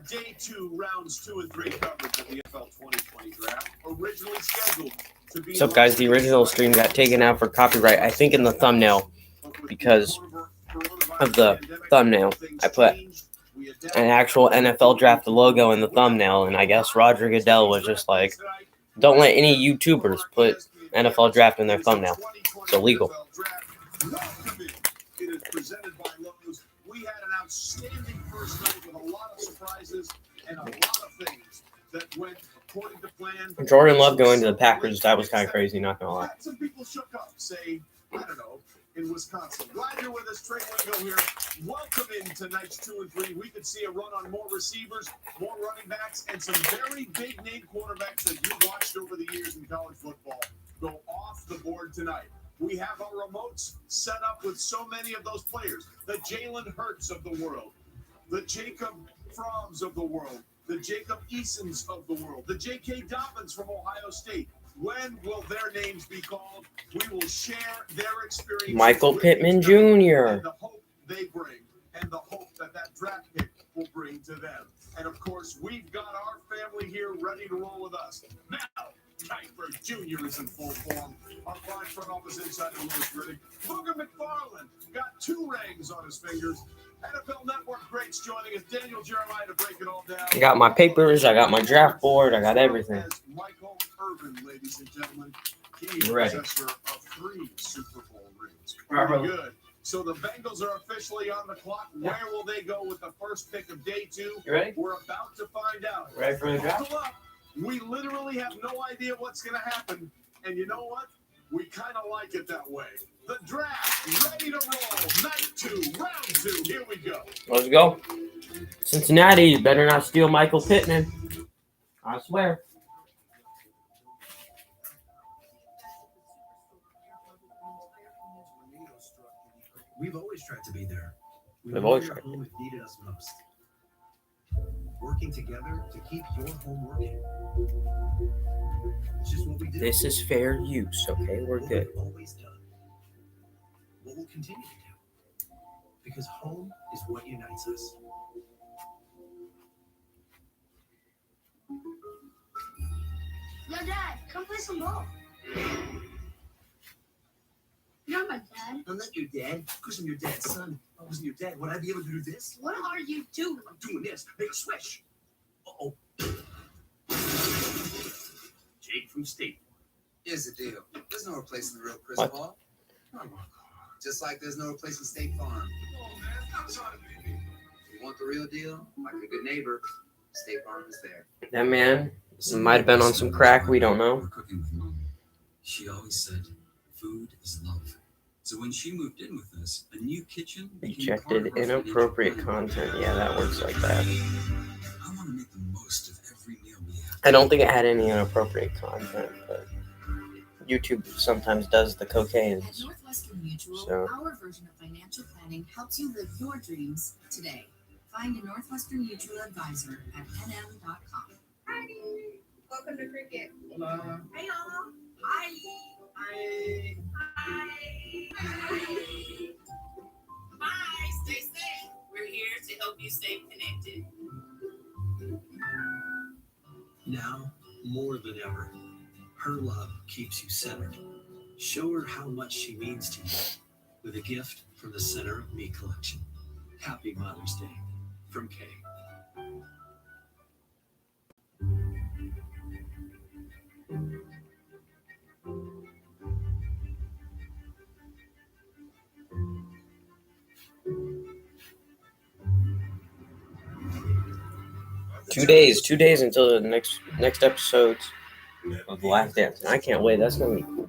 day 2, rounds 2 and 3 coverage of the NFL 2020 draft, originally scheduled to be. What's up, guys? The original stream got taken out for copyright, I think, in the thumbnail. Because of the thumbnail, I put an actual NFL draft logo in the thumbnail, and I guess Roger Goodell was just like, don't let any YouTubers put NFL draft in their thumbnail. It's illegal. It is presented by Lowe's. We had an outstanding first night with a lot of surprises and a lot of things that went according to plan. Jordan Love going to the Packers, that was kind of crazy, not gonna lie. Some people shook up, say, I don't know, in Wisconsin. Glad you're with us, Trey Wingo here. Welcome in tonight's 2 and 3. We could see a run on more receivers, more running backs, and some very big name quarterbacks that you watched over the years in college football go off the board tonight. We have our remotes set up with so many of those players. The Jalen Hurts of the world, the Jacob Froms of the world, the Jacob Easons of the world, the J.K. Dobbins from Ohio State. When will their names be called? We will share their experience. Michael Pittman Jr. And the hope they bring, and the hope that draft pick will bring to them. And of course, we've got our family here ready to roll with us. Now, Kiper Jr. is in full form. Our prime front office insider, Louis Riddick. Booger McFarland got 2 rings on his fingers. NFL Network greats joining us. Daniel Jeremiah to break it all down. I got my papers, I got my draft board, I got everything. Michael Irvin, ladies and gentlemen. He is Ready. possessor of 3 Super Bowl rings. Very good. So the Bengals are officially on the clock. Where will they go with the first pick of day 2? You ready? We're about to find out. Ready for the draft? Buckle up. We literally have no idea what's going to happen. And you know what? We kind of like it that way. The draft, ready to roll. Night 2, round 2. Here we go. Let's go. Cincinnati, you better not steal Michael Pittman. I swear. We've always tried to be there. We've always tried. Home if needed us most. Working together to keep your home working. It's just what we do. This is fair use, okay? We're What good. we've always done. What we'll continue to do. Because home is what unites us. Yo, Dad, come play some ball. You're my dad. I'm not your dad. Because I'm your dad's son. If I wasn't your dad, would I be able to do this? What are you doing? I'm doing this. Make a swish. Uh-oh. Jake from State. Here's the deal. There's no replacing the real Chris What? Paul. Just like there's no replacing State Farm. If you want the real deal, like a good neighbor, State Farm is there. That man might have been on some crack, we don't know. We're cooking with Mom. She always said, food is love. So when she moved in with us, a new kitchen became part Rejected of our inappropriate financial plan. content. Yeah, that works like that. I want to make the most of every meal we have. I don't think it had any inappropriate content, but YouTube sometimes does the At cocaines. Northwestern Mutual, So- our version of financial planning helps you live your dreams today. Find a Northwestern Mutual advisor at nm.com. Hi. Welcome to cricket. Hola. Hey, y'all. Hi. Hi. Hi. Bye. Stay safe. We're here to help you stay connected. Now, more than ever, her love keeps you centered. Show her how much she means to you with a gift from the Center of Me collection. Happy Mother's Day from Kay. Two days until the next episodes of The Last Dance. And I can't wait. That's gonna be cool.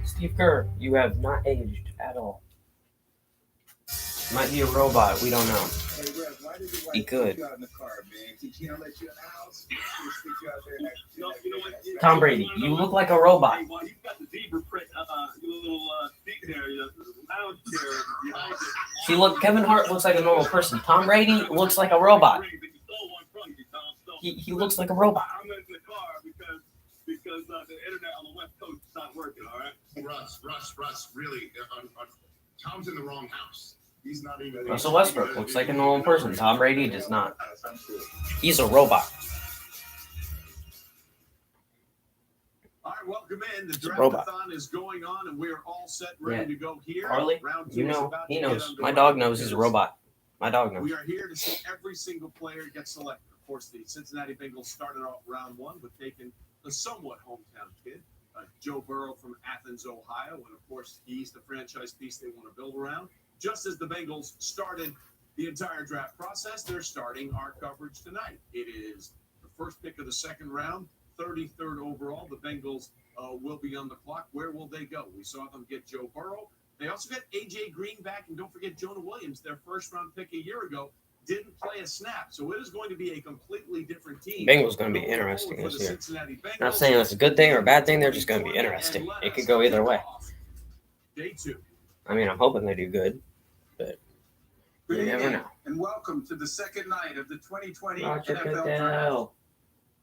Steve Kerr, you have not aged at all. Might be a robot. We don't know. He could. Tom Brady, you look like a robot. Kevin Hart looks like a normal person. Tom Brady looks like a robot. He looks like a robot. I'm in the car because the internet on the West Coast is not working, all right? Russ, us, really. Tom's in the wrong house. He's not even. Russell Westbrook looks like a normal person. Tom Brady does not. He's a robot. All right, welcome in. The robot. draft-a-thon is going on, and we're all set, ready to go here. Harley, Round two you is know, about he to get knows. underway. My dog knows he's a robot. My dog knows. We are here to see every single player get selected. Of course, the Cincinnati Bengals started off round one with taking a somewhat hometown kid, Joe Burrow from Athens, Ohio, and of course, he's the franchise piece they want to build around. Just as the Bengals started the entire draft process, they're starting our coverage tonight. It is the first pick of the second round, 33rd overall. The Bengals will be on the clock. Where will they go? We saw them get Joe Burrow. They also got A.J. Green back, and don't forget Jonah Williams, their first-round pick a year ago, didn't play a snap. So it is going to be a completely different team. Bengals going to be interesting this year. Not saying that's a good thing or a bad thing. They're just going to be interesting. It could go either way. Day two. I mean, I'm hoping they do good, but you never know. And welcome to the second night of the 2020 Roger NFL Draft. Goodell.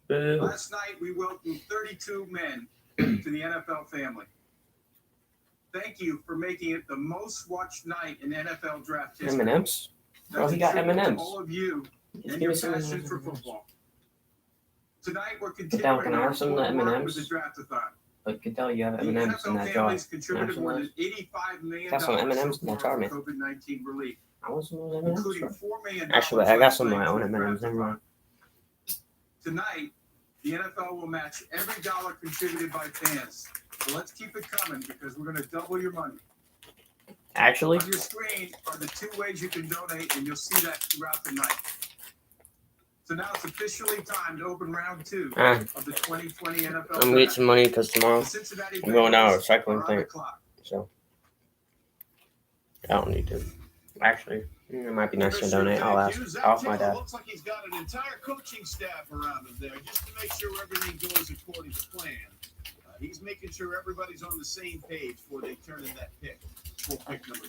Boo. Last night, we welcomed 32 men to the NFL family. Thank you for making it the most watched night in NFL draft history. M&M's? Bro, he got That's a tribute to M&M's. all of you Just and give your me some passion for M&Ms. football. Tonight, we're Goodell, continuing can I our have some of the important work M&Ms? with the draft-a-thon. But Goodell, you have The M&M's in NFL that jar. families contributed more than $85 million Got some M&Ms so in that far jar, man. for COVID-19 relief, I want some of those M&Ms. including bro. $4 million. Actually, I got some of my last own night for the M&Ms. Never mind. Tonight, the NFL will match every dollar contributed by fans. So let's keep it coming because we're going to double your money. Actually, On your screen are the two ways you can donate, and you'll see that throughout the night. So now it's officially time to open round two of the 2020 NFL I'm going to get some money because tomorrow The Cincinnati I'm going down to a Bengals are recycling on thing. the clock. So I don't need to. Actually, it might be nice to donate. I'll ask my dad. Looks like he's got an entire coaching staff around him there just to make sure everything goes according to plan. He's making sure everybody's on the same page before they turn in that pick for pick number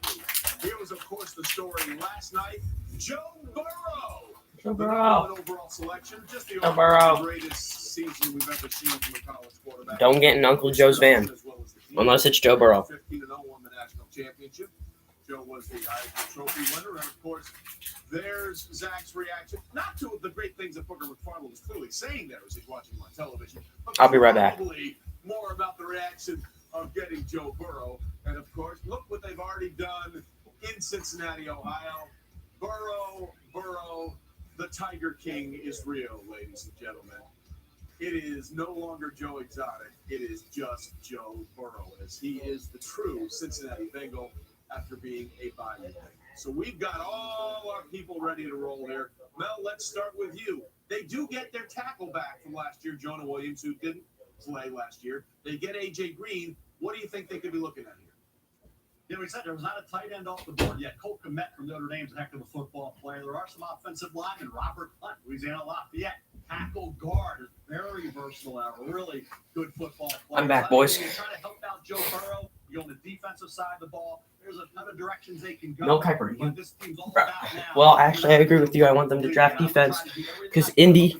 33. Here was, of course, the story last night. Joe Burrow. Joe The Burrow. #1 overall selection. Just the Joe Burrow. greatest season we've ever seen from a college quarterback. Don't get in Uncle Joe's van As well as the team. unless it's Joe Burrow. 15-0 won the national championship. Joe was the Heisman Trophy winner, and of course, there's Zach's reaction. Not to the great things that Booker McFarland was clearly saying there as he's watching him on television. But I'll be right back. probably more about the reaction of getting Joe Burrow, and of course, look what they've already done in Cincinnati, Ohio. Burrow, the Tiger King is real, ladies and gentlemen. It is no longer Joe Exotic. It is just Joe Burrow, as he is the true Cincinnati Bengal after being a Bayou Bengal. So we've got all our people ready to roll here. Mel, let's start with you. They do get their tackle back from last year, Jonah Williams, who didn't play last year. They get A.J. Green. What do you think they could be looking at here? Yeah, we said there was not a tight end off the board yet. Colt Kmet from Notre Dame's a heck of a football player. There are some offensive linemen. Robert Hunt, Louisiana Lafayette. Tackle guard is very versatile and a really good football player. I'm back, So boys. You're trying to help out Joe Burrow. You on the defensive side of the ball. There's another directions they can go. No, Kuiper, But this team's all about now. Well, actually, I agree with you. I want them to draft defense because Indy,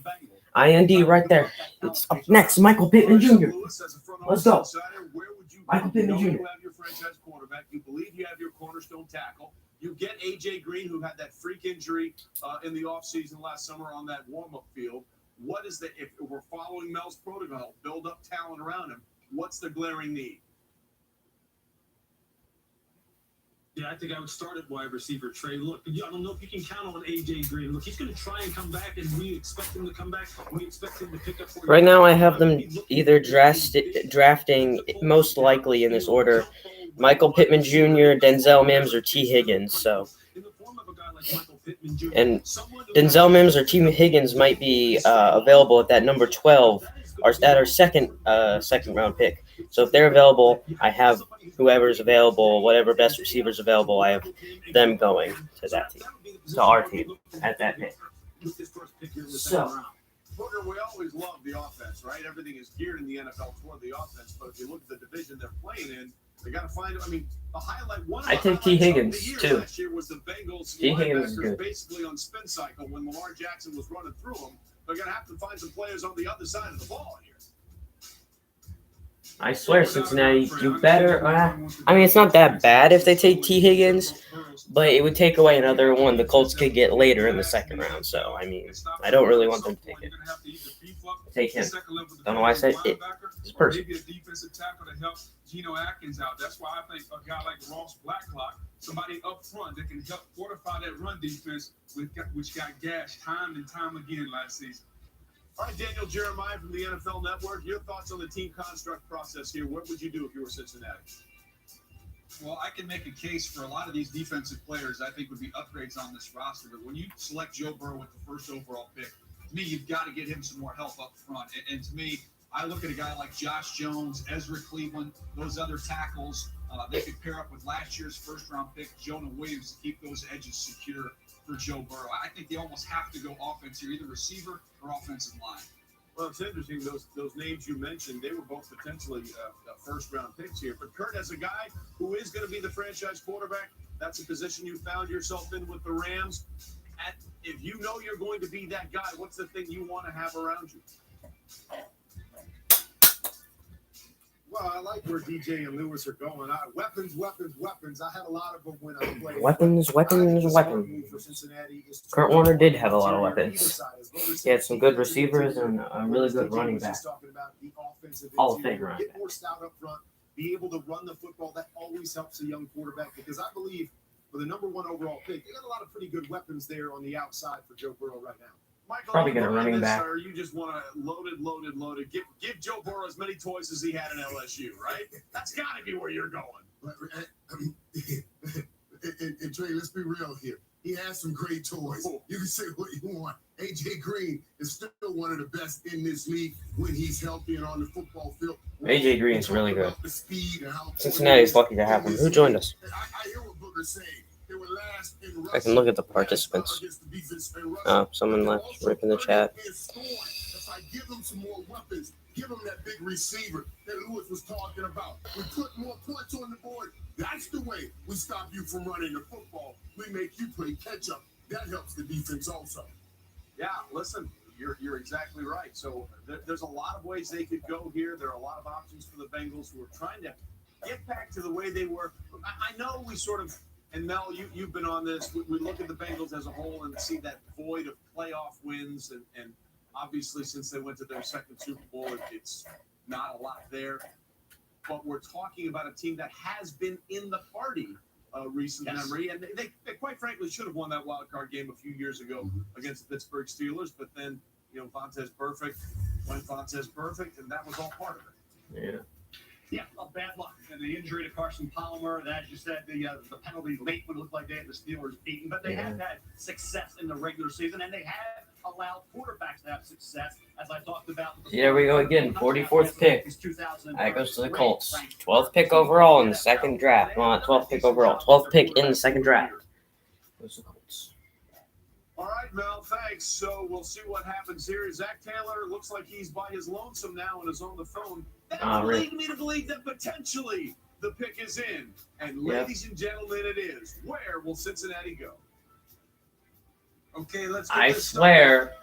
IND right there. It's up next, Michael Pittman Jr. Let's go. Michael Pittman Jr. You have your franchise quarterback. You believe you have your cornerstone tackle. You get A.J. Green, who had that freak injury in the offseason last summer on that warm-up field. What is if we're following Mel's protocol, build up talent around him, what's the glaring need? Yeah, I think I would start at wide receiver, Trey. Look, I don't know if you can count on A.J. Green. Look, he's going to try and come back, and we expect him to come back. We expect him to pick up. Right now, I have them either drafting, most likely in this order, Michael Pittman Jr., Denzel Mims, or T. Higgins. So, and Denzel Mims or T. Higgins might be available at that number 12, or at our second round pick. So if they're available, I have whoever's available, whatever best receivers available, I have them going to that team, to our team at that pick. So, Booker, we always love the offense, right? Everything is geared in the NFL for the offense, but if you look at the division they're playing in, they got to find. I mean, the highlight. One of I the take T. highlights of Higgins, the year too. Last year was the Bengals T. Higgins is linebackers good. basically on spin cycle when Lamar Jackson was running through them. They're going to have to find some players on the other side of the ball here. I swear, Cincinnati, you better. I mean, it's not that bad if they take T. Higgins, but it would take away another one the Colts could get later in the second round. So, I mean, I don't really want them to take it. Take him. Don't know why I said it. It's a person. Maybe a defensive tackle to help Geno Atkins out. That's why I think a guy like Ross Blacklock, somebody up front that can help fortify that run defense, which got gashed time and time again last season. All right, Daniel Jeremiah from the NFL Network. Your thoughts on the team construct process here. What would you do if you were Cincinnati? Well, I can make a case for a lot of these defensive players I think would be upgrades on this roster. But when you select Joe Burrow with the first overall pick, to me, you've got to get him some more help up front. And to me, I look at a guy like Josh Jones, Ezra Cleveland, those other tackles. They could pair up with last year's first-round pick, Jonah Williams, to keep those edges secure for Joe Burrow. I think they almost have to go offense here, either receiver or offensive line. Well, it's interesting, those names you mentioned, they were both potentially first-round picks here. But Kurt, as a guy who is going to be the franchise quarterback, that's a position you found yourself in with the Rams. If you know you're going to be that guy, what's the thing you want to have around you? Well, I like where DJ and Lewis are going. Weapons. I had a lot of them when I played. Weapons. Kurt Warner did have a lot of weapons. He had some good receivers and a really good running back. Hall of Fame running back. Get more stout up front. Be able to run the football. That always helps a young quarterback because I believe for the number one overall pick, they got a lot of pretty good weapons there on the outside for Joe Burrow right now. Michael, probably going to running back. Or you just want to loaded. Give Joe Burrow as many toys as he had in LSU, right? That's got to be where you're going. And Trey, let's be real here. He has some great toys. You can say what you want. AJ Green is still one of the best in this league when he's healthy and on the football field. AJ Green's really good. Cincinnati's lucky to have him. Who joined us? I hear what Booker's saying. I can look at the participants. Oh, someone left. Rip in the chat. Give them some more weapons. Give them that big receiver that Lewis was talking about. We put more points on the board. That's the way we stop you from running the football. We make you play catch up. That helps the defense also. Yeah, listen, you're exactly right. So there's a lot of ways they could go here. There are a lot of options for the Bengals who are trying to get back to the way they were. I know we sort of. And Mel, you've been on this. We look at the Bengals as a whole and see that void of playoff wins. And obviously, since they went to their second Super Bowl, it's not a lot there. But we're talking about a team that has been in the party recent memory. And they quite frankly should have won that wild card game a few years ago against the Pittsburgh Steelers. But then, Vontaze Burfict went Vontaze Burfict, and that was all part of it. Yeah. Yeah, bad luck. And the injury to Carson Palmer, and as you said, the penalty late would look like they had the Steelers beaten, but they have had success in the regular season, and they have allowed quarterbacks to have success, as I talked about. Here we go again, 44th pick. That goes to the Colts. 12th pick overall in the second draft. Well, not 12th pick overall. 12th pick in the second draft. Goes to the Colts. All right, Mel, thanks. So we'll see what happens here. Zach Taylor looks like he's by his lonesome now and is on the phone. That would lead me to believe that potentially the pick is in. And ladies and gentlemen, it is. Where will Cincinnati go? Okay, let's I swear.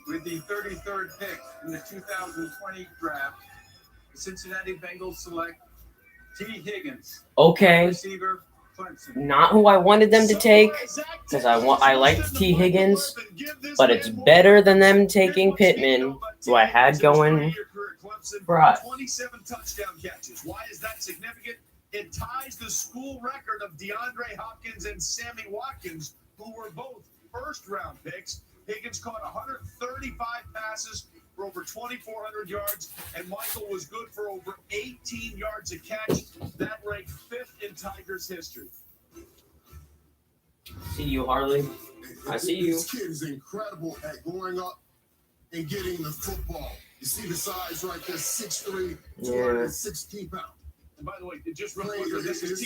With the 33rd pick in the 2020 draft, the Cincinnati Bengals select T. Higgins. Okay. Receiver, Clemson. Not who I wanted them to take, because I liked T. Higgins, but it's better than them taking Pittman, who I had going for us. 27 touchdown catches. Why is that significant? It ties the school record of DeAndre Hopkins and Sammy Watkins, who were both first-round picks. Higgins caught 135 passes for over 2,400 yards, and Michael was good for over 18 yards a catch. That ranked 5th in Tigers history. See you, Harley. I see you. This kid is incredible at going up and getting the football. You see the size right there, 6'3", 216 pounds. And by the way, just real quick, this is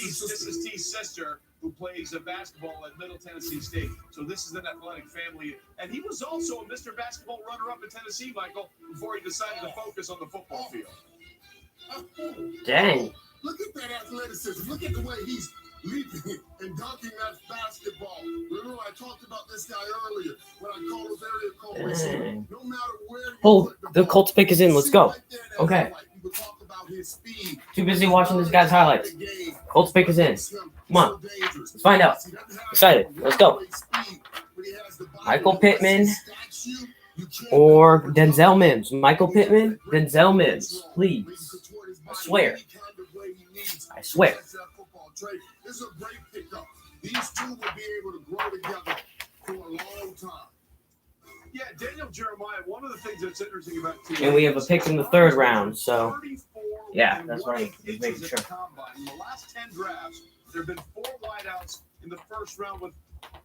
T's sister who plays basketball at Middle Tennessee State. So this is an athletic family. And he was also a Mr. Basketball runner-up in Tennessee, Michael, before he decided to focus on the football field. Dang. Look at that athleticism. Look at the way he's leaping and dunking that basketball. Remember, I talked about this guy earlier when I called those area calls. No matter where you the Colts pick is in. Let's go. Okay. out his speed. Too busy watching this guy's highlights. Colts pick is in. Come on. Let's find out. Excited. Let's go. Michael Pittman or Denzel Mims. Michael Pittman, Denzel Mims. Please. I swear. I swear. This is a great pickup. These two will be able to grow together for a long time. Yeah, Daniel Jeremiah, one of the things that's interesting about T. And we have a pick in the 3rd round, so yeah, that's what I'm making sure. In the last 10 drafts, there have been 4 wideouts in the 1st round with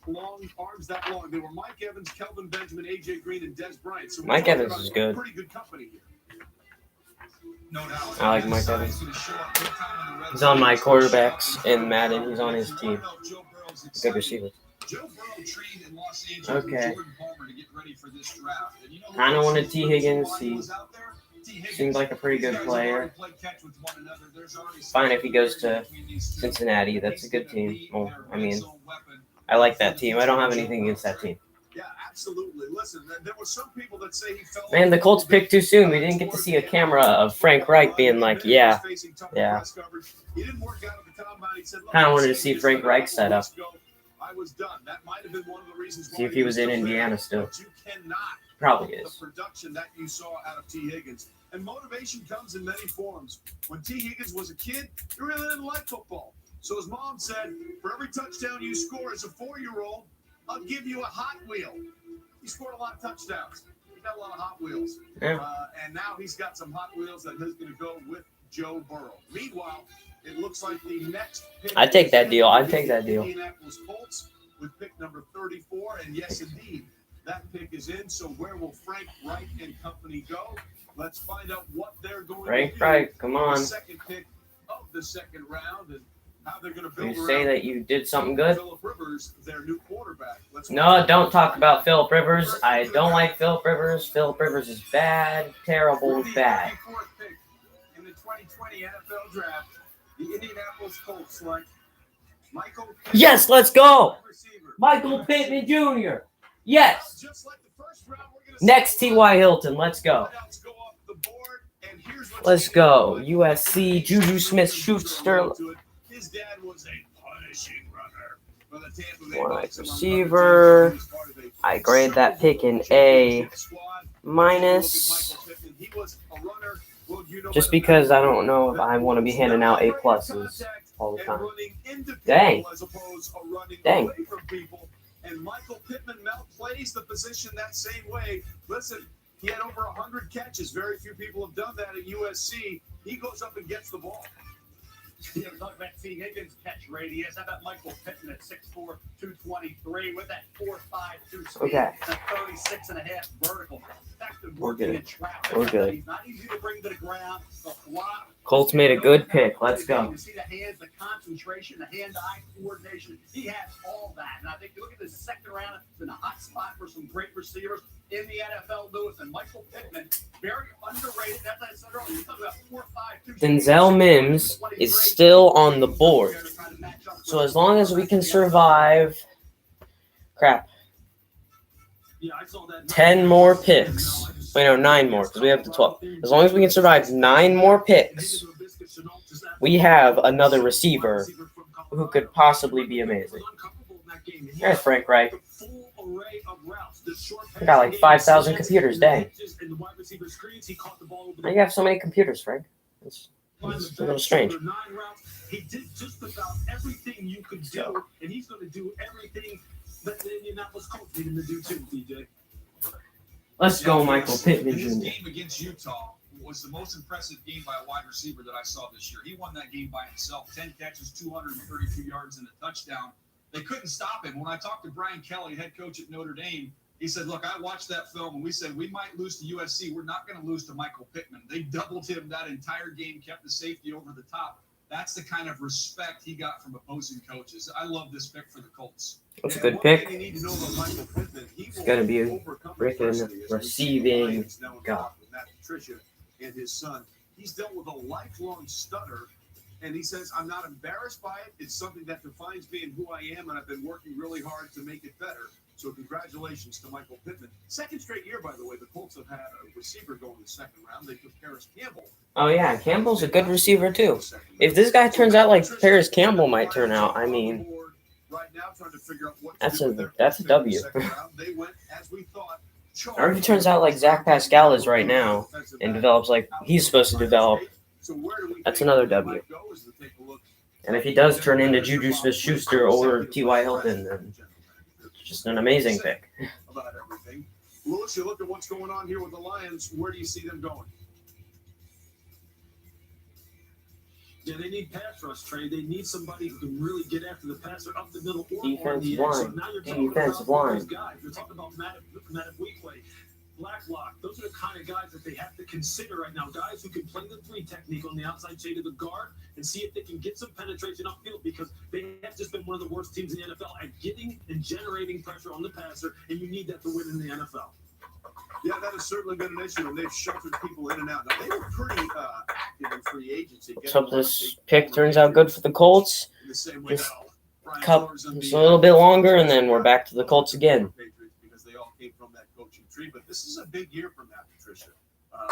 long arms that long. They were Mike Evans, Kelvin Benjamin, AJ Green, and Des Bryant. So Mike Evans is good. Pretty good company here. No doubt. I like Mike Evans. He's on my quarterbacks in Madden. He's on his team. Good receiver. Joe Burrow trained in Los Angeles with Jordan Palmer to get ready for this draft. And you know Kind of wanted T. Higgins. He seems like a pretty good player. Fine if he goes to Cincinnati. That's a good team. Well, I mean, I like that team. I don't have anything against that team. Yeah, absolutely. Listen, there were some people that say he fell. Man, the Colts picked too soon. We didn't get to see a camera of Frank Reich being like, yeah. He didn't work out at the combine. He said, Kind of wanted to see Frank Reich set up. I was done. That might have been one of the reasons. See if he was in Indiana still. You cannot Probably is. The production that you saw out of T. Higgins. And motivation comes in many forms. When T. Higgins was a kid, he really didn't like football. So his mom said, for every touchdown you score as a 4-year-old, I'll give you a Hot Wheel. He scored a lot of touchdowns. He got a lot of Hot Wheels. Yeah. And now he's got some Hot Wheels that he's going to go with Joe Burrow. Meanwhile, it looks like the next pick. I'd take that deal. I'd take that deal. Indianapolis Colts with pick number 34. And yes, indeed, that pick is in. So where will Frank Reich and company go? Let's find out what they're going to do. Frank Reich, come on. The second pick of the 2nd round and how they're going to build You say that you did something good? Phillip Rivers, their new quarterback. No, don't talk about Phillip Rivers. I don't like Phillip Rivers. Phillip Rivers is bad, terrible, bad. In the 2020 NFL Draft, the Indianapolis Colts select Michael Pittman. Yes, let's go. Michael Pittman Jr. Yes. Next, T.Y. Hilton. Let's go. Let's go. USC, Juju Smith-Schuster. His dad was a punishing runner for the Tampa Bay Wide receiver. I grade that pick in A minus. Just because I don't know if I want to be handing out A pluses all the time. Dang. Dang. And Michael Pittman plays the position that same way. Listen, he had over 100 catches. Very few people have done that at USC. He goes up and gets the ball. Yeah, we're talking about T. Higgins catch radius. How about Michael Pittman at 6'4", 223 with that 4.52 speed. Okay. That 36.5 vertical. We're good. We're good. He's not easy to bring to the ground. The block. Colts made a good pick. Let's go. You see the hands, the concentration, the hand-eye coordination. He has all that. And I think you look at this 2nd round, it's been a hot spot for some great receivers in the NFL. Lewis and Michael Pittman, very underrated. That's what I said earlier. You're talking about 4.52. Denzel Mims is still on the board. So as long as we can survive, 10 more picks. Wait, no, 9 more, because we have the 12. As long as we can survive 9 more picks, we have another receiver who could possibly be amazing. There's Frank Reich. I got like 5,000 computers, dang. Why do you have so many computers, Frank? It's a little strange. He did just about everything you could do, and he's going to do everything that the Indianapolis Colts need him to do too, DJ. Let's go, Michael Pittman His Jr. game against Utah was the most impressive game by a wide receiver that I saw this year. He won that game by himself. 10 catches, 232 yards, and a touchdown. They couldn't stop him. When I talked to Brian Kelly, head coach at Notre Dame, he said, look, I watched that film, and we said we might lose to USC. We're not going to lose to Michael Pittman. They doubled him that entire game, kept the safety over the top. That's the kind of respect he got from opposing coaches. I love this pick for the Colts. That's a good pick. It's going to be a freaking receiving god. Patricia and his son. He's dealt with a lifelong stutter And he says, I'm not embarrassed by it. It's something that defines me and who I am, and I've been working really hard to make it better. So congratulations to Michael Pittman. Second straight year, by the way, the Colts have had a receiver go in the second round. They took Paris Campbell. Oh yeah, Campbell's a good receiver too. If this guy turns out like Paris Campbell might turn out, I mean, that's a W. Or if he turns out like Zach Pascal is right now and develops like he's supposed to develop, that's another W. And if he does turn into Juju Smith-Schuster or T.Y. Hilton, then it's just an amazing pick. About everything. Lewis, you look at what's going on here with the Lions. Where do you see them going? Yeah, they need pass rush, Trey. They need somebody who can really get after the passer up the middle or Defensive on the edge. line. So now you're talking Defensive about line. those guys. You're talking about Matt Weekley, Blacklock. Those are the kind of guys that they have to consider right now. Guys who can play the three technique on the outside shade of the guard and see if they can get some penetration upfield, because they have just been one of the worst teams in the NFL at getting and generating pressure on the passer, and you need that to win in the NFL. Yeah, that has certainly been an issue, and they've sheltered people in and out. Now, they were pretty active in free agency. Let's hope this pick turns out good for the Colts. This cup is a little bit longer, and then we're back to the Colts again. Because they all came from that coaching tree. But this is a big year for Matt Patricia.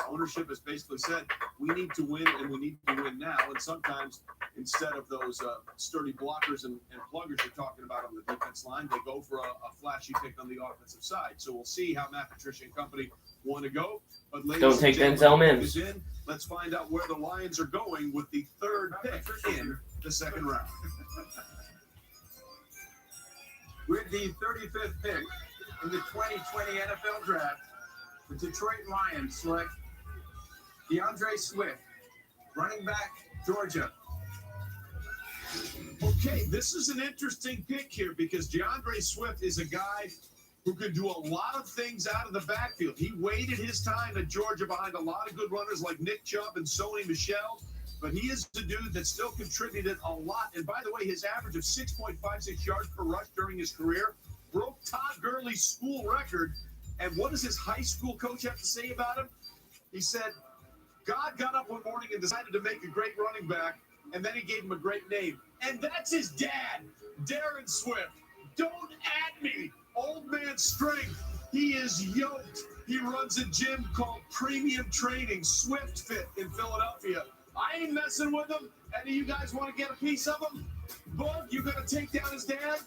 Ownership has basically said, we need to win, and we need to win now. And sometimes, instead of those sturdy blockers and pluggers you're talking about on the defense line, they go for a flashy pick on the offensive side. So we'll see how Matt Patricia and company want to go. But Don't take Denzel Mims. Let's find out where the Lions are going with the third pick in the second round. With the 35th pick in the 2020 NFL Draft, the Detroit Lions select DeAndre Swift, running back, Georgia. Okay, this is an interesting pick here because DeAndre Swift is a guy who can do a lot of things out of the backfield. He waited his time at Georgia behind a lot of good runners like Nick Chubb and Sony Michel, but he is the dude that still contributed a lot. And by the way, his average of 6.56 yards per rush during his career broke Todd Gurley's school record. And what does his high school coach have to say about him? He said, God got up one morning and decided to make a great running back, and then he gave him a great name. And that's his dad, Darren Swift. Don't at me, old man strength. He is yoked. He runs a gym called Premium Training, Swift Fit in Philadelphia. I ain't messing with him. Any of you guys want to get a piece of him? Bud, you gonna take down his dad?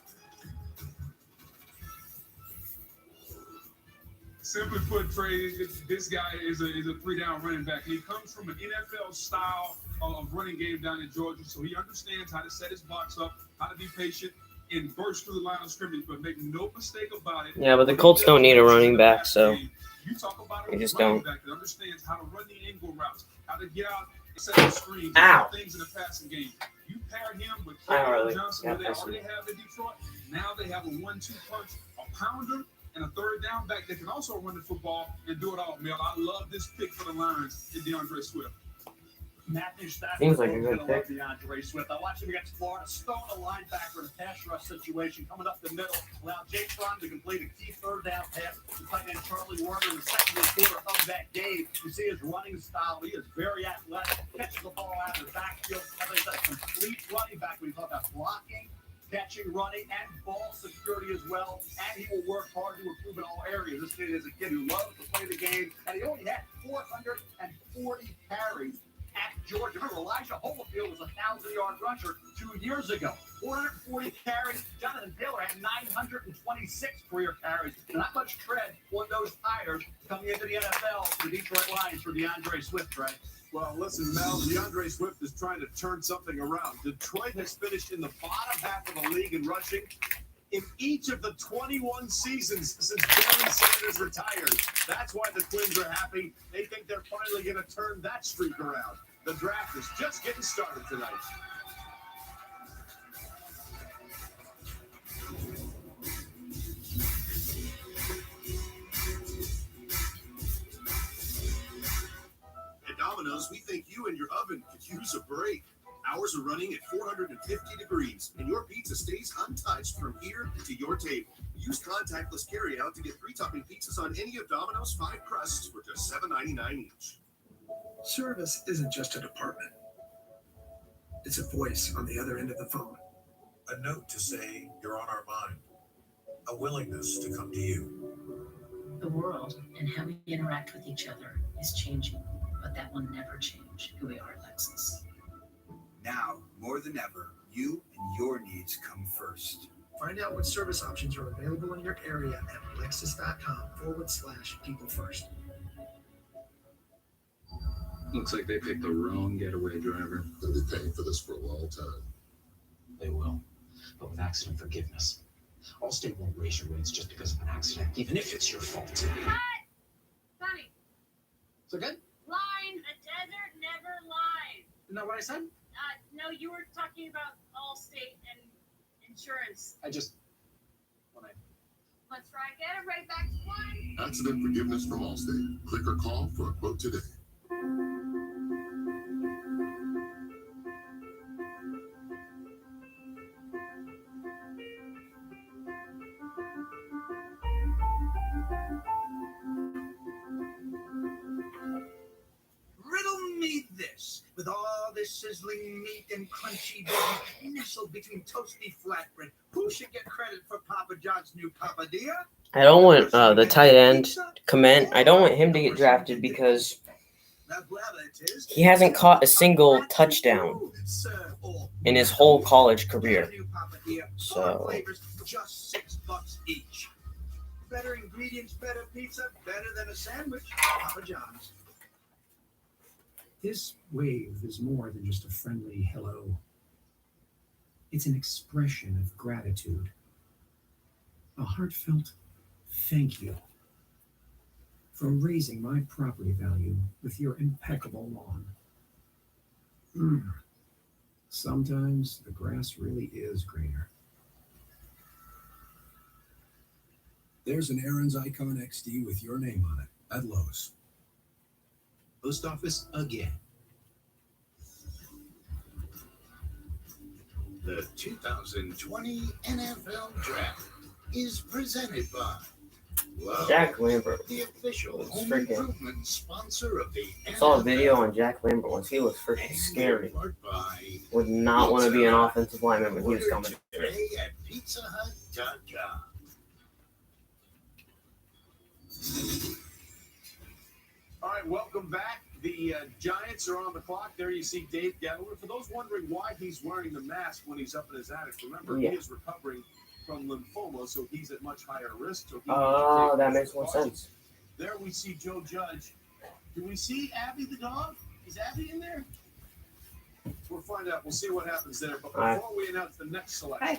Simply put, Trey, this guy is a three-down running back. He comes from an NFL style of running game down in Georgia, so he understands how to set his box up, how to be patient, and burst through the line of scrimmage. But make no mistake about it. Yeah, but the Colts don't need a running back, so you talk about they just don't. Back that understands how to run the angle routes, how to get out and set the screens, things in the passing game. You pair him with Kevin Johnson, who they already have in Detroit. Now they have a 1-2 punch, a pounder, and a third down back that can also run the football and do it all. Mel, I love this pick for the Lions in DeAndre Swift. Matthew Stafford seems like a good pick. DeAndre Swift. I watched him against Florida, stone a linebacker in a pass rush situation, coming up the middle, allowed Jake Fromm to complete a key third down pass to tight end Charlie Warner in the second quarter of that game. You see his running style. He is very athletic, catches the ball out of the backfield. As I said, complete running back when you talk about blocking, catching, running, and ball security as well. And he will work hard to improve in all areas. This kid is a kid who loves to play the game, and he only had 440 carries at Georgia. Remember, Elijah Holyfield was a 1,000-yard rusher 2 years ago. 440 carries. Jonathan Taylor had 926 career carries. Not much tread on those tires coming into the NFL for the Detroit Lions for DeAndre Swift, right? Well, listen, Mel, DeAndre Swift is trying to turn something around. Detroit has finished in the bottom half of the league in rushing in each of the 21 seasons since Barry Sanders retired. That's why the Twins are happy. They think they're finally going to turn that streak around. The draft is just getting started tonight. At Domino's, we think you and your oven could use a break. Ours are running at 450 degrees, and your pizza stays untouched from here to your table. Use contactless carryout to get 3-topping pizzas on any of Domino's 5 crusts for just $7.99 each. Service isn't just a department. It's a voice on the other end of the phone. A note to say you're on our mind. A willingness to come to you. The world and how we interact with each other is changing, but that will never change who we are at Lexus. Now, more than ever, you and your needs come first. Find out what service options are available in your area at lexus.com/people first. Looks like they picked the wrong getaway driver. They'll be paying for this for a long time. They will, but with accident forgiveness. Allstate won't raise your rates just because of an accident, even if it's your fault. Sonny, So good? line. The desert never lies. Isn't that what I said? No, you were talking about Allstate and insurance. Let's try get it right back to one. Accident forgiveness from Allstate. Click or call for a quote today. Riddle me this. With all this sizzling meat and crunchy bacon nestled between toasty flatbread, who should get credit for Papa John's new papadilla? I don't want the tight end comment. I don't want him to get drafted because he hasn't caught a single touchdown in his whole college career. So Just $6 each. Better ingredients, better pizza, better than a sandwich. Papa John's. This wave is more than just a friendly hello. It's an expression of gratitude. A heartfelt thank you for raising my property value with your impeccable lawn. Sometimes the grass really is greener. There's an Aaron's Icon XD with your name on it at Lowe's. Post office again. The 2020 NFL Draft is presented by Jack Lambert, the official was home freaking. improvement sponsor of the I saw a video on Jack Lambert once. He was freaking scary. Would not want to be an offensive lineman when he was coming. today at pizzahut.com. All right, welcome back. The Giants are on the clock. There you see Dave Gettler. For those wondering why he's wearing the mask when he's up in his attic, remember, he is recovering from lymphoma, so he's at much higher risk. So Oh, that makes more sense. There we see Joe Judge. Do we see Abby the dog? Is Abby in there? We'll find out. We'll see what happens there. But before we announce the next selection,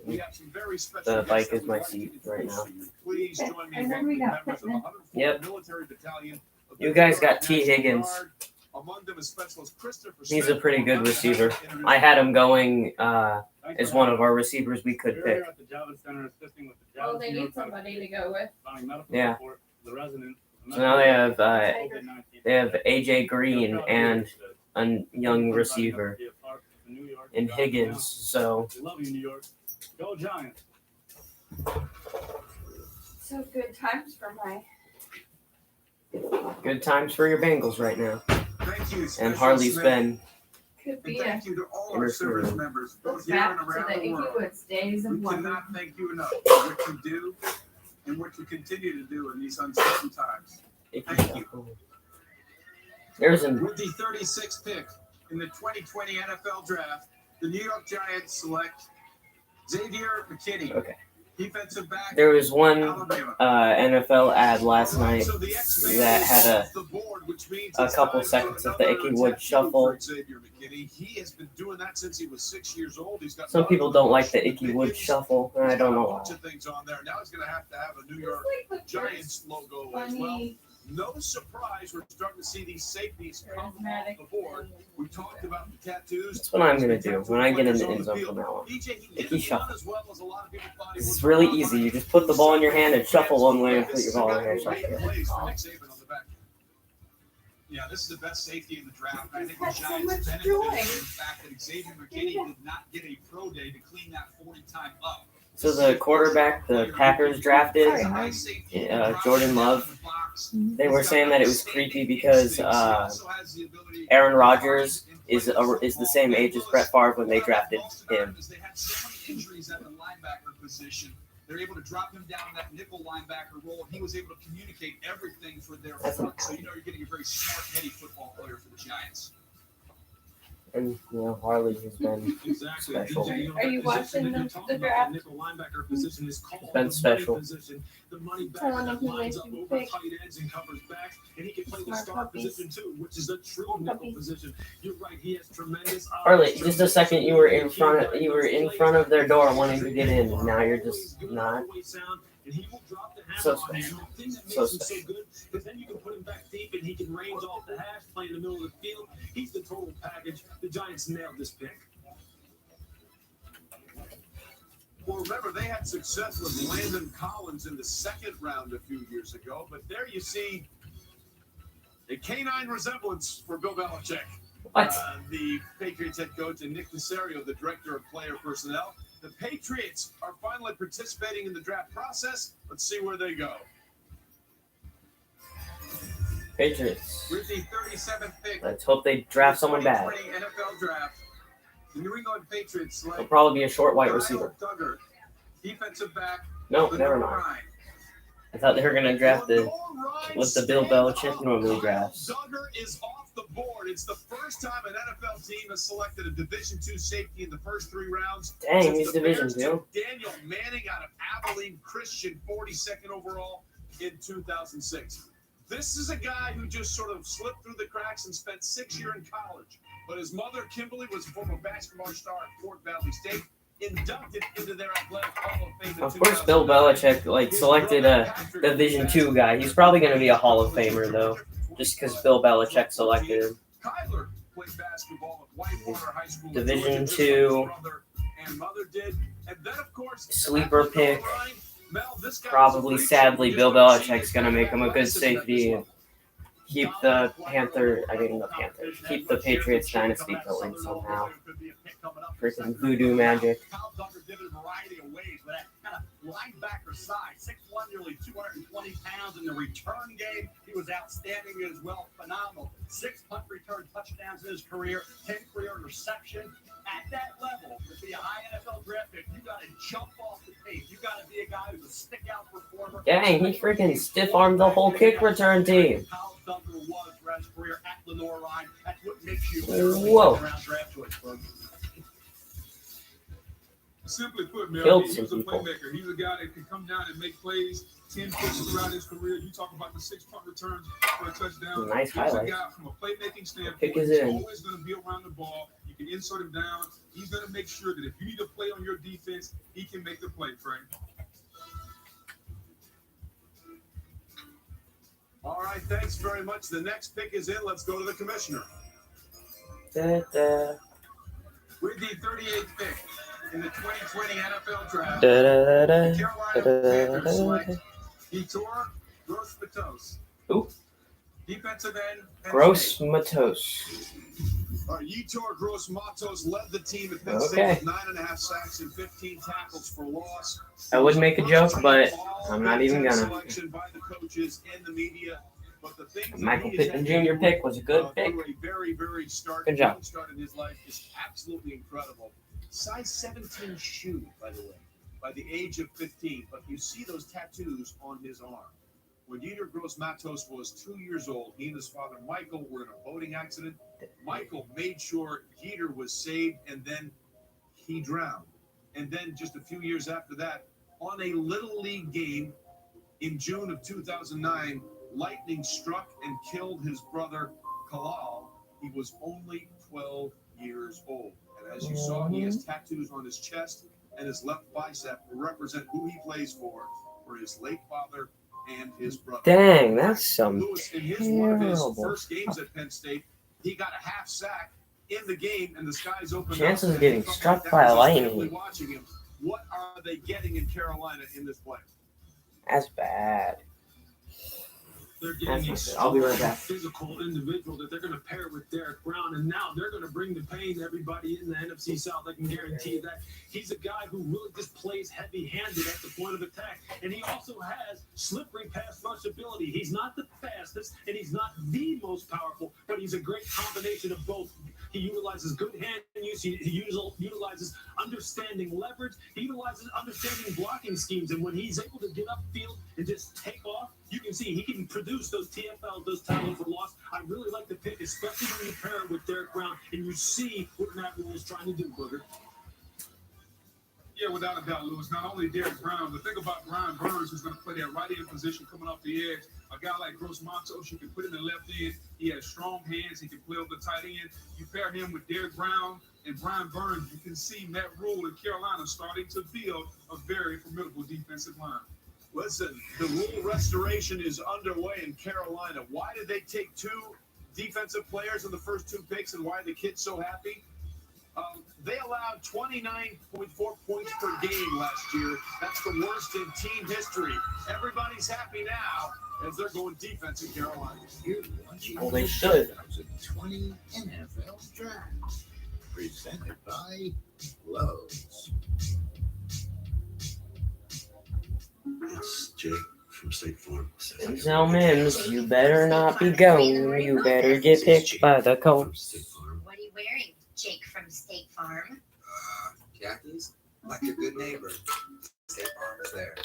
we have some very special The guests bike that is we'd my like to seat introduce right now. to you. Please join me in And then we welcoming got members of the 104th Yep. Military Battalion. of You the guys New got York T. National Higgins. Guard. Among them is Specialist Christopher He's a Smith. pretty good receiver. I had him going as one of our receivers we could pick. At the Javits Center assisting with the Oh, Javits they New need York somebody to go with. Finding medical Yeah. support for the residents. So now they have AJ Green and a young receiver in Higgins. So We love you, New York. Go Giants. So good times for my. good times for your Bengals right now. Thank you, And Special Harley's Smith. been Could And be a thank you to all our service interfering. members, both look here and back to around the the Icky world. Woods days of We wonder. cannot thank you enough for what you do and what you continue to do in these uncertain times. Thank you. There's an With the 36th pick in the 2020 NFL Draft, the New York Giants select Xavier McKinney, okay. defensive back. There was one Alabama. NFL ad last night So the X-Man that had is off the board, which means a it's couple time for seconds of the another Icky Wood tattoo shuffle. for Xavier McKinney. He has been doing that since he was 6 years old. He's got Some people don't like the Icky Wood shuffle, and I don't know a why. bunch of things on there. Now he's going to have a New York Giants logo as well. Funny. No surprise, we're starting to see these safeties come off the board. We talked about the tattoos. That's what I'm gonna do when I get in the end zone from now on. Icky shuffle. It's really easy. You just put the ball in your hand and shuffle one way and put your ball in your hand. Yeah, this is the best safety in the draft. I think the Had so Giants much benefited joy. from the fact that Xavier McKinney did not get a pro day to clean that 40 time up. So the quarterback the Packers drafted, Jordan Love, they were saying that it was creepy because Aaron Rodgers is the same age as Brett Favre when they drafted him. They had so many injuries at the linebacker position. They're able to drop him down in that nickel linebacker role, and he was able to communicate everything for their front. So you're getting a very smart, heady football player for the Giants. And Harley has been special. Are you watching the draft? It's been special. Telling him who they should pick. Smart puppies. Harley, just a second, you were in front of their door wanting to get in, and now you're just not. So special. So special. But then you can put him back deep and he can range off the hash, play in the middle of the field. He's the total package. The Giants nailed this pick. Well, remember, they had success with Landon Collins in the second round a few years ago, but there you see a canine resemblance for Bill Belichick. What? The Patriots head coach, and Nick Caserio, the director of player personnel. The Patriots are finally participating in the draft process. Let's see where they go. Patriots. With the 37th pick, Let's hope they draft someone bad. 2020 NFL draft, the New England Patriots It'll select probably be a short white Kyle receiver. Duggar, defensive back. No, for never North mind. Rhine. I thought they were gonna draft what the Bill Belichick normally drafts. Duggar is off the board. It's the first time an NFL team has selected a Division II safety in the first 3 rounds. Dang, since he's the Division Bears II. took Daniel Manning out of Abilene Christian, 42nd overall in 2006. This is a guy who just sort of slipped through the cracks and spent 6 years in college. But his mother, Kimberly, was a former basketball star at Fort Valley State, inducted into their athletic Hall of Fame in Of course, Bill Belichick selected a Division II guy. He's probably gonna be a Hall of Famer though, just because Bill Belichick selected him. Kyler played basketball at Whitewater High School. Division II. And mother did. And then, of course, Sleeper pick. Probably, sadly, Bill Belichick's gonna make him a good safety and keep the Patriots dynasty going somehow. Freaking voodoo magic. Kyle Duggar did it a variety of ways, but that kind of linebacker size, 6'1", nearly 220 pounds in the return game. He was outstanding as well, phenomenal. 6 punt return touchdowns in his career, 10 career interceptions. At that level, to be a high NFL draft pick, you got to jump off the page. You got to be a guy who's a stick-out performer. Dang, he freaking stiff-armed the whole kick return team. Kyle Duggar was throughout his career at Lenore Rhine. That's what makes you Whoa. a round draft choice, folks. Simply put, Mel, Killed he some was a people. playmaker. He's a guy that can come down and make plays. 10 picks throughout his career. You talk about the 6 punt returns for a touchdown. Nice He's a highlight. guy from a playmaking standpoint. Pick is He's in. always going to be around the ball. You can insert him down. He's going to make sure that if you need to play on your defense, he can make the play, Frank. All right, thanks very much. The next pick is in. Let's go to the commissioner. Da-da. With the 38th pick in the 2020 NFL draft, Da-da-da-da. the Carolina Panthers Da-da-da-da. select Yetur Gross-Matos, Ooh, defensive end. Penn Gross State. Matos. Yetur Gross-Matos led the team at Penn Okay. State with 9.5 sacks and 15 tackles for loss. I would make a joke, but I'm not even gonna. Selection by the coaches and the media. But the thing that Michael he has Pittman had Jr. pick was a good pick. through a very, very Good job. young start in his life is absolutely incredible. Size 17 shoe, by the way, by the age of 15. But you see those tattoos on his arm. When Yetur Gross-Matos was 2 years old, he and his father Michael were in a boating accident. Michael made sure Yetur was saved, and then he drowned. And then just a few years after that, on a Little League game in June of 2009, lightning struck and killed his brother Kalal. He was only 12 years old. And as you saw, he has tattoos on his chest and his left bicep to represent who he plays for his late father and his brother. Dang, that's some Lewis, in his one of his terrible. first games at Penn State, he got a half sack in the game, and the skies opened Chances up. of getting and struck that by was his lightning. family watching him. What are they getting in Carolina in this play? That's bad. They're That's getting not good. I'll be right back. physical individual that they're going to pair with Derek Brown, and now they're going to bring the pain to everybody in the NFC South. I can guarantee that. He's a guy who really just plays heavy-handed at the point of attack, and he also has slippery pass rush ability. He's not the fastest, and he's not the most powerful, but he's a great combination of both. He utilizes good hand use. He utilizes understanding leverage. He utilizes understanding blocking schemes. And when he's able to get upfield and just take off, you can see he can produce those TFLs, those tackles for loss. I really like the pick, especially when you pair it with Derek Brown, and you see what Matt Rule is trying to do, Booger. Yeah, without a doubt, Lewis. Not only Derek Brown, but think about Brian Burns, who's going to play that right end position coming off the edge. A guy like Gross Matos, you can put in the left end. He has strong hands. He can play over the tight end. You pair him with Derek Brown and Brian Burns, you can see Matt Rule in Carolina starting to build a very formidable defensive line. Listen, the Rule restoration is underway in Carolina. Why did they take 2 defensive players in the first 2 picks, and why are the kids so happy? They allowed 29.4 points per game last year. That's the worst in team history. Everybody's happy now as they're going defense in Carolina. Well, they should. 20 NFL Draft, presented by Lowe's. It's Jake from State Farm. Now, Mims, you better not be going. You better get picked by the Colts. What are you wearing, Jake from State Farm? Khakis, like a good neighbor. State Farm is there.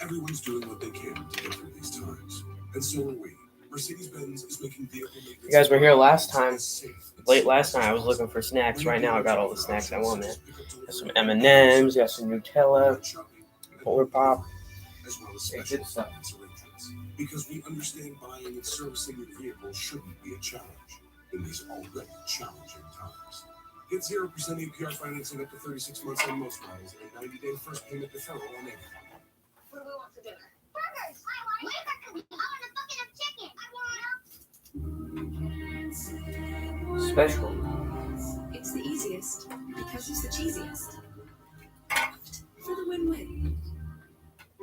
Everyone's doing what they can to get through these times, and so are we. Mercedes-Benz is making vehicle maintenance. You guys were here last time. Late last night, I was looking for snacks. Right now, I got all the snacks I want, man. Got some M&Ms, got some Nutella, Polar Pop. As well as Good special stuff. finance arrangements, because we understand buying and servicing your vehicle shouldn't be a challenge in these already challenging times. Get 0% APR financing up to 36 months on most models and a 90-day first payment deferral on everything. What do we want for dinner? Burgers. I want a bucket of chicken. I want Special. It's the easiest because it's the cheesiest. For the win-win.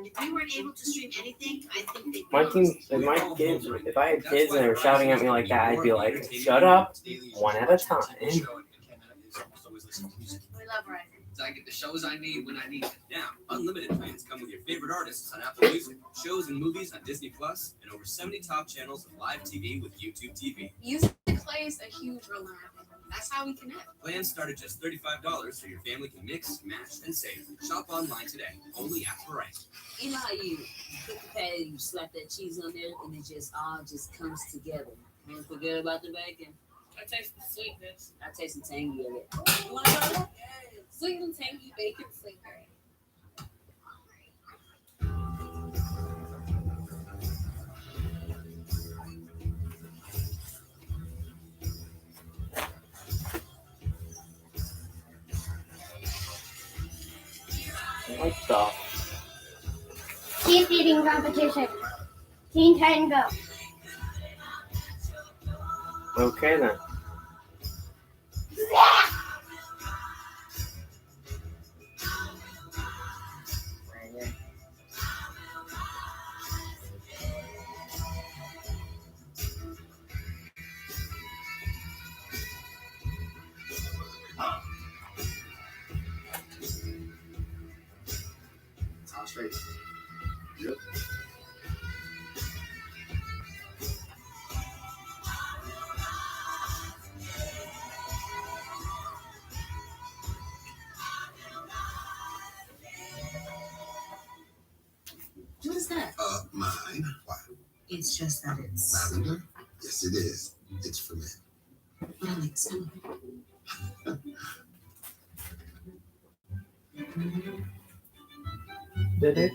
If you weren't able to stream anything, I think they My team, if I had kids and they were shouting at me like that, I'd be like, shut up, one at a time. We love Verizon. I get the shows I need when I need them. Now, unlimited plans come with your favorite artists on Apple Music, shows and movies on Disney Plus, and over 70 top channels of live TV with YouTube TV. Music plays a huge role in our family. That's how we connect. Plans start at just $35 so your family can mix, match, and save. Shop online today, only at Verizon. You know how you cook the patty, you slap that cheese on there, and it just all just comes together. And forget about the bacon. I taste the sweetness. I taste the tangy of it. You want to try that? Sweet and tangy bacon flavor. What the? Keep eating competition. Teen Titan Go. Okay then. Top straight. Yep. What is that? Mine. Why? It's just that it's. Lavender? Yes, it is. It's for men. But I like some of it. Hey,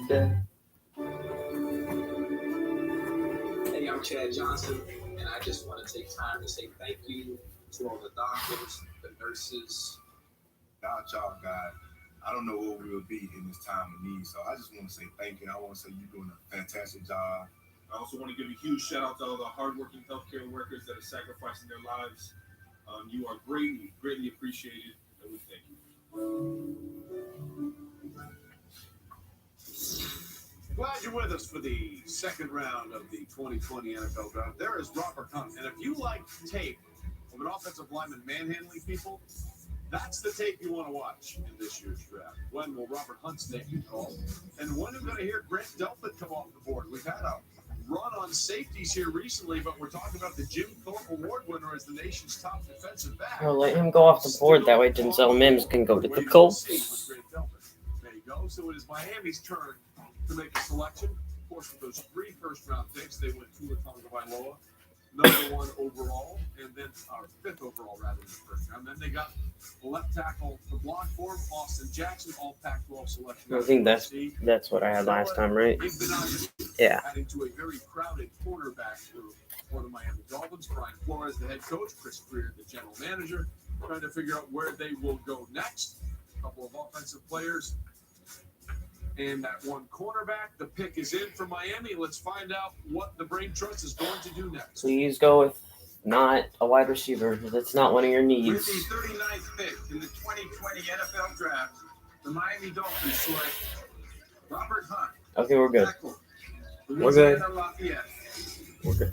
I'm Chad Johnson, and I just want to take time to say thank you to all the doctors, the nurses. Without y'all, God, I don't know where we would be in this time of need. So I just want to say thank you. I want to say you're doing a fantastic job. I also want to give a huge shout out to all the hardworking healthcare workers that are sacrificing their lives. You are great. We greatly appreciate it, and we thank you. Glad you're with us for the second round of the 2020 NFL Draft. There is Robert Hunt. And if you like tape of an offensive lineman manhandling people, that's the tape you want to watch in this year's draft. When will Robert Hunt's name be called? And when are we going to hear Grant Delpit come off the board? We've had a run on safeties here recently, but we're talking about the Jim Thorpe Award winner as the nation's top defensive back. I'll let him go off the board. That way Denzel Mims can go to the Colts. There you go. So it is Miami's turn to make a selection. Of course, with those 3 first-round picks, they went Tua Tagovailoa, number 1 overall, and then our 5th overall rather than the first round. Then they got the left tackle, the block for Austin Jackson, all Pac-12 selection. I think that's what I had last time, right? Yeah. Adding to a very crowded cornerback group for the Miami Dolphins. Brian Flores, the head coach, Chris Greer, the general manager, trying to figure out where they will go next. A couple of offensive players. And that 1 cornerback, the pick is in for Miami. Let's find out what the Brain Trust is going to do next. Please go with not a wide receiver. That's not one of your With needs. the 39th pick in the 2020 NFL Draft, the Miami Dolphins select Robert Hunt. Okay, we're good. We're good. We're good.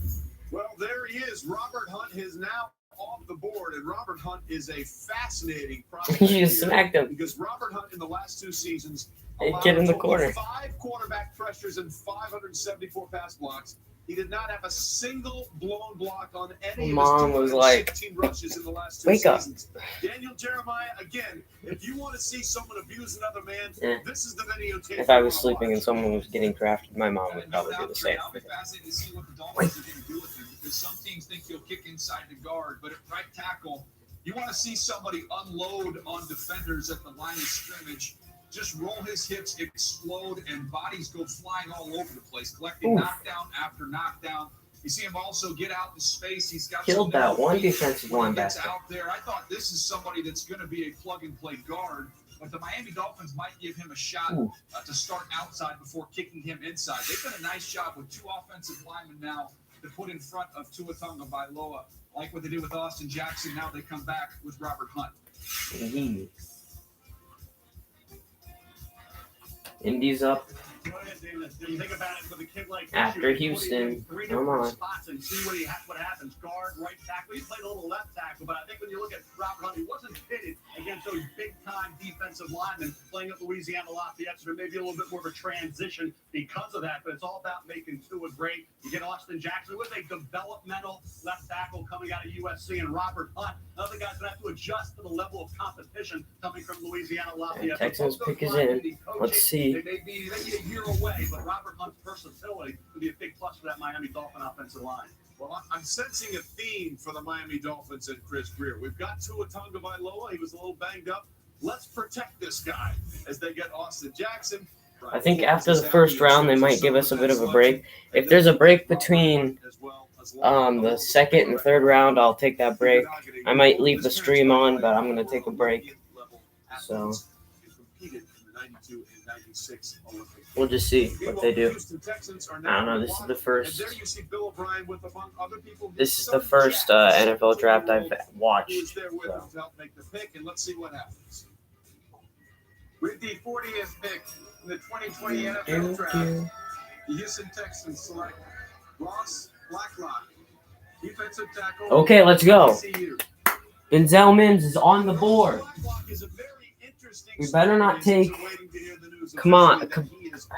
Well, there he is. Robert Hunt is now off the board, and Robert Hunt is a fascinating prospect. You just smacked him. Because Robert Hunt in the last 2 seasons Hey, get in the corner. 5 quarterback pressures and 574 pass blocks. He did not have a single blown block on any Mom of his was like, 216 rushes in the last 2 wake up. seasons. Daniel Jeremiah, again, if you want to see someone abuse another man, this is the videotape. If I was sleeping and someone was getting drafted, my mom would probably do the same. I'll be fascinated to see what the Dolphins are going to do with him, because some teams think he'll kick inside the guard, but at right tackle, you want to see somebody unload on defenders at the line of scrimmage. Just roll his hips, explode, and bodies go flying all over the place, collecting knockdown after knockdown. You see him also get out in space. He's got Killed some that one feet defensive when he gets linebacker. out there. I thought this is somebody that's going to be a plug-and-play guard, but the Miami Dolphins might give him a shot to start outside before kicking him inside. They've done a nice job with 2 offensive linemen now to put in front of Tua Tagovailoa, like what they did with Austin Jackson. Now they come back with Robert Hunt. Indy's up. You think about it with a kid like After Houston, come on. spots and see what happens. Guard, right tackle. He played a little left tackle, but I think when you look at Robert Hunt, he wasn't pitted against those big-time defensive linemen playing at Louisiana Lafayette. So there may be a little bit more of a transition because of that, but it's all about making Tua great. You get Austin Jackson with a developmental left tackle coming out of USC, and Robert Hunt. Other guys going to have to adjust to the level of competition coming from Louisiana Lafayette. Texans pick is in. Let's see. They may be a year away, but Robert Hunt's versatility would be a big plus for that Miami Dolphin offensive line. Well, I'm sensing a theme for the Miami Dolphins and Chris Greer. We've got Tua Tagovailoa. He was a little banged up. Let's protect this guy as they get Austin Jackson. I think after the first round, they might give us a bit of a break. If there's a break between the second and third round, I'll take that break. I might leave the stream on, but I'm going to take a break. So we'll just see what they do. I don't know. This is the first. This is the first NFL draft I've watched. So. Let's see what happens. With the 40th pick in the 2020 NFL Draft, the Houston Texans select Ross Blacklock, defensive tackle. Okay, let's go. Denzel Mims is on the board. We better not take. Come on,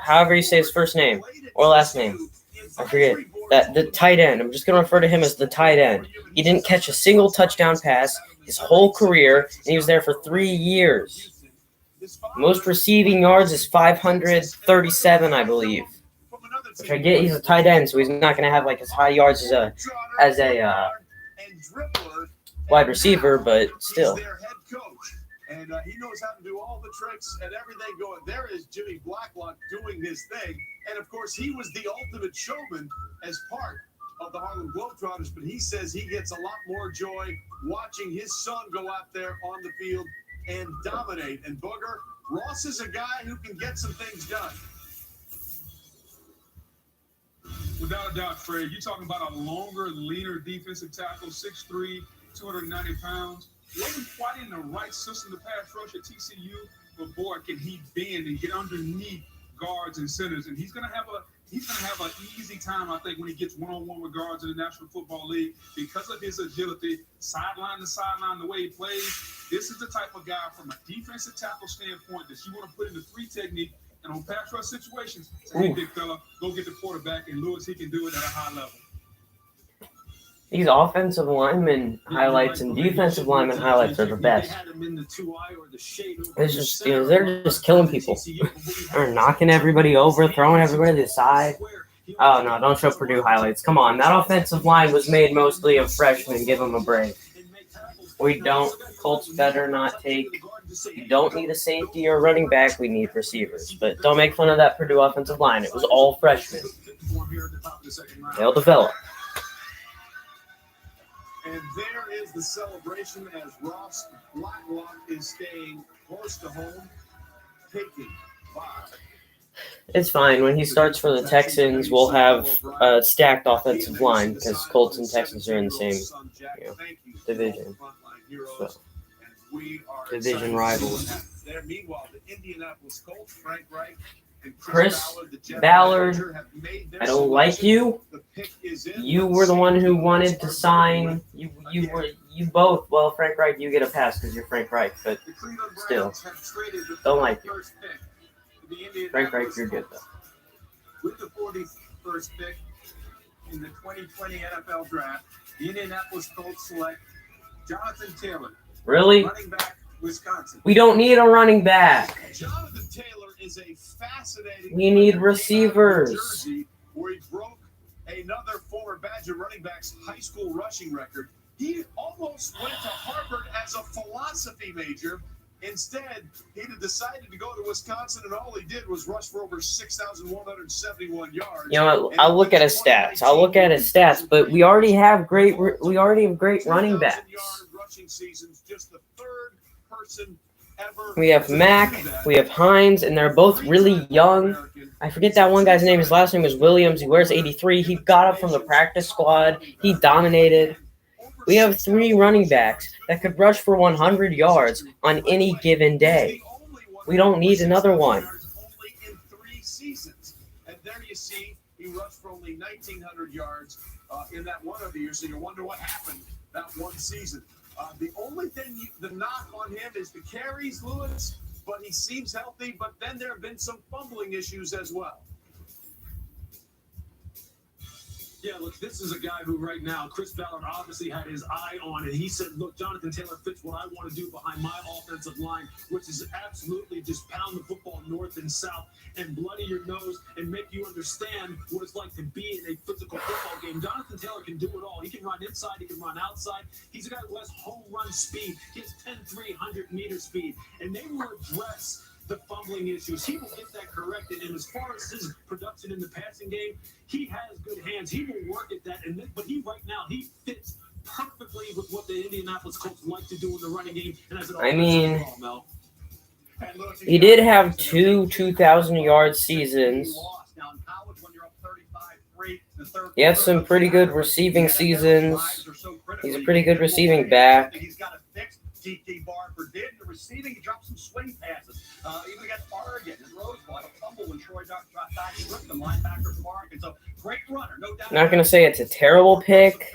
however you say his first name or last name. I forget. That the tight end. I'm just gonna refer to him as the tight end. He didn't catch a single touchdown pass his whole career, and he was there for 3 years. Most receiving yards is 537, I believe. Which I get, he's a tight end, so he's not gonna have like as high yards as a wide receiver, but still. And he knows how to do all the tricks and everything going. There is Jimmy Blacklock doing his thing. And, of course, he was the ultimate showman as part of the Harlem Globetrotters. But he says he gets a lot more joy watching his son go out there on the field and dominate. And, Booger, Ross is a guy who can get some things done. Without a doubt, Fred. You're talking about a longer, leaner defensive tackle, 6'3", 290 pounds. Wasn't quite in the right system to pass rush at TCU, but boy, can he bend and get underneath guards and centers. And he's gonna have an easy time, I think, when he gets one-on-one with guards in the National Football League because of his agility, sideline to sideline, the way he plays. This is the type of guy from a defensive tackle standpoint that you want to put in the 3 technique And on pass rush situations, say, hey, big fella, go get the quarterback, and Lewis, he can do it at a high level. These offensive lineman highlights and defensive lineman highlights are the best. It's just, they're just killing people. They're knocking everybody over, throwing everybody to the side. Oh, no, don't show Purdue highlights. Come on, that offensive line was made mostly of freshmen. Give them a break. We don't. Colts better not take. You don't need a safety or a running back. We need receivers. But don't make fun of that Purdue offensive line. It was all freshmen. They'll develop. And there is the celebration as Ross Blacklock is staying close to home, taking 5. It's fine. When he starts for the Texans, we'll have a stacked offensive line because Colts and Texans are in the same division. So, division rivals. Meanwhile, the Indianapolis Colts, Frank Reich and Chris Ballard, I don't like you. You were the one who wanted to sign. You both. Well, Frank Reich, you get a pass because you're Frank Reich, but still, don't like you. Frank Reich, you're good though. With the 41st pick in the 2020 NFL Draft, the Indianapolis Colts select Jonathan Taylor. Really? Running back, Wisconsin. We don't need a running back. Jonathan Taylor is a fascinating. We need receivers. Where he broke another former Badger running back's high school rushing record. He almost went to Harvard as a philosophy major. Instead, he decided to go to Wisconsin, and all he did was rush for over 6,171 yards. You know what? I'll look at his stats. But we already have great running backs. We have Mack, we have Hines, and they're both really young. I forget that one guy's name. His last name is Williams. He wears 83. He got up from the practice squad. He dominated. We have 3 running backs that could rush for 100 yards on any given day. We don't need another one. Only in 3 seasons. And there you see, he rushed for only 1,900 yards in that one other year. So you wonder what happened that one season. The only thing, the knock on him is the carries, Lewis, but he seems healthy. But then there have been some fumbling issues as well. Yeah, look, this is a guy who right now, Chris Ballard obviously had his eye on, and he said, look, Jonathan Taylor fits what I want to do behind my offensive line, which is absolutely just pound the football north and south and bloody your nose and make you understand what it's like to be in a physical football game. Jonathan Taylor can do it all. He can run inside. He can run outside. He's a guy who has home run speed. He has 10,300-meter speed, and they will address the fumbling issues. He will get that corrected. And as far as his production in the passing game, he has good hands. He will work at that. But he right now, he fits perfectly with what the Indianapolis Colts like to do in the running game. And as I mean, he did have 2 2,000-yard seasons. He had some pretty good receiving seasons. He's a pretty good receiving back. DT Barford did. In the receiving, he dropped some swing passes. Even against Oregon, his Rose Bowl, a fumble when Troy Dotson, the linebacker from Oregon. So great runner, no doubt. I'm not going to say it's a terrible pick,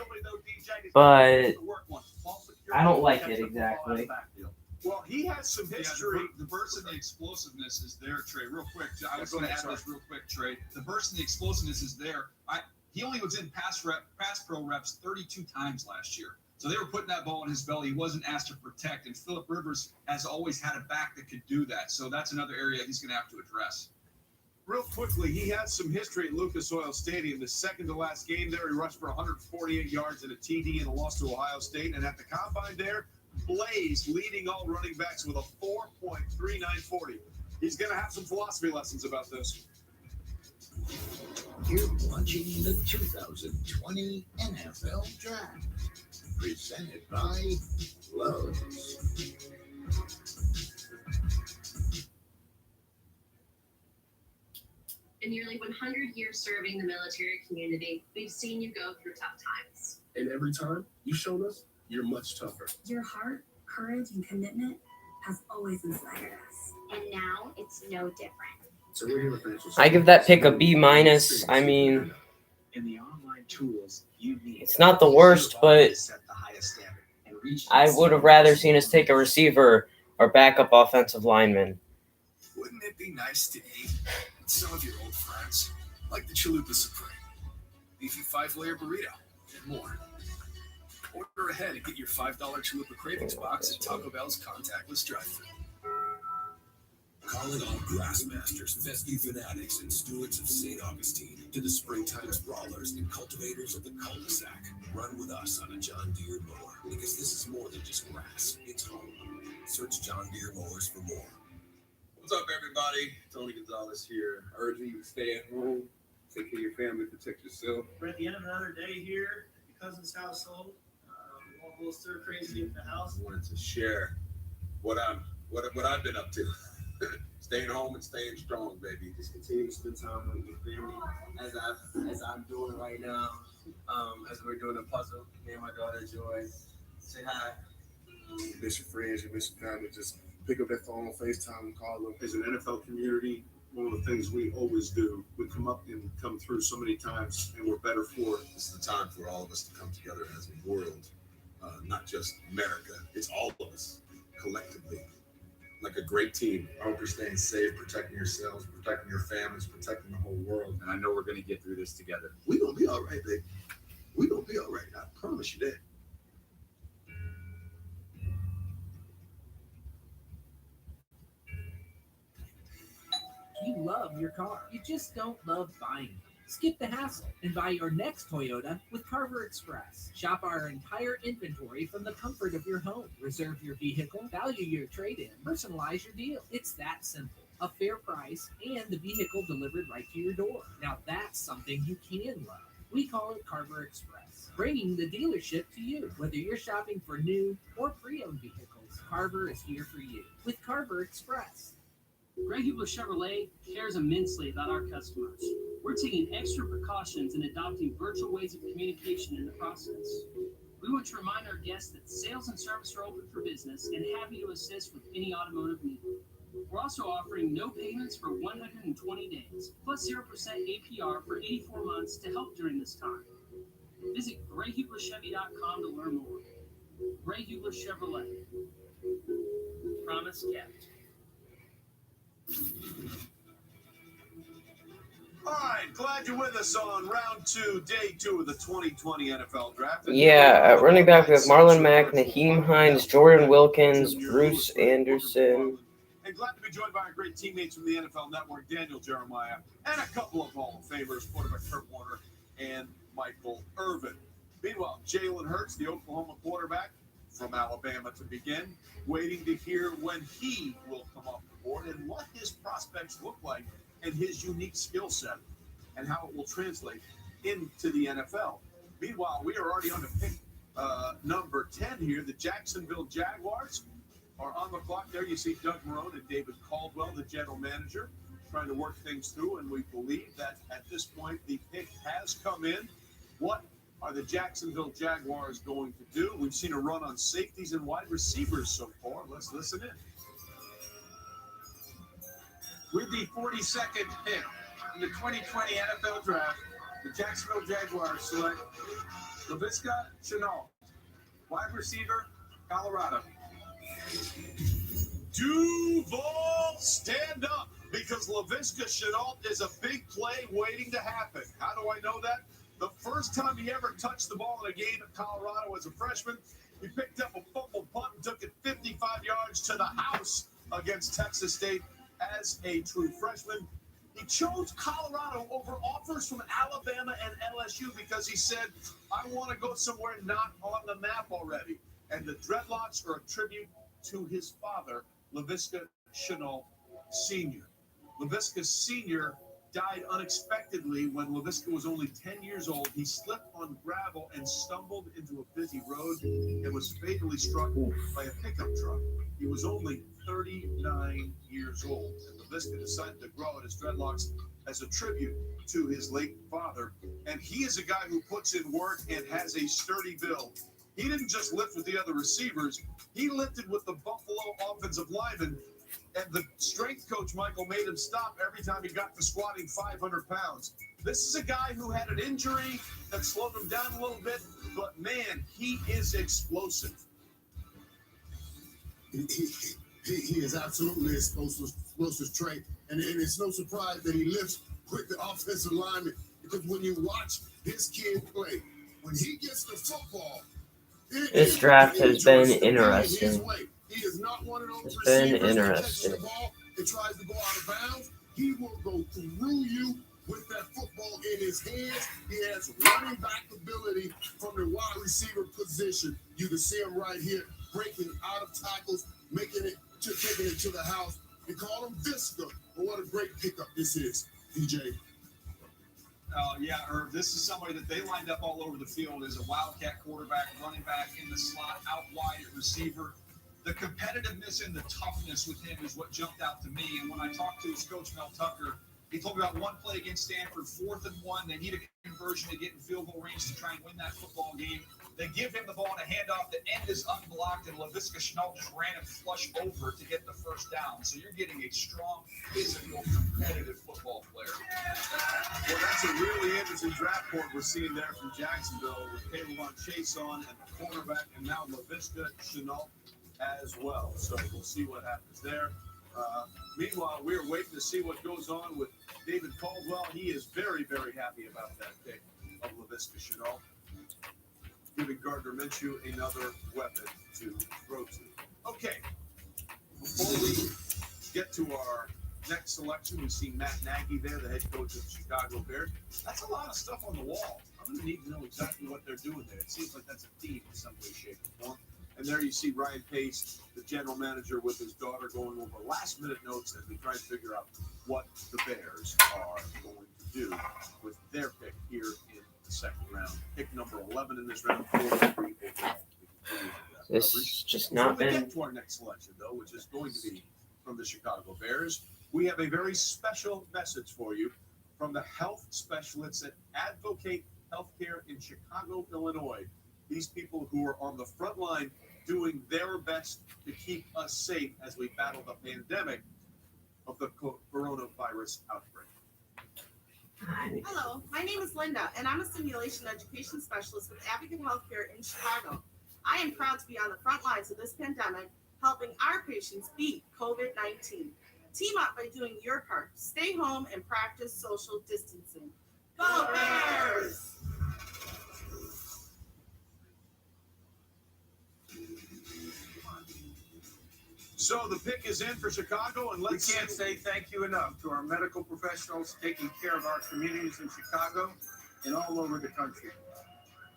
but I don't like it exactly. Well, he has some history. The burst and the explosiveness is there, Trey. Real quick, I was going to add this real quick, Trey. The burst and the explosiveness is there. He only was in pass pro reps 32 times last year. So they were putting that ball in his belly. He wasn't asked to protect. And Phillip Rivers has always had a back that could do that. So that's another area he's going to have to address. Real quickly, he has some history at Lucas Oil Stadium. The second to last game there, he rushed for 148 yards and a TD in a loss to Ohio State. And at the combine there, blazed, leading all running backs with a 4.3940. He's going to have some philosophy lessons about this. You're watching the 2020 NFL Draft. Presented by Lowe's. In nearly 100 years serving the military community, we've seen you go through tough times. And every time you showed us you're much tougher. Your heart, courage, and commitment has always inspired us. And now it's no different. So we're here with Financial I give that pick a B-. I mean, In the online tools you need, it's not the worst, but I would have rather seen us take a receiver or backup offensive lineman. Wouldn't it be nice to eat with some of your old friends? Like the Chalupa Supreme, beefy 5-layer burrito, and more. Order ahead and get your $5 Chalupa Cravings box at Taco Bell's contactless drive-thru. Calling all grassmasters, fescue fanatics, and stewards of St. Augustine to the springtime brawlers and cultivators of the cul-de-sac. Run with us on a John Deere mower, because this is more than just grass, it's home. Search John Deere mowers for more. What's up, everybody? Tony Gonzalez here, urging you to stay at home, take care of your family, protect yourself. We're at the end of another day here at your cousin's household. All a little stir crazy in the house. I wanted to share what I've been up to. Staying home and staying strong, baby. Just continue to spend time with your family, as I'm doing right now. As we're doing a puzzle, me and my daughter Joy. Say hi. You miss your friends, you miss your family. Just pick up that phone, FaceTime, and call them. As an NFL community, one of the things we always do, we come through so many times, and we're better for it. This is the time for all of us to come together as a world, not just America. It's all of us collectively. Like a great team. I hope you're staying safe, protecting yourselves, protecting your families, protecting the whole world. And I know we're going to get through this together. We're going to be all right, baby. We're going to be all right. I promise you that. You love your car. You just don't love buying it. Skip the hassle and buy your next Toyota with Carver Express. Shop our entire inventory from the comfort of your home. Reserve your vehicle, value your trade-in, personalize your deal. It's that simple. A fair price and the vehicle delivered right to your door. Now that's something you can love. We call it Carver Express, bringing the dealership to you. Whether you're shopping for new or pre-owned vehicles, Carver is here for you with Carver Express. Greg Hubler Chevrolet cares immensely about our customers. We're taking extra precautions in adopting virtual ways of communication in the process. We want to remind our guests that sales and service are open for business and happy to assist with any automotive need. We're also offering no payments for 120 days, plus 0% APR for 84 months to help during this time. Visit GregHublerChevy.com to learn more. Greg Hubler Chevrolet. Promise kept. All right, glad you're with us on round 2, day 2 of the 2020 NFL Draft. Yeah, at running back we have Marlon Mack, Naheem Hines, Jordan Wilkins, Bruce Anderson. And glad to be joined by our great teammates from the NFL Network, Daniel Jeremiah, and a couple of Hall of Famers, quarterback Kurt Warner and Michael Irvin. Meanwhile, Jalen Hurts, the Oklahoma quarterback from Alabama to begin, waiting to hear when he will come off the board and what his prospects look like and his unique skill set and how it will translate into the NFL. Meanwhile, we are already on to pick number 10 here. The Jacksonville Jaguars are on the clock. There you see Doug Marrone and David Caldwell, the general manager, trying to work things through, and we believe that at this point the pick has come in. What are the Jacksonville Jaguars going to do? We've seen a run on safeties and wide receivers so far. Let's listen in. With the 42nd pick in the 2020 NFL Draft, the Jacksonville Jaguars select Laviska Shenault, wide receiver, Colorado. Duval, stand up, because Laviska Shenault is a big play waiting to happen. How do I know that? The first time he ever touched the ball in a game at Colorado as a freshman, he picked up a fumble punt and took it 55 yards to the house against Texas State as a true freshman. He chose Colorado over offers from Alabama and LSU because he said, I want to go somewhere not on the map already. And the dreadlocks are a tribute to his father, Laviska Shenault Sr. Laviska Sr. died unexpectedly when Laviska was only 10 years old. He slipped on gravel and stumbled into a busy road and was fatally struck by a pickup truck. He was only 39 years old, and Laviska decided to grow out his dreadlocks as a tribute to his late father. And he is a guy who puts in work and has a sturdy build. He didn't just lift with the other receivers. He lifted with the Buffalo offensive linemen, and the strength coach, Michael, made him stop every time he got to squatting 500 pounds. This is a guy who had an injury that slowed him down a little bit, but, man, he is explosive. He is absolutely explosive. explosive trait. And it's no surprise that he lifts with the offensive lineman, because when you watch this kid play, when he gets the football, This draft has been interesting. He is not one of those It's been receivers that interesting. catches the ball and tries to go out of bounds. He will go through you with that football in his hands. He has running back ability from the wide receiver position. You can see him right here, breaking out of tackles, taking it to the house. They call him Visca. But what a great pickup this is, DJ. Yeah, Herb, this is somebody that they lined up all over the field as a wildcat quarterback, running back in the slot, out wide at receiver. The competitiveness and the toughness with him is what jumped out to me. And when I talked to his coach, Mel Tucker, he told me about one play against Stanford, 4th and 1. They need a conversion to get in field goal range to try and win that football game. They give him the ball and a handoff. The end is unblocked, and Laviska Shenault just ran him flush over to get the first down. So you're getting a strong, physical, competitive football player. Well, that's a really interesting draft board we're seeing there from Jacksonville with K'Lavon Chaisson and the cornerback, and now Laviska Shenault as well. So we'll see what happens there. Meanwhile, we're waiting to see what goes on with David Caldwell. He is very, very happy about that pick of Laviska Shenault, giving Gardner Minshew another weapon to throw to. Okay, before we get to our next selection, we see Matt Nagy there, the head coach of the Chicago Bears. That's a lot of stuff on the wall. I'm going to need to know exactly what they're doing there. It seems like that's a theme in some way, shape, or form. And there you see Ryan Pace, the general manager, with his daughter going over last-minute notes as they try to figure out what the Bears are going to do with their pick here in the second round. Pick number 11 in this round, 43 overall. This has just not Before we been. get to our next selection, though, which is going to be from the Chicago Bears, we have a very special message for you from the health specialists at Advocate Healthcare in Chicago, Illinois. These people who are on the front line doing their best to keep us safe as we battle the pandemic of the coronavirus outbreak. Hello, my name is Linda, and I'm a simulation education specialist with Advocate Healthcare in Chicago. I am proud to be on the front lines of this pandemic, helping our patients beat COVID-19. Team up by doing your part. Stay home and practice social distancing. Go Bears! So the pick is in for Chicago, and We can't say thank you enough to our medical professionals taking care of our communities in Chicago and all over the country.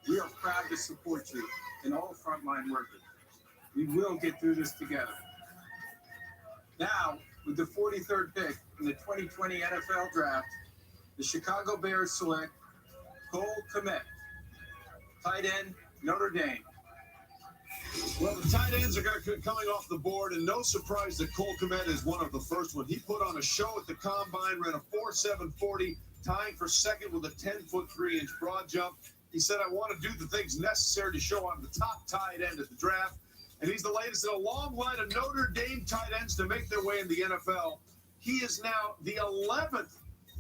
We are proud to support you and all frontline workers. We will get through this together. Now, with the 43rd pick in the 2020 NFL Draft, the Chicago Bears select Cole Kmet, tight end, Notre Dame. Well, the tight ends are coming off the board, and no surprise that Cole Kmet is one of the first one. He put on a show at the Combine, ran a 4.740, tying for second with a 10-foot 3-inch broad jump. He said, I want to do the things necessary to show I'm the top tight end at the draft. And he's the latest in a long line of Notre Dame tight ends to make their way in the NFL. He is now the 11th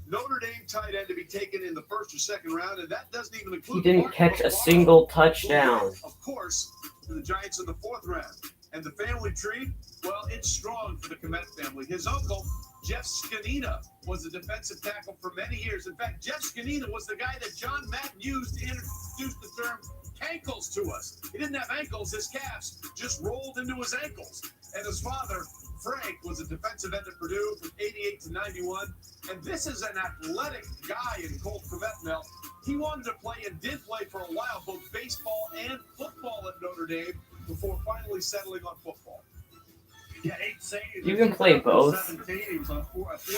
Notre Dame tight end to be taken in the first or second round, and that doesn't even include. He didn't catch a single touchdown. Of course, to the Giants in the 4th round. And the family tree, well, it's strong for the Kmet family. His uncle, Jeff Skanina, was a defensive tackle for many years. In fact, Jeff Skanina was the guy that John Madden used to introduce the term ankles to us. He didn't have ankles, his calves just rolled into his ankles. And his father, Frank, was a defensive end at Purdue from 88 to 91. And this is an athletic guy in Colt Kmet now. He wanted to play and did play for a while, both baseball and football at Notre Dame, before finally settling on football. Yeah, 8 saves. You can play both. 17. He was on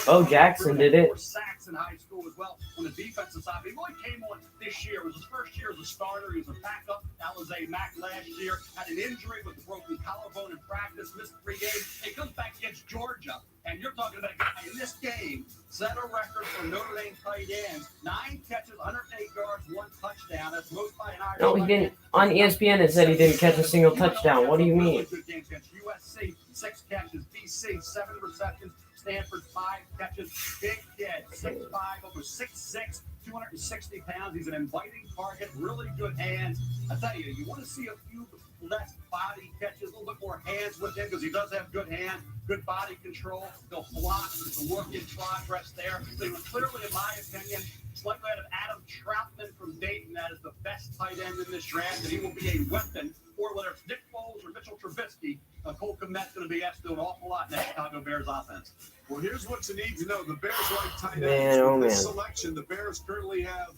Bo Jackson did it. 4 sacks in high school as well on the defensive side. He really came on this year. It was his first year as a starter. He was a backup. Alizé Mack last year had an injury with a broken collarbone in practice, missed 3 games. He comes back against Georgia, and you're talking about a guy in this game set a record for Notre Dame tight ends: 9 catches, 108 yards, 1 touchdown. That's most by an Irish. No, he didn't. On ESPN, it said he didn't catch a single touchdown. What do you mean? Good games against USC, 6 catches, BC, 7 receptions, Stanford, 5 catches. Big kid, 6'5", over 6'6", 260 pounds. He's an inviting target, really good hands. I tell you, you want to see a few less body catches, a little bit more hands with him because he does have good hands, good body control. He'll block. There's a work in progress there. They were clearly, in my opinion, slightly ahead of Adam Troutman from Dayton. That is the best tight end in this draft, and he will be a weapon. Or whether it's Nick Foles or Mitchell Trubisky, Cole Kmet's going to be asked to do an awful lot in the Chicago Bears offense. Well, here's what you need to know. The Bears like tight ends. Man, oh, With this man. selection, the Bears currently have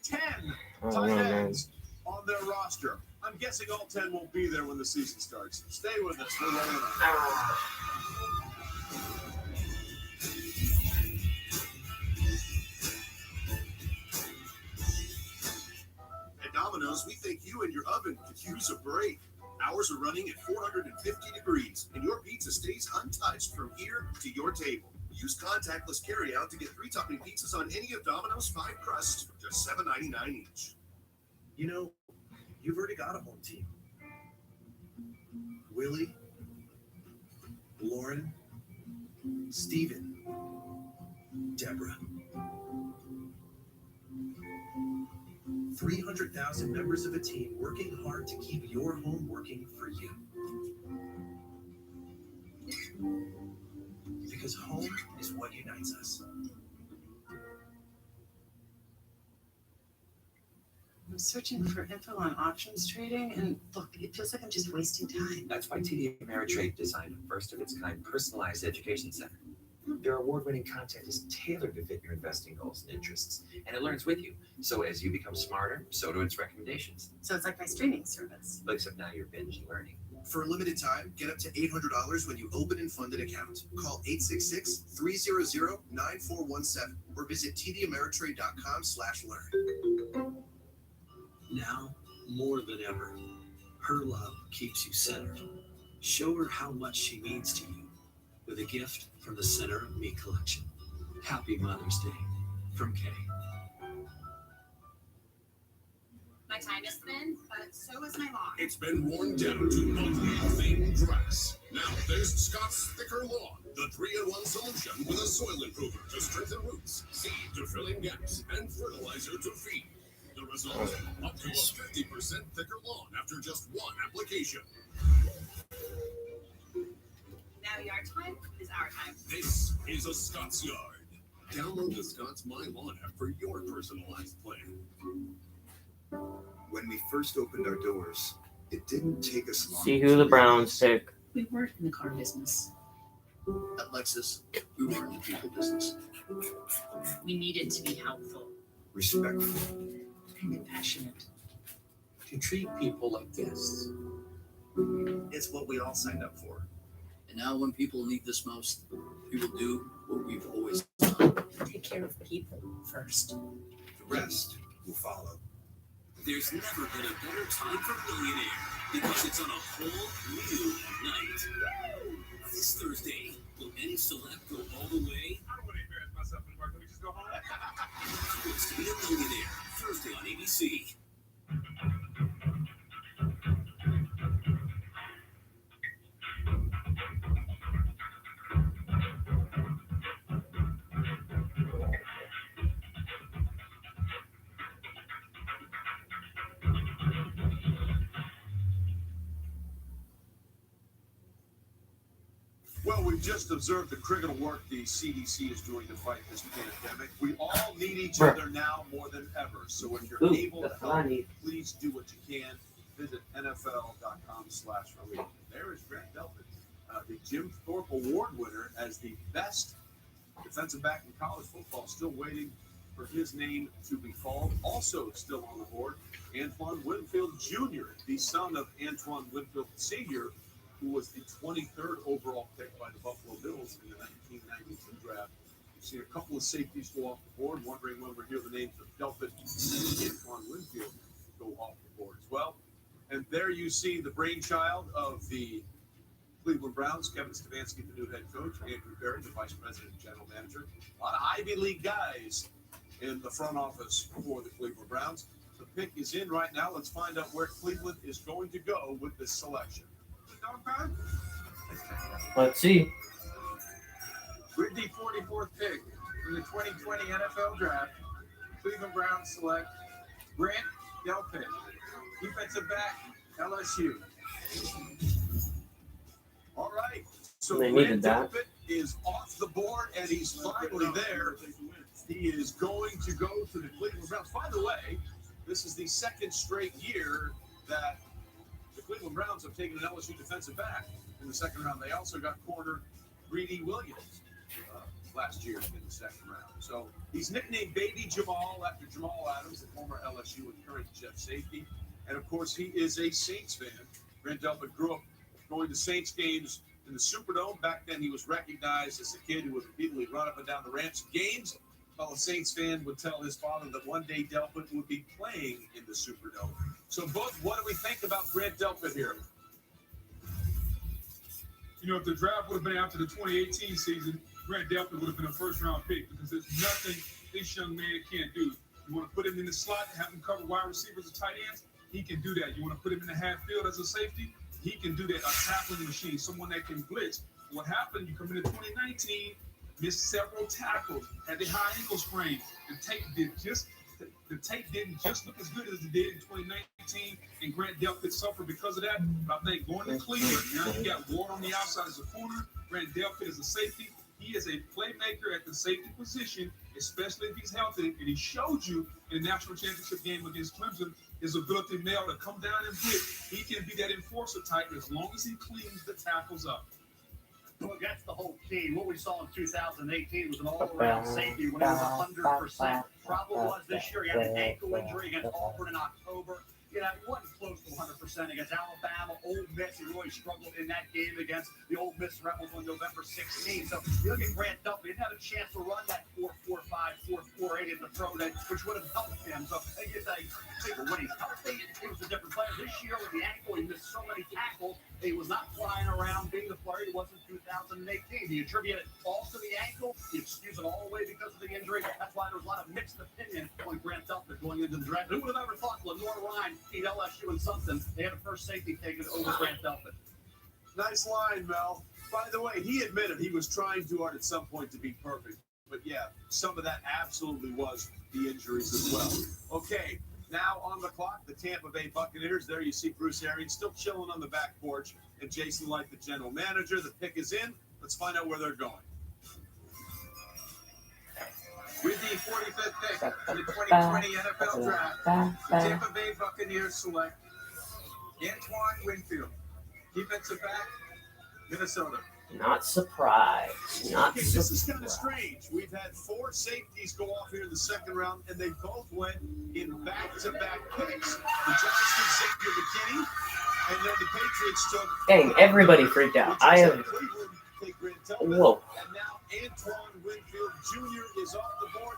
10 Oh, tight man. ends on their roster. I'm guessing all 10 won't be there when the season starts. Stay with us. We're running on. At Domino's, we think you and your oven could use a break. Ours are running at 450 degrees, and your pizza stays untouched from here to your table. Use contactless carryout to get 3-topping pizzas on any of Domino's 5 crusts for just $7.99 each. You know, you've already got a home team. Willie, Lauren, Steven, Deborah. 300,000 members of a team working hard to keep your home working for you. Because home is what unites us. I'm searching for info on options trading, and look, it feels like I'm just wasting time. That's why TD Ameritrade designed a first-of-its-kind personalized education center. Their award-winning content is tailored to fit your investing goals and interests, and it learns with you. So as you become smarter, so do its recommendations. So it's like my streaming service. Except now you're binge learning. For a limited time, get up to $800 when you open and fund an account. Call 866-300-9417 or visit tdameritrade.com/learn. Now, more than ever, her love keeps you centered. Show her how much she means to you with a gift from the Center of Me collection. Happy Mother's Day from Kay. My time is thin, but so is my lawn. It's been worn down to ugly, thin grass. Now there's Scott's Thicker Lawn, the 3-in-1 solution with a soil improver to strengthen roots, seed to fill in gaps, and fertilizer to feed. The result? Up to a 50% thicker lawn after just one application. Now yard time is our time. This is a Scott's Yard. Download the Scott's My Lawn app for your personalized plan. When we first opened our doors, it didn't take us long. See who the Browns pick. We weren't in the car business. At Lexus, we were in the people business. We needed to be helpful Respectful. and compassionate. To treat people like guests. It's what we all signed up for. And now when people need this most, we will do what we've always done. Take care of people first. The rest will follow. There's never been a better time for Millionaire because it's on a whole new night. This Thursday, will any celeb go all the way? I don't want to embarrass myself anymore. Can we just go home? Who wants to be a millionaire? Thursday on ABC. Well, we've just observed the critical work the CDC is doing to fight this pandemic. We all need each other now more than ever. So if you're able to help, please do what you can. Visit NFL.com/relief. There is Grant Delpit, the Jim Thorpe Award winner as the best defensive back in college football. Still waiting for his name to be called. Also still on the board, Antoine Winfield Jr., the son of Antoine Winfield Sr., who was the 23rd overall pick by the Buffalo Bills in the 1992 draft. You've seen a couple of safeties go off the board, wondering when we'll hear the names of Delpit and Antoine Winfield go off the board as well. And there you see the brainchild of the Cleveland Browns, Kevin Stefanski, the new head coach, Andrew Berry, the vice president and general manager. A lot of Ivy League guys in the front office for the Cleveland Browns. The pick is in right now. Let's find out where Cleveland is going to go with this selection. Let's see. With the 44th pick in the 2020 NFL Draft, Cleveland Browns select Grant Delpit, defensive back, LSU. All right. So They Grant needed that. Delpit is off the board, and he's finally there. He is going to go to the Cleveland Browns. By the way, this is the second straight year that the Cleveland Browns have taken an LSU defensive back in the second round. They also got corner Greedy Williams last year in the second round. So he's nicknamed Baby Jamal after Jamal Adams, the former LSU and current Jeff safety. And of course, he is a Saints fan. Grant Delpit grew up going to Saints games in the Superdome. Back then, he was recognized as a kid who would repeatedly run up and down the ramps of games. While a Saints fan would tell his father that one day Delpit would be playing in the Superdome. So, both, what do we think about Grant Delpit here? You know, if the draft would have been after the 2018 season, Grant Delpit would have been a first-round pick because there's nothing this young man can't do. You want to put him in the slot, have him cover wide receivers and tight ends, he can do that. You want to put him in the half field as a safety, he can do that. A tackling machine, someone that can blitz. What happened, you come into 2019, missed several tackles, had the high ankle sprain. The tape didn't just look as good as it did in 2019, and Grant Delpit suffered because of that. But I think going to Cleveland, now you got Ward on the outside as a corner, Grant Delpit as a safety. He is a playmaker at the safety position, especially if he's healthy. And he showed you in the national championship game against Clemson his ability now to come down and blitz. He can be that enforcer type as long as he cleans the tackles up. Well, that's the whole key. What we saw in 2018 was an all-around safety when he was 100%. Problem was this year he had an ankle injury against Auburn in October. You know, he wasn't close to 100% against Alabama, Ole Miss. He really struggled in that game against the Ole Miss Rebels on November 16th. So you look at Grant Delpit, he didn't have a chance to run that 4.45, 4.48 in the pro day, which would have helped him. So I guess when he's healthy, he was a different player. This year with the ankle, he missed so many tackles. He was not flying around being the player he was in 2018. He attributed it all to the ankle. He excused it all the way because of the injury. That's why there was a lot of mixed opinion on Grant Delpit going into the draft. Who would have ever thought Lenore Ryan beat LSU in something? They had a first safety taken over Grant Delpit. Nice line, Mel. By the way, he admitted he was trying too hard at some point to be perfect. But yeah, some of that absolutely was the injuries as well. Okay, now on the clock, the Tampa Bay Buccaneers. There you see Bruce Arians still chilling on the back porch, and Jason Light, the general manager. The pick is in. Let's find out where they're going. With the 45th pick in the 2020 NFL Draft, the Tampa Bay Buccaneers select Antoine Winfield, defensive back, Minnesota. Not surprised. Not Okay, this is kind of strange. We've had 4 safeties go off here in the second round, and they both went in back-to-back picks. The Giants took Xavier McKinney, and then the Patriots took... Dang, everybody freaked out. I have... Whoa. And now Antoine Winfield Jr. is off the board.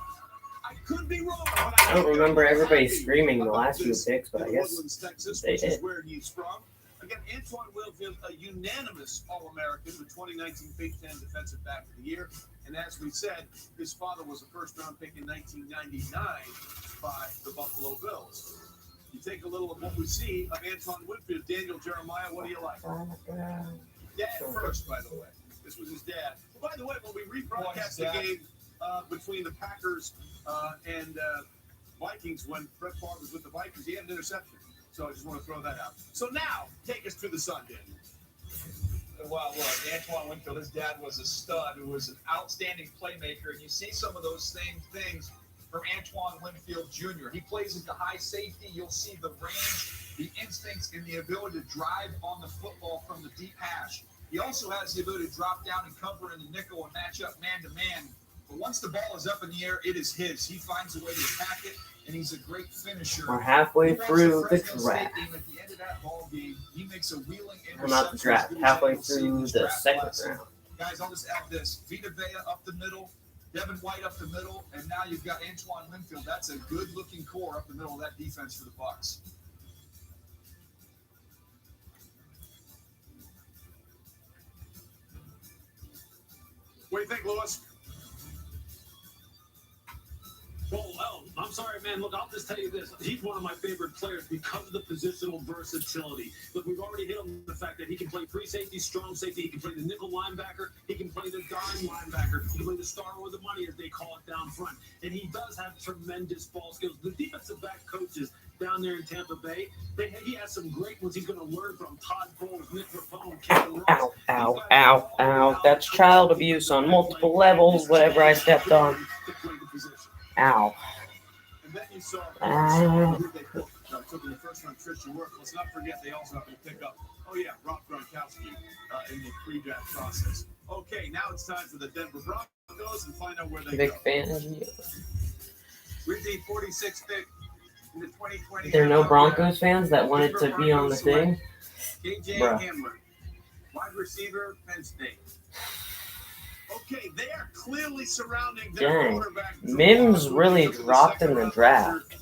I could be wrong. I don't remember everybody screaming the last few picks, but I guess Woodlands, Texas, they which did. is where he's from. Again, Antoine Winfield, a unanimous All-American, the 2019 Big Ten Defensive Back of the Year. And as we said, his father was a first-round pick in 1999 by the Buffalo Bills. You take a little of what we see of Antoine Winfield. Daniel Jeremiah, what do you like? Dad first, by the way. This was his dad. By the way, when we rebroadcast the game between the Packers and Vikings, when Brett Favre was with the Vikings, he had an interception. So I just want to throw that out. So now, take us to the sun, Daniel. Well, look, Antoine Winfield, his dad was a stud who was an outstanding playmaker, and you see some of those same things from Antoine Winfield Jr. He plays at the high safety. You'll see the range, the instincts, and the ability to drive on the football from the deep hash. He also has the ability to drop down and cover in the nickel and match up man-to-man. But once the ball is up in the air, it is his. He finds a way to attack it, and he's a great finisher. We're halfway through the draft. At the end of that ball game, he makes a wheeling Well, not the draft. Halfway through the second round. Guys, I'll just add this. Vita Vea up the middle, Devin White up the middle, and now you've got Antoine Winfield. That's a good-looking core up the middle of that defense for the Bucs. What do you think, Lewis? Well, I'm sorry, man. Look, I'll just tell you this. He's one of my favorite players because of the positional versatility. Look, we've already hit on the fact that he can play free safety, strong safety. He can play the nickel linebacker. He can play the dime linebacker. He can play the star or the money, as they call it, down front. And he does have tremendous ball skills. The defensive back coaches down there in Tampa Bay. He has some great ones he's going to learn from. Todd Bowles, Nick Rapone, Kevin Ross. Ow. That's child abuse on multiple levels, whatever I stepped on. Ow. And then you saw who they took in the first round, Christian Work. Let's not forget they also have to pick up, Rob Gronkowski in the pre-draft process. Okay, now it's time for the Denver Broncos and find out where they Big go. fan of you. With the 46th pick in the 2020 There are no Broncos fans that wanted to be on the thing? KJ Bruh. Hamler, wide receiver, Penn State. Okay, they are clearly surrounding their Dang. quarterback. Mims really dropped in the draft.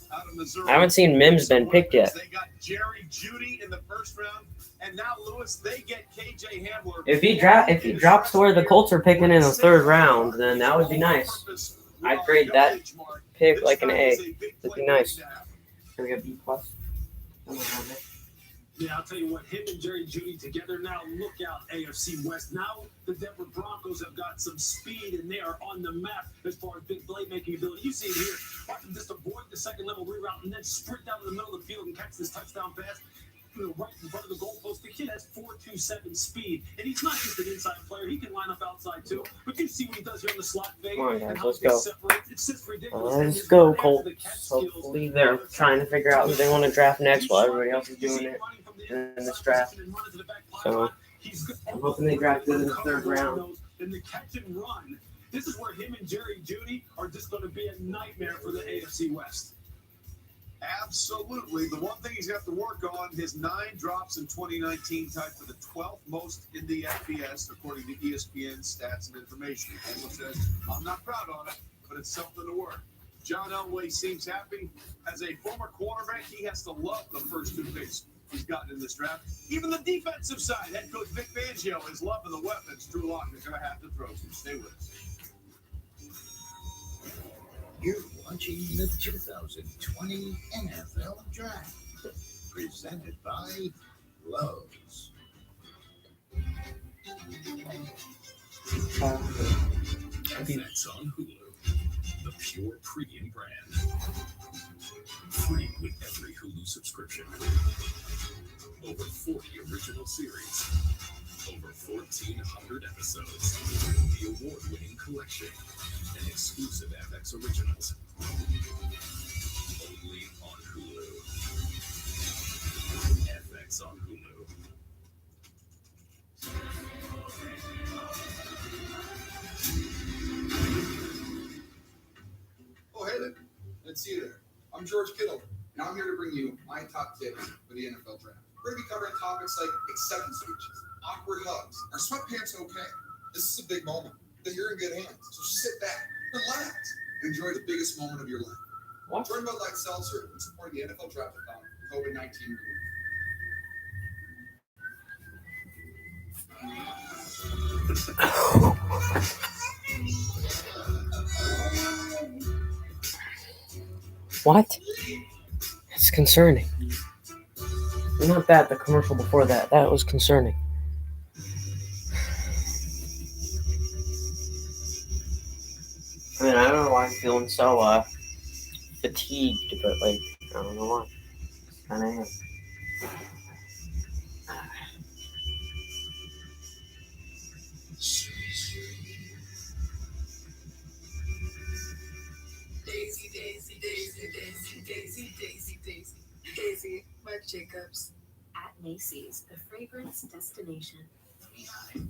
I haven't seen Mims been picked yet. They got Jerry Jeudy in the first round, and now Lewis, they get KJ Hamler. If he drops to where the Colts are picking in the third round, then that would be nice. I'd grade that pick like an A. That'd be nice. Can we get B+? Yeah, I'll tell you what, him and Jerry Jeudy together now, look out, AFC West. Now the Denver Broncos have got some speed, and they are on the map as far as big playmaking ability. You see it here. Watch him just avoid the second level reroute and then sprint down to the middle of the field and catch this touchdown pass. Right in front of the goalpost. The kid has 4.27 speed, and he's not just an inside player. He can line up outside too. But you see what he does here on the slot fade. Come on, guys, and how let's they go. separate. It's just ridiculous. Let's go, Colts. Hopefully they're trying to figure out who they want to draft next while everybody else is doing it in this draft. So I'm hoping they draft good in the third round. In the catch and run, this is where him and Jerry Jeudy are just going to be a nightmare for the AFC West. Absolutely. The one thing he's got to work on, his 9 drops in 2019 tied for the 12th most in the FBS, according to ESPN stats and information. Hamler says, I'm not proud on it, but it's something to work. John Elway seems happy. As a former quarterback, he has to love the first 2 picks he's gotten in this draft. Even the defensive side, head coach Vic Fangio is loving the weapons Drew Lock is going to have to throw to. Stay with us. You're watching the 2020 NFL Draft, presented by Lowe's. FX on Hulu, the pure premium brand. Free with every Hulu subscription. Over 40 original series. Over 1,400 episodes. The award-winning collection. And exclusive FX originals. Only on Hulu. FX on Hulu. Oh, hey there. Good to see you there. I'm George Kittle, and I'm here to bring you my top tips for the NFL Draft. We're going to be covering topics like acceptance speeches, awkward hugs. Are sweatpants okay? This is a big moment, but you're in good hands. So sit back, relax, and enjoy the biggest moment of your life. What? Join Bud Light Seltzer and support the NFL Draft-a-thon COVID-19 relief. What? It's concerning. Not that, the commercial before that. That was concerning. I mean, I don't know why I'm feeling so fatigued, but like, I don't know why. Kind of am. Daisy, Daisy, Daisy, Daisy, Daisy, Daisy, Daisy, Daisy, Marc Jacobs. At Macy's, the fragrance destination.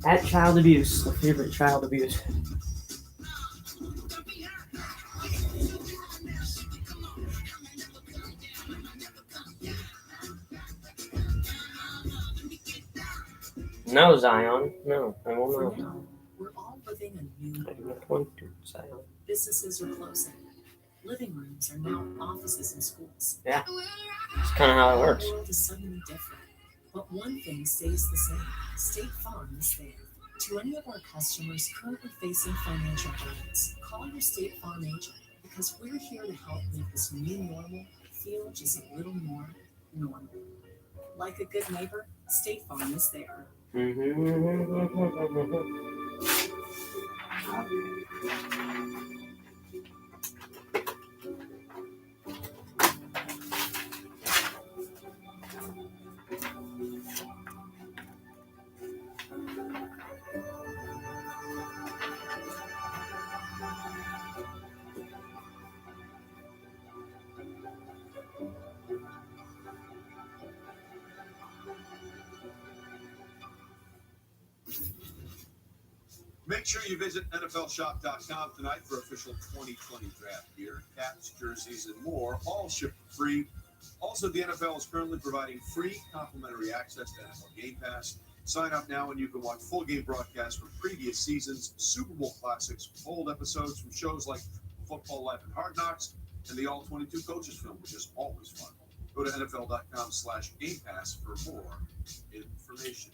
At child abuse, the favorite child abuse. No, Zion. No, I will For not. now, we're all living a new I do world. not want to, Zion. Businesses are closing. Living rooms are now offices and schools. Yeah. That's kind of how it works. The world is suddenly different. But one thing stays the same. State Farm is there. To any of our customers currently facing financial burdens, call your State Farm agent because we're here to help make this new normal feel just a little more normal. Like a good neighbor, State Farm is there. Make sure you visit NFLShop.com tonight for official 2020 draft gear, caps, jerseys, and more, all shipped for free. Also, the NFL is currently providing free complimentary access to NFL Game Pass. Sign up now and you can watch full game broadcasts from previous seasons, Super Bowl classics, old episodes from shows like Football Life and Hard Knocks, and the All-22 Coaches film, which is always fun. Go to NFL.com/Game Pass for more information.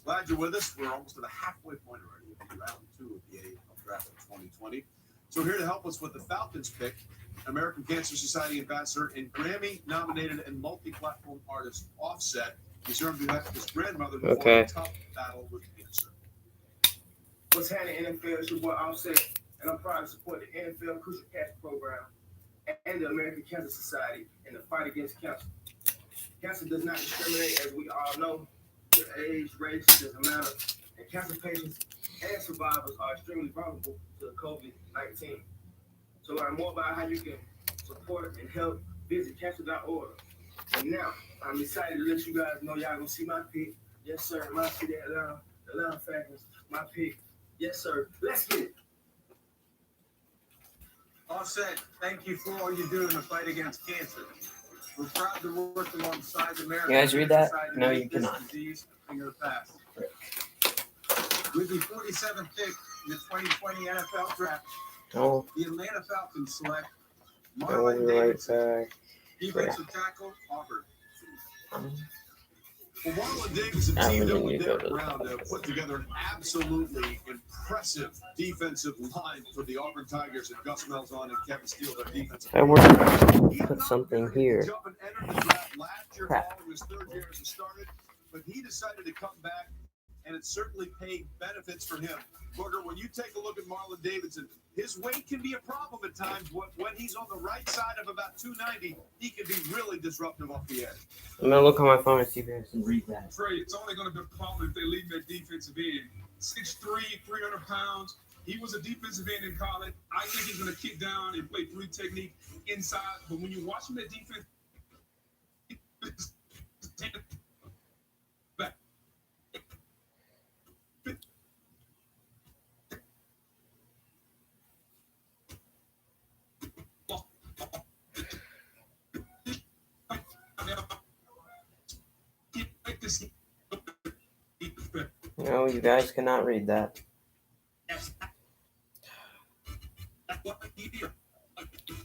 Glad you're with us. We're almost to the halfway point already of round 2 of the AFL Draft of 2020. So here to help us with the Falcons pick, American Cancer Society ambassador and Grammy-nominated and multi-platform artist Offset. He's here on behalf of his grandmother who fought a tough battle with cancer. What's happening, NFL? It's your boy Offset, and I'm proud to support the NFL Crucial Cancer Program and the American Cancer Society in the fight against cancer. Cancer does not discriminate, as we all know. Your age, race, doesn't matter. And cancer patients and survivors are extremely vulnerable to COVID-19. To learn more about how you can support and help, visit cancer.org. And now, I'm excited to let you guys know y'all gonna see my pick. Yes, sir. My city, Atlanta, the Atlanta Falcons, my pick. Yes, sir. Let's get it. Offset, thank you for all you do in the fight against cancer. We're proud to work alongside the American You guys read that? Society to No, make you this cannot. disease a thing of the past. With the 47th pick in the 2020 NFL Draft, Oh, the Atlanta Falcons select I'll Marlon be right Davidson, back. defensive tackle, Auburn. Well, Marlon Davidson I teamed up really with need to go Derek to the Brown to put together an absolutely impressive defensive line for the Auburn Tigers, and Gus Malzahn and Kevin Steele, their defensive. I want to put something here. Jump and entered the draft last year Crap. following his third year as a starter, but he decided to come back, and it certainly paid benefits for him. Booger, when you take a look at Marlon Davidson, his weight can be a problem at times. When he's on the right side of about 290, he can be really disruptive off the edge. I'm gonna look on my phone and see if you guys can read that. Trey, it's only going to be a problem if they leave that defensive end. 6'3", 300 pounds. He was a defensive end in college. I think he's going to kick down and play 3 technique inside. But when you watch him at defense, back. No, you guys cannot read that.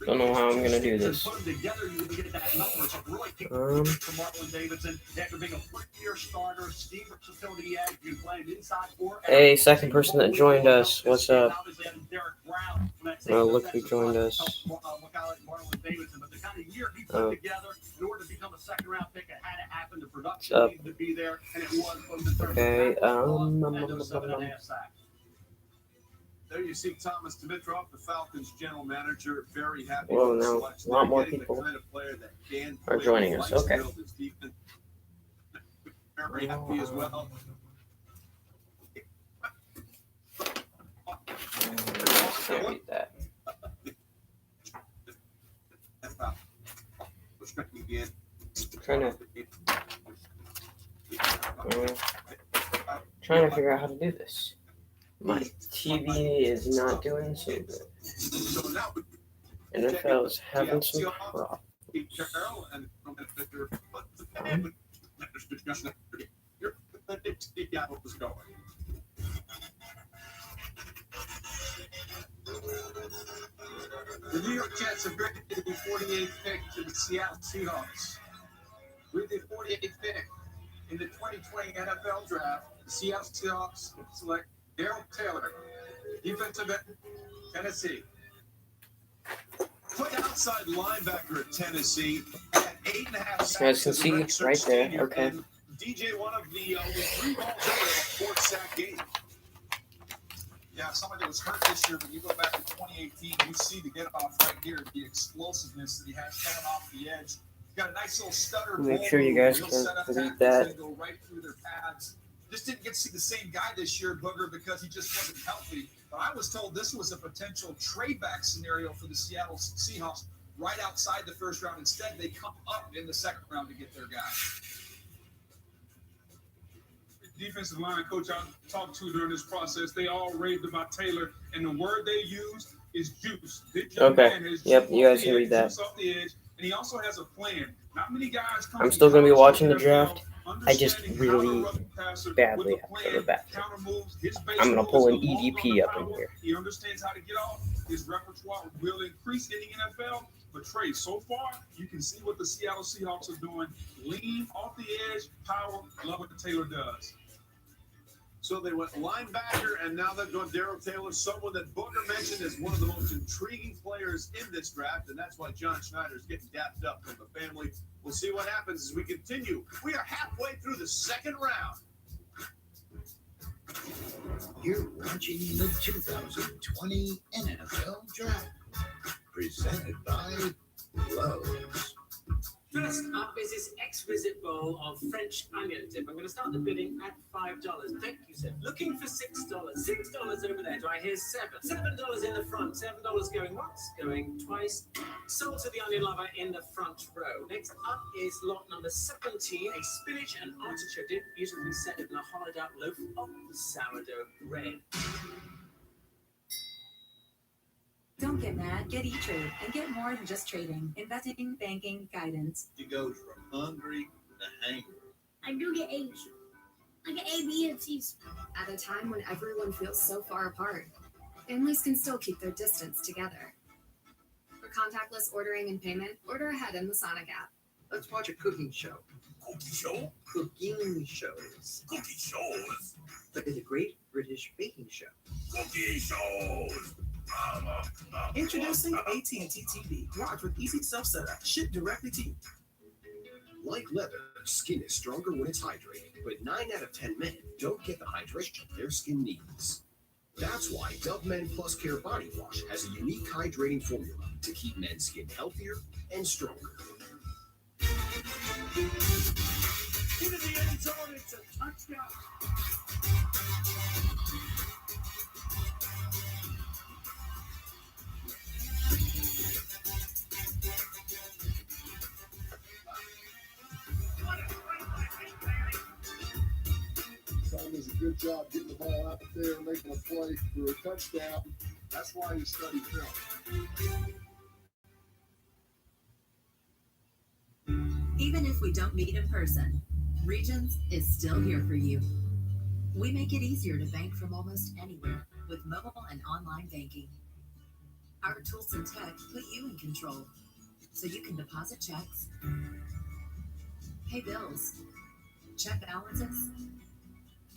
Don't know how I'm gonna do this. Hey, second person that joined us. What's up? Oh, look who joined us. Oh. What's up? Okay, There you see Thomas Dimitrov, the Falcons general manager, very happy Whoa, with the now selection. a lot more They're getting people the kind of player that can are play, joining likes us. to Okay. build his defense. Very happy as well. Can't read that. Trying to figure out how to do this. My TV is not doing so good. NFL is having some problems. The New York Jets have graded the 48th pick to the Seattle Seahawks. With the 48th pick in the 2020 NFL Draft, the Seattle Seahawks select Darrell Taylor, defensive end, Tennessee. Put outside linebacker at Tennessee at 8.5 sacks. You guys can see right there. Okay. DJ, one of the 3 balls over a 4-sack game. Yeah, somebody that was hurt this year, but you go back to 2018, you see the get-off right here, the explosiveness that he has coming off the edge. He's got a nice little stutter. Make sure you guys can read that. Go right through their pads. Just didn't get to see the same guy this year, Booger, because he just wasn't healthy. But I was told this was a potential trade back scenario for the Seattle Seahawks right outside the first round. Instead, they come up in the second round to get their guy. Defensive line coach I talked to during this process, they all raved about Taylor, and the word they used is juice. Okay. Yep, you guys can read that. Off the edge, and he also has a plan. Not many guys come I'm still going to be watching the draft. I just really badly have to go back. I'm going to pull an EDP up in here. He understands how to get off. His repertoire will increase in the NFL. But Trey, so far, you can see what the Seattle Seahawks are doing. Lean off the edge, power, love what Taylor does. So they went linebacker, and now they're going Darrell Taylor, someone that Booker mentioned as one of the most intriguing players in this draft, and that's why John Schneider is getting dapped up from the family. We'll see what happens as we continue. We are halfway through the second round. You're watching the 2020 NFL Draft, presented by Lowe's. First up is this exquisite bowl of French onion dip. I'm going to start the bidding at $5. Thank you, sir. Looking for $6. $6 over there. Do I hear $7? $7 in the front. $7 going once, going twice. Sold to the onion lover in the front row. Next up is lot number 17, a spinach and artichoke dip, beautifully set in a hollowed out loaf of sourdough bread. Don't get mad, get E-Trade and get more than just trading. Investing, banking, guidance. You go from hungry to hangry. I do get A's. I get A, B, and C's. At a time when everyone feels so far apart, families can still keep their distance together. For contactless ordering and payment, order ahead in the Sonic app. Let's watch a cooking show. Cookie show? Cooking shows. Cookie shows? But it's a great British baking show. Cookie shows! Introducing AT&T TV. Watch with easy self-setup. Shipped directly to you. Like leather, skin is stronger when it's hydrated. But 9 out of 10 men don't get the hydration their skin needs. That's why Dove Men Plus Care Body Wash has a unique hydrating formula to keep men's skin healthier and stronger. Into the end zone, it's a touchdown. Tom does a good job getting the ball out there and making a play for a touchdown. That's why you study film. Even if we don't meet in person, Regions is still here for you. We make it easier to bank from almost anywhere with mobile and online banking. Our tools and tech put you in control, so you can deposit checks, pay bills, check balances,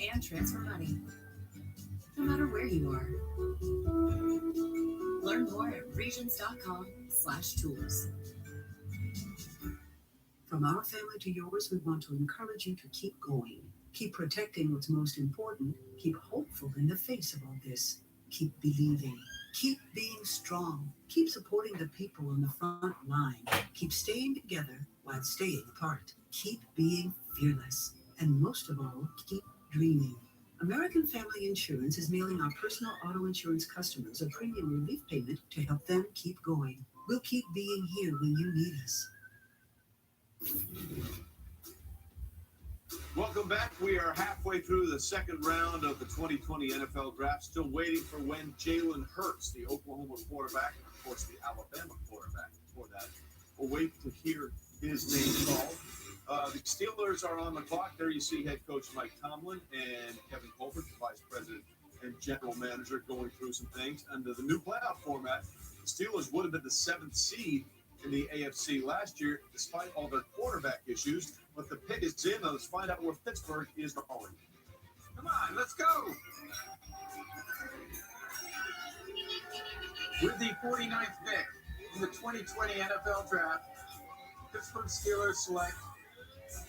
and transfer money, no matter where you are. Learn more at regions.com/tools. From our family to yours, we want to encourage you to keep going. Keep protecting what's most important. Keep hopeful in the face of all this. Keep believing. Keep being strong. Keep supporting the people on the front line. Keep staying together while staying apart. Keep being fearless. And most of all, keep dreaming. American Family Insurance is mailing our personal auto insurance customers a premium relief payment to help them keep going. We'll keep being here when you need us. Welcome back. We are halfway through the second round of the 2020 NFL Draft. Still waiting for when Jalen Hurts, the Oklahoma quarterback, and of course the Alabama quarterback before that, will wait to hear his name called. The Steelers are on the clock. There you see head coach Mike Tomlin and Kevin Colbert, the vice president and general manager, going through some things. Under the new playoff format, the Steelers would have been the 7th seed in the AFC last year, despite all their quarterback issues. But the pick is in. Let's find out where Pittsburgh is going. Come on, let's go. With the 49th pick in the 2020 NFL Draft, Pittsburgh Steelers select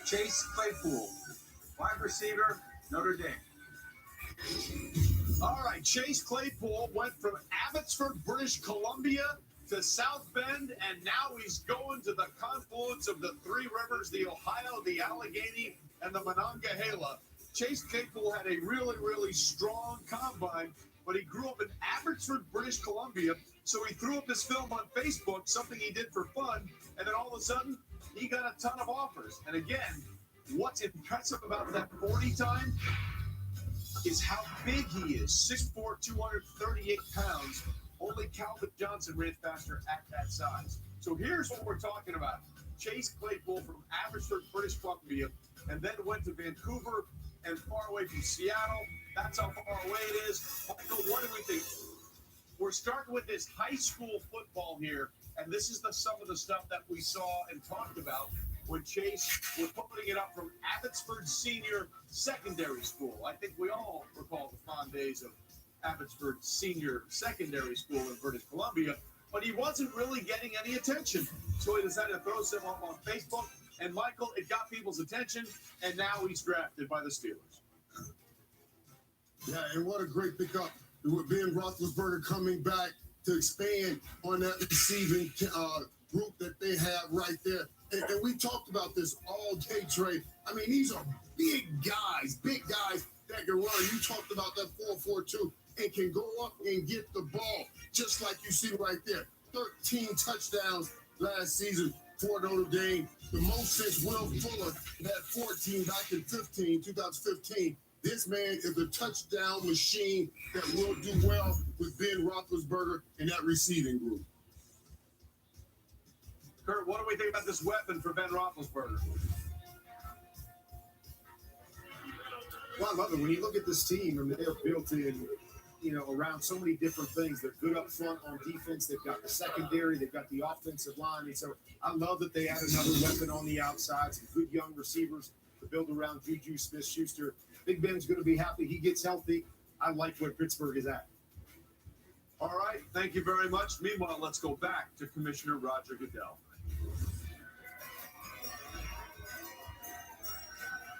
Chase Claypool, wide receiver, Notre Dame. All right, Chase Claypool went from Abbotsford, British Columbia to South Bend, and now he's going to the confluence of the three rivers, the Ohio, the Allegheny, and the Monongahela. Chase Claypool had a really, really strong combine, but he grew up in Abbotsford, British Columbia, so he threw up his film on Facebook, something he did for fun, and then all of a sudden, he got a ton of offers. And again, what's impressive about that 40 time is how big he is. 6'4", 238 pounds. Only Calvin Johnson ran faster at that size. So here's what we're talking about. Chase Claypool from Abbotsford, British Columbia, and then went to Vancouver and far away from Seattle. That's how far away it is. Michael, what do we think? We're starting with this high school football here, and this is some of the stuff that we saw and talked about when Chase was putting it up from Abbotsford Senior Secondary School. I think we all recall the fond days of Abbotsford Senior Secondary School in British Columbia, but he wasn't really getting any attention. So he decided to throw some up on Facebook, and Michael, it got people's attention, and now he's drafted by the Steelers. Yeah, and what a great pickup with Ben Roethlisberger coming back to expand on that receiving group that they have right there. And we talked about this all day, Trey. I mean, these are big guys that can run. You talked about that 4.42 and can go up and get the ball, just like you see right there. 13 touchdowns last season for Notre Dame. The most since Will Fuller had 14 back in 2015. This man is a touchdown machine that will do well with Ben Roethlisberger and that receiving group. Kurt, what do we think about this weapon for Ben Roethlisberger? Well, I love it. When you look at this team, I mean, they're built in, around so many different things. They're good up front on defense. They've got the secondary. They've got the offensive line. And so I love that they add another weapon on the outside. Some good young receivers to build around Juju Smith-Schuster. Big Ben's going to be happy. He gets healthy. I like where Pittsburgh is at. All right. Thank you very much. Meanwhile, let's go back to Commissioner Roger Goodell.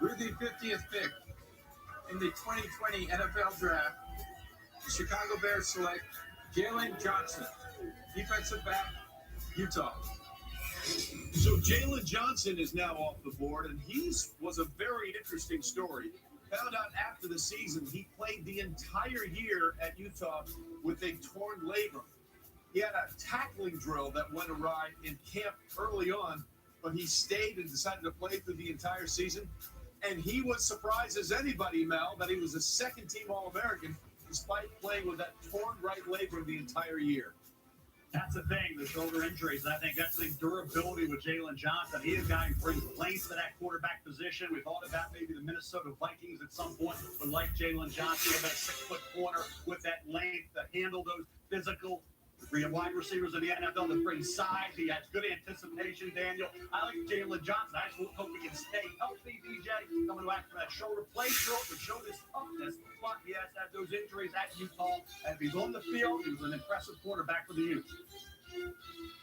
With the 50th pick in the 2020 NFL Draft, the Chicago Bears select Jalen Johnson, defensive back, Utah. So Jalen Johnson is now off the board, and was a very interesting story. Found out after the season he played the entire year at Utah with a torn labrum. He had a tackling drill that went awry in camp early on, but he stayed and decided to play through the entire season. And he was surprised as anybody, Mel, that he was a second-team All-American despite playing with that torn right labrum the entire year. That's the thing, the shoulder injuries. And I think that's the durability with Jalen Johnson. He is a guy who brings length to that quarterback position. We thought about maybe the Minnesota Vikings at some point would like Jalen Johnson, that 6-foot corner with that length to handle those physical wide receivers in the NFL that bring size. He has good anticipation, Daniel. I like Jalen Johnson. I just hope he can stay healthy, DJ, coming back from that shoulder play short to show this toughness. But he has had those injuries at Utah. And if he's on the field, he was an impressive quarterback for the Utes.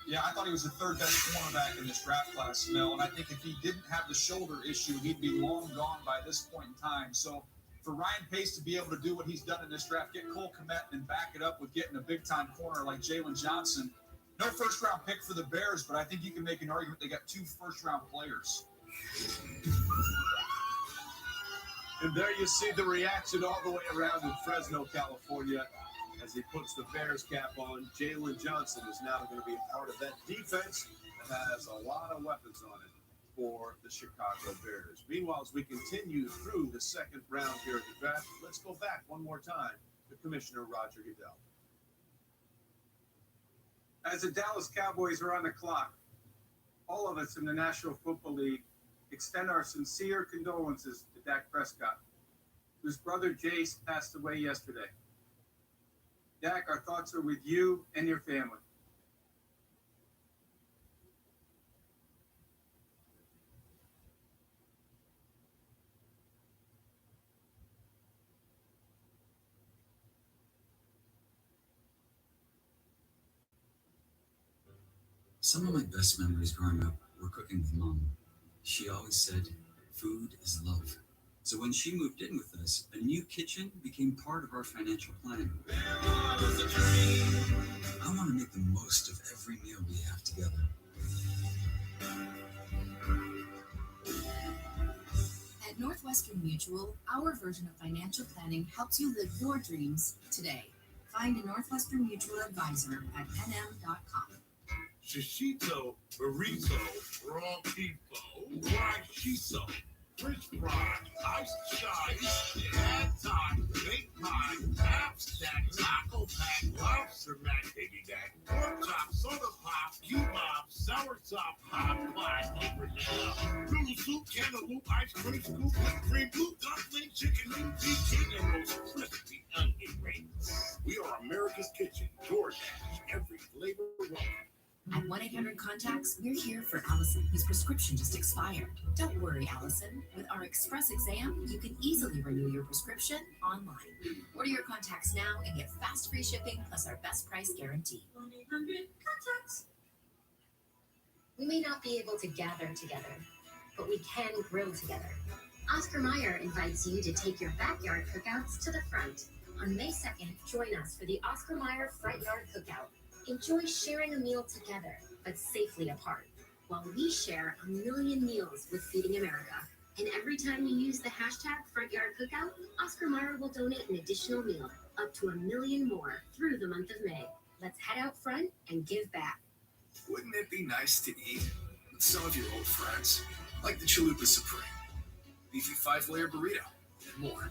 Yeah, I thought he was the third best cornerback in this draft class, Mel. And I think if he didn't have the shoulder issue, he'd be long gone by this point in time. So for Ryan Pace to be able to do what he's done in this draft, get Cole Kmet and back it up with getting a big-time corner like Jalen Johnson. No first-round pick for the Bears, but I think you can make an argument they got 2 first-round players. And there you see the reaction all the way around in Fresno, California, as he puts the Bears cap on. Jalen Johnson is now going to be a part of that defense that has a lot of weapons on it for the Chicago Bears. Meanwhile, as we continue through the second round here of the draft, let's go back one more time to Commissioner Roger Goodell. As the Dallas Cowboys are on the clock, all of us in the National Football League extend our sincere condolences to Dak Prescott, whose brother Jace passed away yesterday. Dak, our thoughts are with you and your family. Some of my best memories growing up were cooking with Mom. She always said, food is love. So when she moved in with us, a new kitchen became part of our financial plan. I want to make the most of every meal we have together. At Northwest Northwestern Mutual, our version of financial planning helps you live your dreams today. Find a Northwestern Mutual advisor at nm.com. Shishito, burrito, raw people, fried shiso, French fries, iced chai, pad thai, baked pie, half stack, taco pack, lobster mac, baby back, pork chop, soda pop, kebab, sour top, hot pie, noodle soup, cantaloupe, ice cream scoop, whipped cream, blue dumpling, chicken noodle, king, and those crispy onion rings. We are America's Kitchen, DoorDash, every flavor welcome. At 1-800-CONTACTS, we're here for Allison, whose prescription just expired. Don't worry, Allison. With our Express Exam, you can easily renew your prescription online. Order your contacts now and get fast free shipping plus our best price guarantee. 1-800-CONTACTS. We may not be able to gather together, but we can grill together. Oscar Mayer invites you to take your backyard cookouts to the front. On May 2nd, join us for the Oscar Mayer Front Yard Cookout. Enjoy sharing a meal together, but safely apart, while we share 1 million meals with Feeding America. And every time you use the hashtag Front Yard Cookout, Oscar Mayer will donate an additional meal, up to 1 million more, through the month of May. Let's head out front and give back. Wouldn't it be nice to eat with some of your old friends, like the Chalupa Supreme, beefy 5-layer burrito, and more?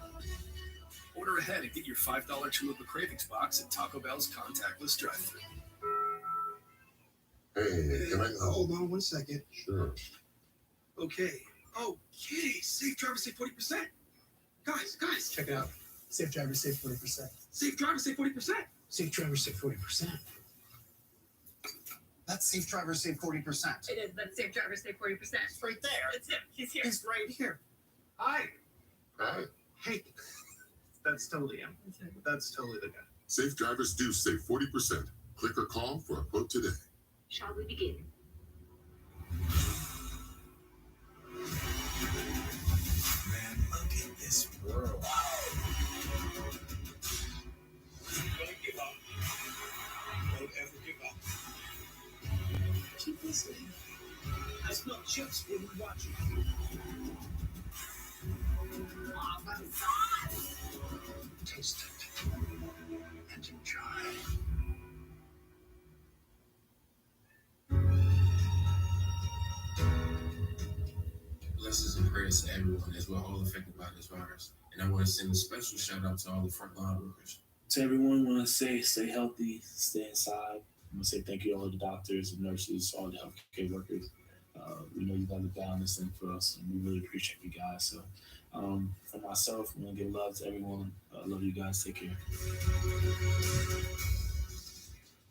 Order ahead and get your $5 Chalupa Cravings box at Taco Bell's contactless drive-thru. Hey, can I Hold on 1 second. Sure. Okay, Safe Driver save 40%. Guys, check it out. Safe Driver save 40%. Safe Driver save 40%. Safe Driver save 40%. That's Safe Driver save 40%. It is. That's Safe Driver save 40%. It's right there. It's him. He's here. He's right here. Hi. Hi. Hey. That's totally him. That's totally the guy. Safe drivers do save 40%. Click or call for a quote today. Shall we begin? Man, look at this world. Don't give up. Don't ever give up. Keep listening. I smell chips when we watch it. Taste it and enjoy. Blessings and prayers to everyone as we're all affected by this virus. And I want to send a special shout out to all the frontline workers. To everyone, I want to say stay healthy, stay inside. I want to say thank you to all the doctors and nurses, all the healthcare workers. We know you guys are down this thing for us, and we really appreciate you guys. So, for myself, I want to give love to everyone. I love you guys. Take care.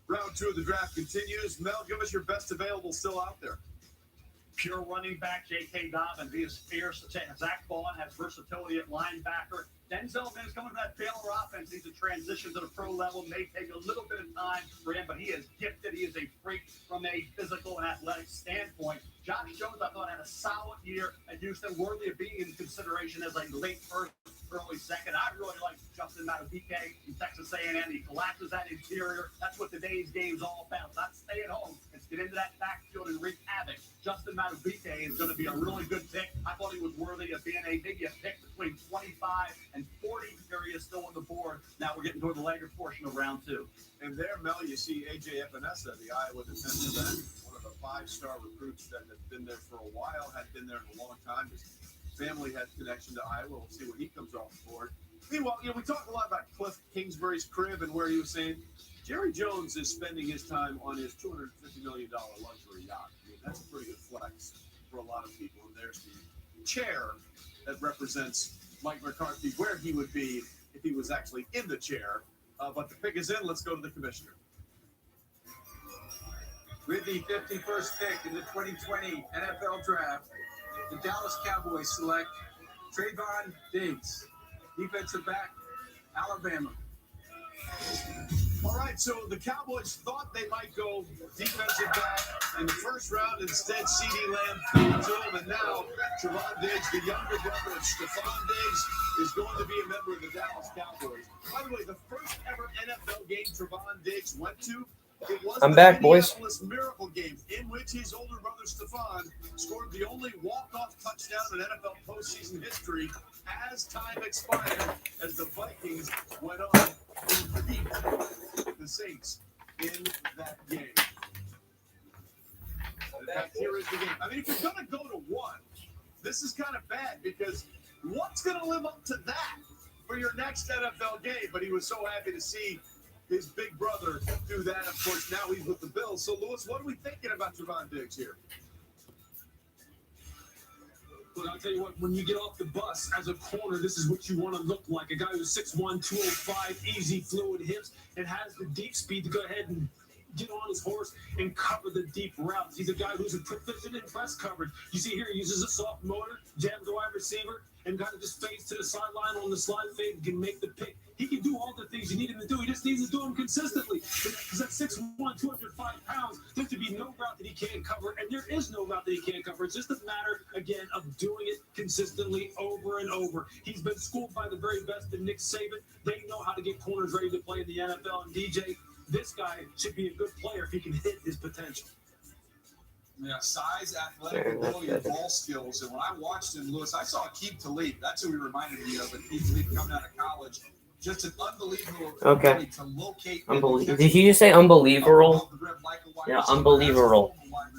Round 2 of the draft continues. Mel, give us your best available still out there. Pure running back, J.K. Dobbins. He is fierce. Zach Vaughn has versatility at linebacker. Denzel Mims coming from that Baylor offense. He's a transition to the pro level. May take a little bit of time for him, but he is gifted. He is a freak from a physical and athletic standpoint. Josh Jones, I thought, had a solid year at Houston, worthy of being in consideration as a late first, early second. I really like Justin Madubuike from Texas A&M. He collapses that interior. That's what today's game's all about. Not stay at home. It's get into that backfield and wreak havoc. Justin Madubuike is going to be a really good pick. I thought he was worthy of being maybe a pick between 25 and 40 area still on the board. Now we're getting toward the later portion of round 2. And there, Mel, you see A.J. Epinesa, the Iowa defensive end, one of the 5-star recruits that had been there for a while, had been there for a long time. His family had connection to Iowa. We'll see what he comes off the board. Meanwhile, we talk a lot about Cliff Kingsbury's crib and where he was saying Jerry Jones is spending his time on his $250 million luxury yacht. I mean, that's a pretty good flex for a lot of people. And there's the chair that represents Mike McCarthy, where he would be if he was actually in the chair. But the pick is in. Let's go to the commissioner. With the 51st pick in the 2020 NFL Draft, the Dallas Cowboys select Trayvon Diggs, defensive back, Alabama. All right, so the Cowboys thought they might go defensive back in the first round. Instead, CeeDee Lamb fell to him, and now Trevon Diggs, the younger brother of Stephon Diggs, is going to be a member of the Dallas Cowboys. By the way, the first ever NFL game Trevon Diggs went to, it was I'm the back, boys. Minneapolis Miracle game, in which tonight, his older brother Stephon scored the only walk-off touchdown in NFL postseason history as time expired, as the Vikings went on to beat the Saints in that game. In fact, here is the game. I mean, if you're going to go to one, this is kind of bad because what's going to live up to that for your next NFL game? But he was so happy to see his big brother do that. Of course, now he's with the Bills. So, Lewis, what are we thinking about Trevon Diggs here? But I'll tell you what, when you get off the bus as a corner, this is what you want to look like. A guy who's 6'1", 205, easy, fluid hips, and has the deep speed to go ahead and get on his horse and cover the deep routes. He's a guy who's a proficient in press coverage. You see here, he uses a soft motor, jabs the wide receiver, and kind of just fades to the sideline on the slide fade and can make the pick. He can do all the things you need him to do. He just needs to do them consistently. Because at 6'1", 205 pounds, there should be no route that he can't cover, and there is no route that he can't cover. It's just a matter, again, of doing it consistently over and over. He's been schooled by the very best in Nick Saban. They know how to get corners ready to play in the NFL. And DJ, this guy should be a good player if he can hit his potential. Yeah, size, athletic ability, and ball skills. And when I watched him, Lewis, I saw Aqib Talib. That's who he reminded me of. And Aqib Talib coming out of college. Just an unbelievable ability to locate. Did he just say unbelievable? Yeah, unbelievable.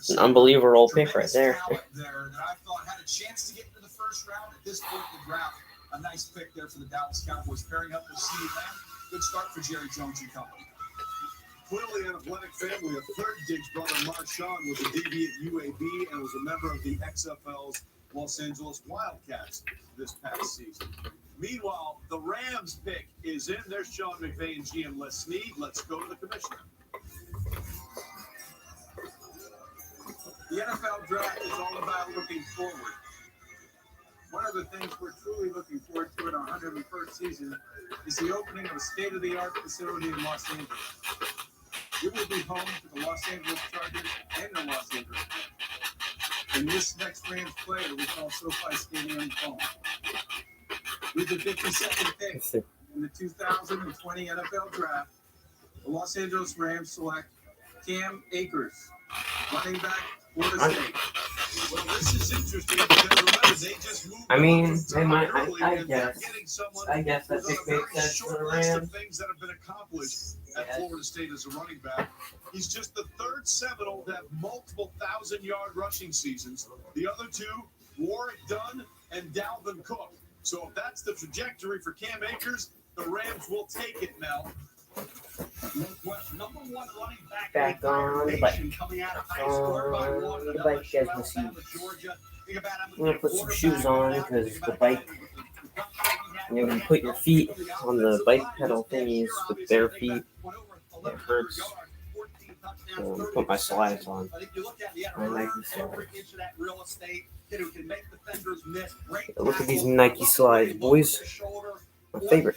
An unbelievable pick right there. There that I thought had a chance to get into the first round at this point in the draft. A nice pick there for the Dallas Cowboys, pairing up with CeeDee Lamb. Good start for Jerry Jones and company. Clearly an athletic family. A third Diggs brother, Marshawn, was a DB at UAB and was a member of the XFL's Los Angeles Wildcats this past season. Meanwhile, the Rams pick is in. There's Sean McVay and GM Les Snead. Let's go to the commissioner. The NFL draft is all about looking forward. One of the things we're truly looking forward to in our 101st season is the opening of a state-of-the-art facility in Los Angeles. It will be home to the Los Angeles Chargers and the Los Angeles Rams. And this next Rams player we call SoFi Stadium home. With the 52nd pick in the 2020 NFL Draft, the Los Angeles Rams select Cam Akers, running back, Florida State. Well, this is interesting because remember, they just moved. I mean, they might. I guess that pick makes sense for the Rams. Things that have been accomplished at Florida State as a running back. He's just the third Seminole to have multiple 1,000-yard rushing seasons. The other two, Warwick Dunn and Dalvin Cook. So if that's the trajectory for Cam Akers, the Rams will take it, Mel. Number one running Back on the bike. Coming out of high school by one, the bike, as you see. I'm going to put some shoes on because the bike, you're going to put your feet on the bike pedal thingies with bare feet. It hurts. So I'm going to put my slides on. My Nike slides. Look at these Nike slides, boys. My favorite.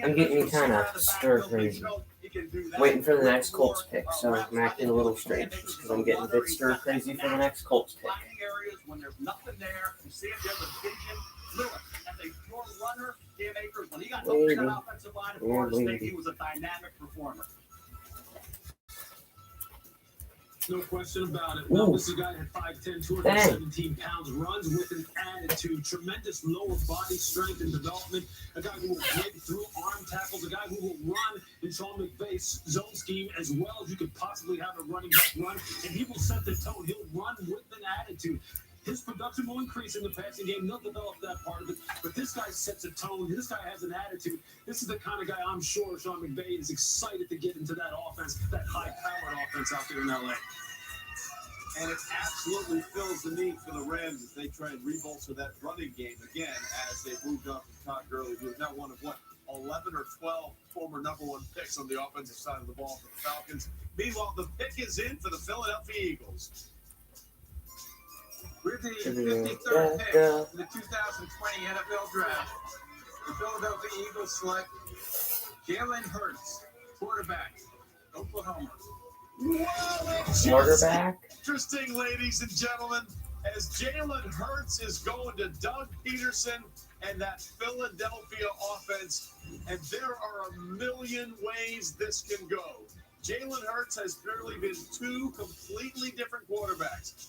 I'm getting kind of stir crazy. Waiting for the next Colts pick, so I'm acting a little strange just because I'm getting a bit stir crazy for the next Colts pick. When there's nothing there, you see if you have a vision. Lewis, as a pure runner, Cam Akers, when he got to that offensive line at Florida State, he was a dynamic performer. No question about it. Well, this is a guy at 5'10", 217 pounds, runs with an attitude, tremendous lower body strength and development, a guy who will break through arm tackles, a guy who will run in Sean McVay's zone scheme as well as you could possibly have a running back run, and he will set the tone. He'll run with an attitude. His production will increase in the passing game. They'll develop that part of it. But this guy sets a tone. This guy has an attitude. This is the kind of guy I'm sure Sean McVay is excited to get into that offense, that high-powered offense out there in L.A. And it absolutely fills the need for the Rams as they try and rebolster that running game again as they moved on from Todd Gurley, who is now one of, 11 or 12 former number one picks on the offensive side of the ball for the Falcons. Meanwhile, the pick is in for the Philadelphia Eagles. With the 53rd pick in the 2020 NFL Draft, the Philadelphia Eagles select Jalen Hurts, quarterback, Oklahoma. Well, Quarterback. Interesting, ladies and gentlemen, as Jalen Hurts is going to Doug Peterson and that Philadelphia offense, and there are a million ways this can go. Jalen Hurts has clearly been two completely different quarterbacks.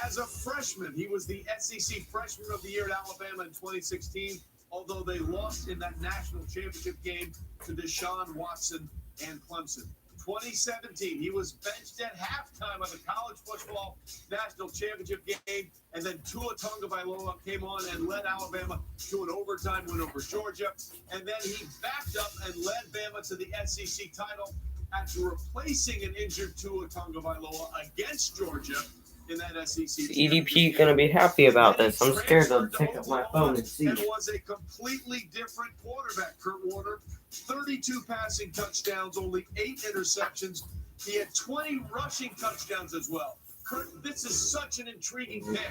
As a freshman, he was the SEC Freshman of the Year at Alabama in 2016, although they lost in that national championship game to Deshaun Watson and Clemson. 2017, he was benched at halftime of the college football national championship game, and then Tua Tagovailoa came on and led Alabama to an overtime win over Georgia, and then he backed up and led Bama to the SEC title after replacing an injured Tua Tagovailoa against Georgia in that SEC. EDP gonna be happy about this. I'm scared to pick up my phone and see. And was a completely different quarterback. Kurt Warner, 32 passing touchdowns, only 8 interceptions. He had 20 rushing touchdowns as well. Kurt, this is such an intriguing pick.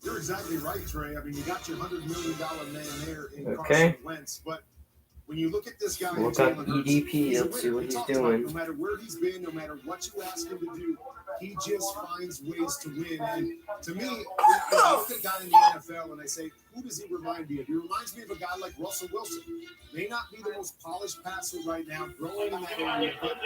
You're exactly right, Trey. I mean, you got your $100 million man there in Okay. Carson Wentz, but when you look at this guy, Look up EDP. Let's see what he's doing. No matter where he's been, no matter what you ask him to do, he just finds ways to win. And to me, I look at a guy in the NFL and I say, who does he remind me of? He reminds me of a guy like Russell Wilson. May not be the most polished passer right now, growing in that area, but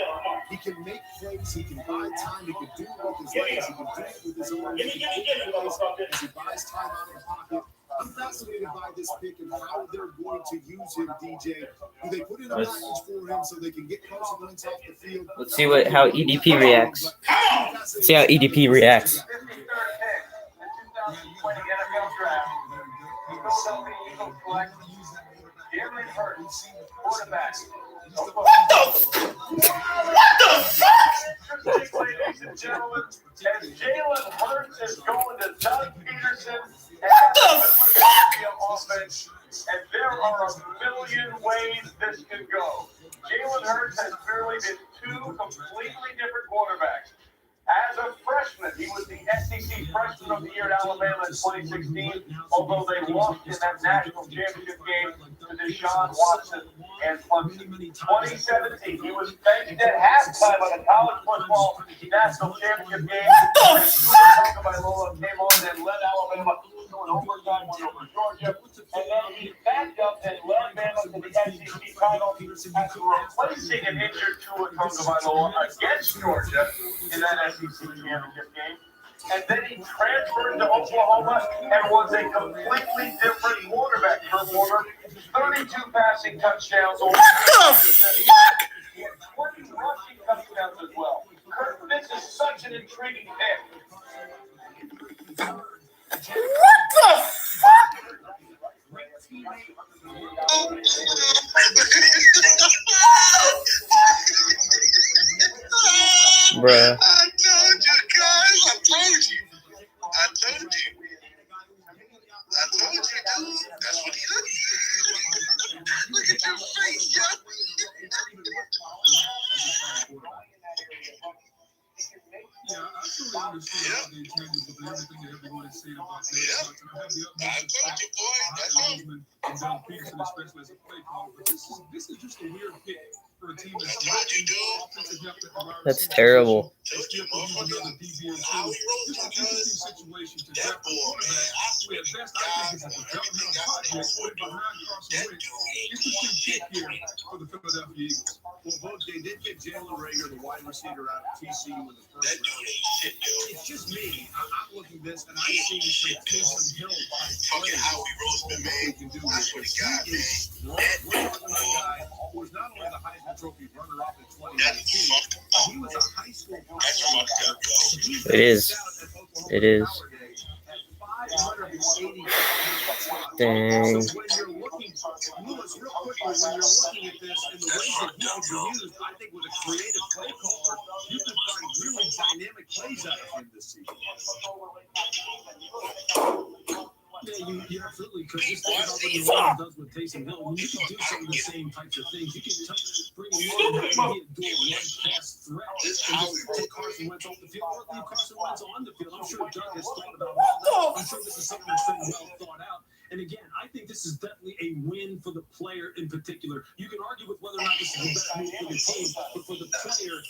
he can make plays. He can buy time. He can do it with his legs. He can do it with his arms. He can take plays as he buys time out of the pocket. I'm fascinated by this pick and how they're going to use him, DJ. Do they put in a package for him so they can get Carson Wentz off the field? Let's see how EDP reacts. Let's see how EDP reacts. Ladies and gentlemen, as Jalen Hurts is going to Doug Peterson and offense, and there are a million ways this can go. Jalen Hurts has clearly been two completely different quarterbacks. As a freshman, he was the SEC Freshman of the Year at Alabama in 2016, although they lost in that national championship game to Deshaun Watson and Clemson. 2017, he was benched at halftime of the college football national championship game. Tagovailoa came on and led Alabama to an overtime win over Georgia, and then he backed up and led Bama to the SEC title after replacing an injured Tua Tagovailoa against Georgia in that SEC championship game. And then he transferred to Oklahoma and was a completely different quarterback. Kurt Warner, 32 passing touchdowns. What the fuck? He had 20 rushing touchdowns as well. Kurt, this is such an intriguing pick. What the fuck? Bruh. I told you guys. I told you, dude. That's what he does. Look at your face, yo. Yeah, I totally understand all the intangibles and everything that everyone is saying about Jalen Hurts. And I have the utmost respect for Heisman and Doug Peterson, especially as a play caller. But this is just a weird pick for a team that's lacking offensive depth at the wide That's receiver terrible. position. They still can use another DB or two. This is an interesting situation to draft a quarterback who at best I think is a developmental project put behind Carson Wentz. Interesting pick here for the Philadelphia Eagles. Well, Vogue, they did get Jalen Reagor, the wide receiver out of TCU in the first round. It's just me. I'm looking at this, and I see some Taysom Hill fucking Howie Roseman, man. Can do that's what he got, man. We're talking about a guy who was not only the Heisman Trophy runner-up in 2019, but he was a high school player. It is. It is. Dang. So when you're looking, Lewis, real quickly, when you're looking at this and the ways that he can be used, I think with a creative play caller, you can find really dynamic plays out of him this season. Yeah, you absolutely could. Just think about what the Ravens does with Taysom Hill. When you can do some of the same types of things, you can bring him on and be a dual run-pass threat and just take Carson Wentz off the field or leave Carson Wentz on the field. I'm sure Doug has thought about all that. I'm sure this is something that's been well thought out. And again, I think this is definitely a win for the player in particular. You can argue with whether or not this is the best move for the team, but for the player,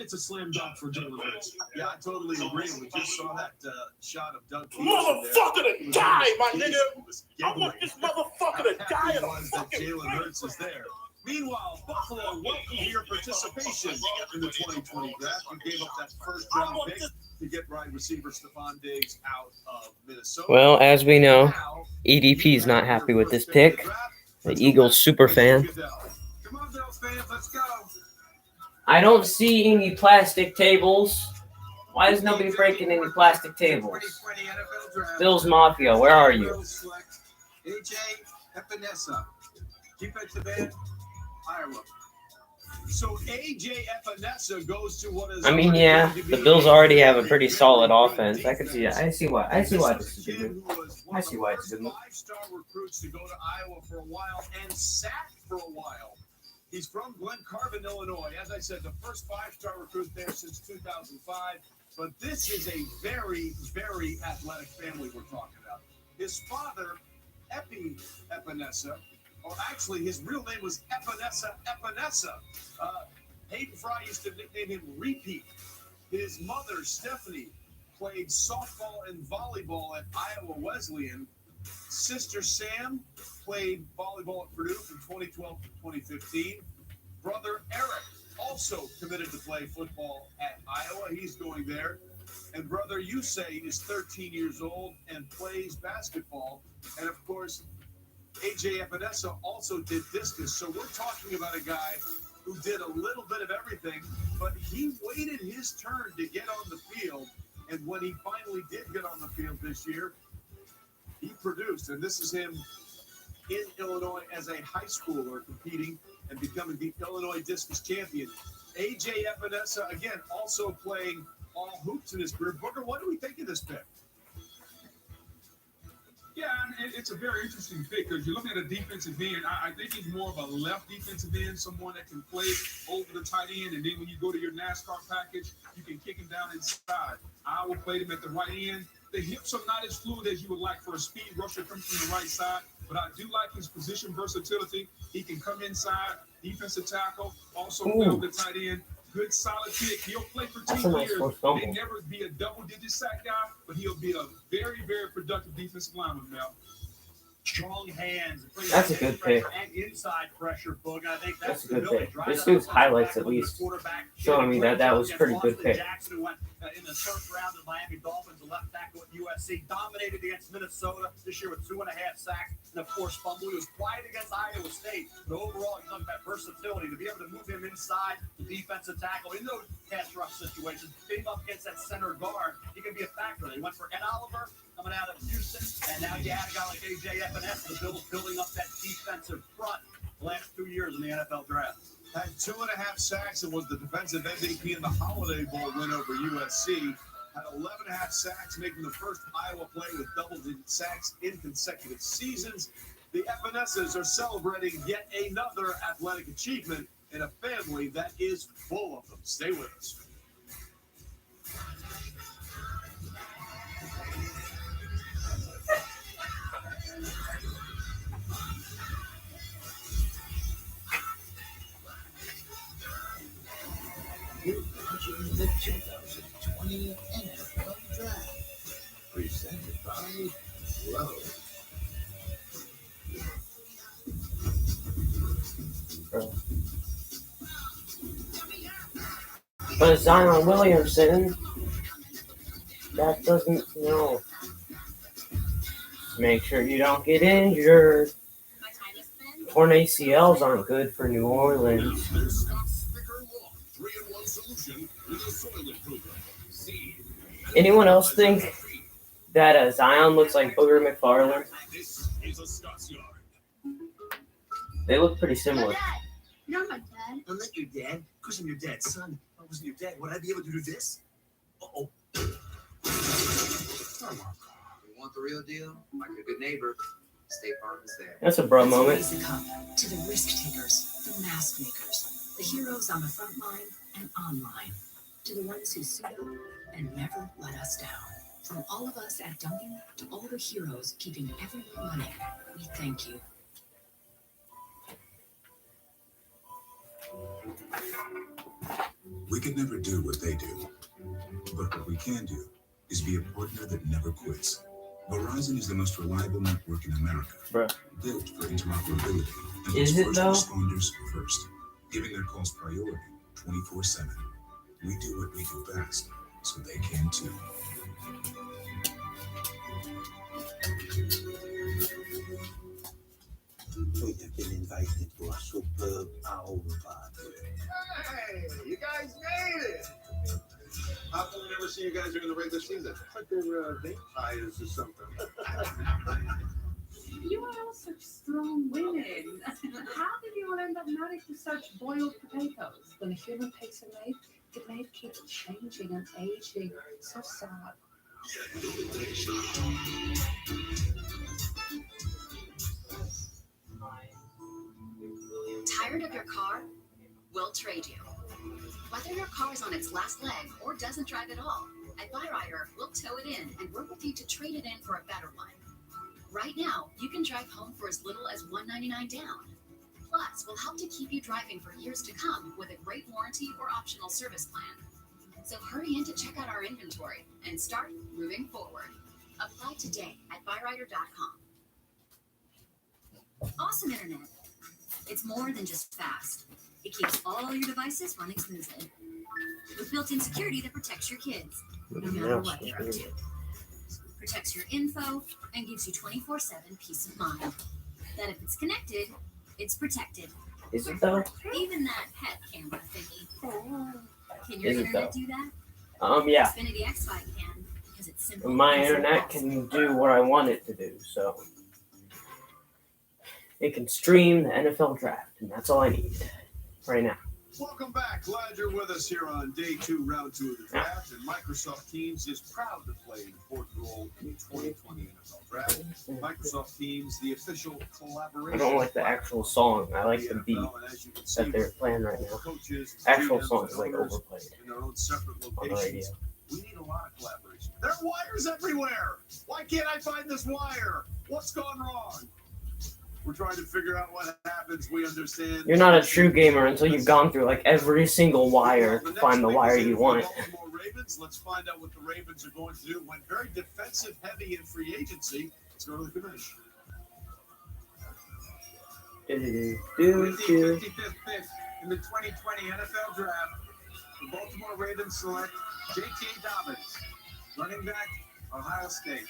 it's a slam dunk for Jalen Hurts. Yeah, I totally agree. We just saw that shot of Doug Motherfucker to die, my nigga. I giggling. want this motherfucker to die in a was that fucking Jalen Hurts is there. Meanwhile, Buffalo welcomed your participation in the 2020 draft. You gave up that first-round pick to get wide receiver Stephon Diggs out of Minnesota. Well, as we know, EDP is not happy with this pick. The Eagles super fan. Come on, Bills fans, let's go. I don't see any plastic tables. Why is nobody breaking any plastic tables? Bills Mafia, where are you? AJ Epinesa, defensive end, Iowa. So AJ Epinesa goes to what is. I mean, yeah, the Bills already have a pretty solid offense. I can see that. I see why this is a good move. I see why it's a good move. 5-star recruits to go to Iowa for a while and sat for a while. He's from Glen Carbon, Illinois. As I said, the first 5-star recruit there since 2005. But this is a very, very athletic family we're talking about. His father, Epinesa, or actually his real name was Epinesa. Hayden Fry used to nickname him Repeat. His mother, Stephanie, played softball and volleyball at Iowa Wesleyan. Sister Sam played volleyball at Purdue from 2012 to 2015. Brother Eric also committed to play football at Iowa. He's going there. And brother Yusei is 13 years old and plays basketball. And of course, AJ Epinesa also did discus. So we're talking about a guy who did a little bit of everything, but he waited his turn to get on the field. And when he finally did get on the field this year, he produced. And this is him in Illinois as a high schooler competing and becoming the Illinois discus champion. AJ Epinesa, again, also playing all hoops in his career. Booker, what do we think of this pick? Yeah, and it's a very interesting pick because you're looking at a defensive end. I think he's more of a left defensive end, someone that can play over the tight end. And then when you go to your NASCAR package, you can kick him down inside. Iowa played him at the right end. The hips are not as fluid as you would like for a speed rusher coming from the right side, but I do like his position versatility. He can come inside, defensive tackle, also play over the tight end. Good, solid pick. He'll play for 10 years. May never be a double-digit sack guy, but he'll be a very, very productive defensive lineman, Mel. Strong hands. That's a good pick. And inside pressure, Boog. I think That's a good pick. This dude's highlights at least showing me that was a pretty good pick. Jackson, who went in the first round of Miami Dolphins, the left tackle at USC, dominated against Minnesota this year with 2.5 sacks and, of course, fumble. He was quiet against Iowa State, but overall, he's got that versatility to be able to move him inside the defensive tackle in those pass rush situations, being up against that center guard. He can be a factor. They went for Ed Oliver coming out of Houston, and now you add a guy like AJ Epinesa. The Bills building up that defensive front the last 2 years in the NFL draft. Had 2.5 sacks and was the defensive MVP in the Holiday Bowl win over USC. Had 11.5 sacks, making the first Iowa player with double-digit sacks in consecutive seasons. The Epinesas are celebrating yet another athletic achievement in a family that is full of them. Stay with us. The 2020 NFL Draft, presented by Lowe's. But Zion Williamson, that doesn't, make sure you don't get injured. Torn ACLs aren't good for New Orleans. Anyone else think that Zion looks like Booger McFarland? They look pretty similar. You're my dad. I'm not your dad. Of course I'm your dad, son. If I wasn't your dad, would I be able to do this? Uh-oh. Come on, you want the real deal? Like a good neighbor, State Farm is there. That's a bro moment. Raise the cup to the risk takers, the mask makers, the heroes on the front line and online, to the ones who suit up and never let us down. From all of us at Dunkin' to all the heroes keeping everyone running, we thank you. We could never do what they do, but what we can do is be a partner that never quits. Verizon is the most reliable network in America, built for interoperability and Is it first though? responders first, giving their calls priority 24/7. We do what we do best, so they can too. We have been invited to a superb owl party. Hey, you guys made it! How come we never see you guys during the regular season? Like they're vampires or something. You are all such strong women. How did you all end up married to such boiled potatoes? When a human takes a mate, the mate keeps changing and aging. So sad. Tired of your car? We'll trade you. Whether your car is on its last leg or doesn't drive at all, at Byrider, we'll tow it in and work with you to trade it in for a better one. Right now, you can drive home for as little as $199 down. Plus, we'll help to keep you driving for years to come with a great warranty or optional service plan. So hurry in to check out our inventory and start moving forward. Apply today at Byrider.com. Awesome internet. It's more than just fast. It keeps all your devices running smoothly. With built-in security that protects your kids, no matter what they're up to. Protects your info and gives you 24/7 peace of mind. That if it's connected, it's protected. Is it though? Even that pet camera thingy. Can your Is it internet though? do that? Yeah. Xfinity X5 can, because it's simple. My easy, internet fast. can do what I want it to do, so it can stream the NFL draft, and that's all I need right now. Welcome back. Glad you're with us here on day 2, round 2 of the draft. And Microsoft Teams is proud to play an important role in the 2020 NFL draft. Microsoft Teams, the official collaboration. I don't like the actual song. I like the beat that they're playing right now. Actual song is like overplayed in their own separate on the radio. locations. We need a lot of collaboration. There are wires everywhere. Why can't I find this wire? What's gone wrong? We're trying to figure out what happens. We understand. You're not a true gamer until you've gone through like every single wire to find the wire you want. Baltimore Ravens. Let's find out what the Ravens are going to do. Went very defensive heavy in free agency. Let's go to the commission. With the 55th pick in the 2020 NFL Draft, the Baltimore Ravens select J.K. Dobbins, running back, Ohio State.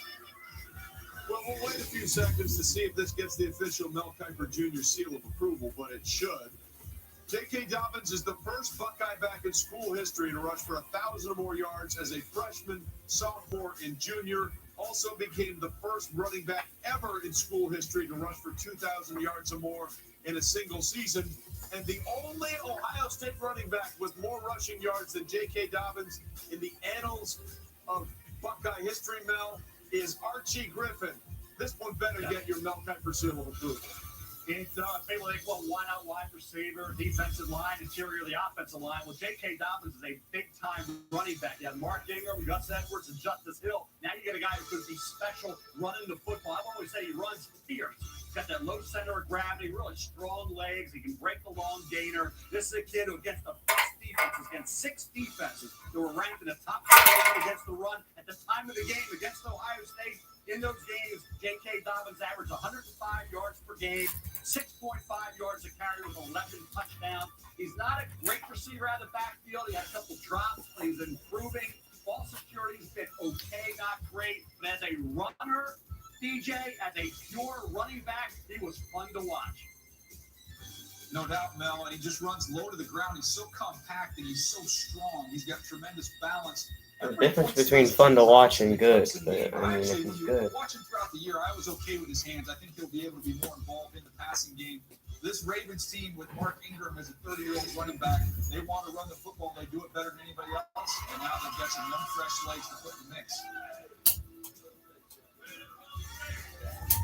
Well, we'll wait a few seconds to see if this gets the official Mel Kiper Jr. seal of approval, but it should. J.K. Dobbins is the first Buckeye back in school history to rush for 1,000 or more yards as a freshman, sophomore, and junior. Also became the first running back ever in school history to rush for 2,000 yards or more in a single season. And the only Ohio State running back with more rushing yards than J.K. Dobbins in the annals of Buckeye history, Mel, is Archie Griffin. This one better get your Mel Kiper seal of approval. It's people think, well, why not wide receiver, defensive line, interior of the offensive line? Well, J.K. Dobbins is a big-time running back. You have Mark Ingram, Gus Edwards, and Justice Hill. Now you get a guy who could be special running the football. I always say he runs fierce. He's got that low center of gravity, really strong legs. He can break the long gainer. This is a kid who against the best defenses, against 6 defenses that were ranked in the top 5 against the run at the time of the game against Ohio State. In those games, J.K. Dobbins averaged 105 yards per game, 6.5 yards a carry with 11 touchdowns. He's not a great receiver out of the backfield. He had a couple drops, but he's improving. Ball security's been okay, not great. But as a runner, DJ, as a pure running back, he was fun to watch. No doubt, Mel, and he just runs low to the ground. He's so compact and he's so strong. He's got tremendous balance. The difference between fun to watch and good, but I mean, if he's good. Watching throughout the year, I was okay with his hands. I think he'll be able to be more involved in the passing game. This Ravens team with Mark Ingram as a 30-year-old running back, they want to run the football. They do it better than anybody else, and now they've got some young, fresh legs to put in the mix.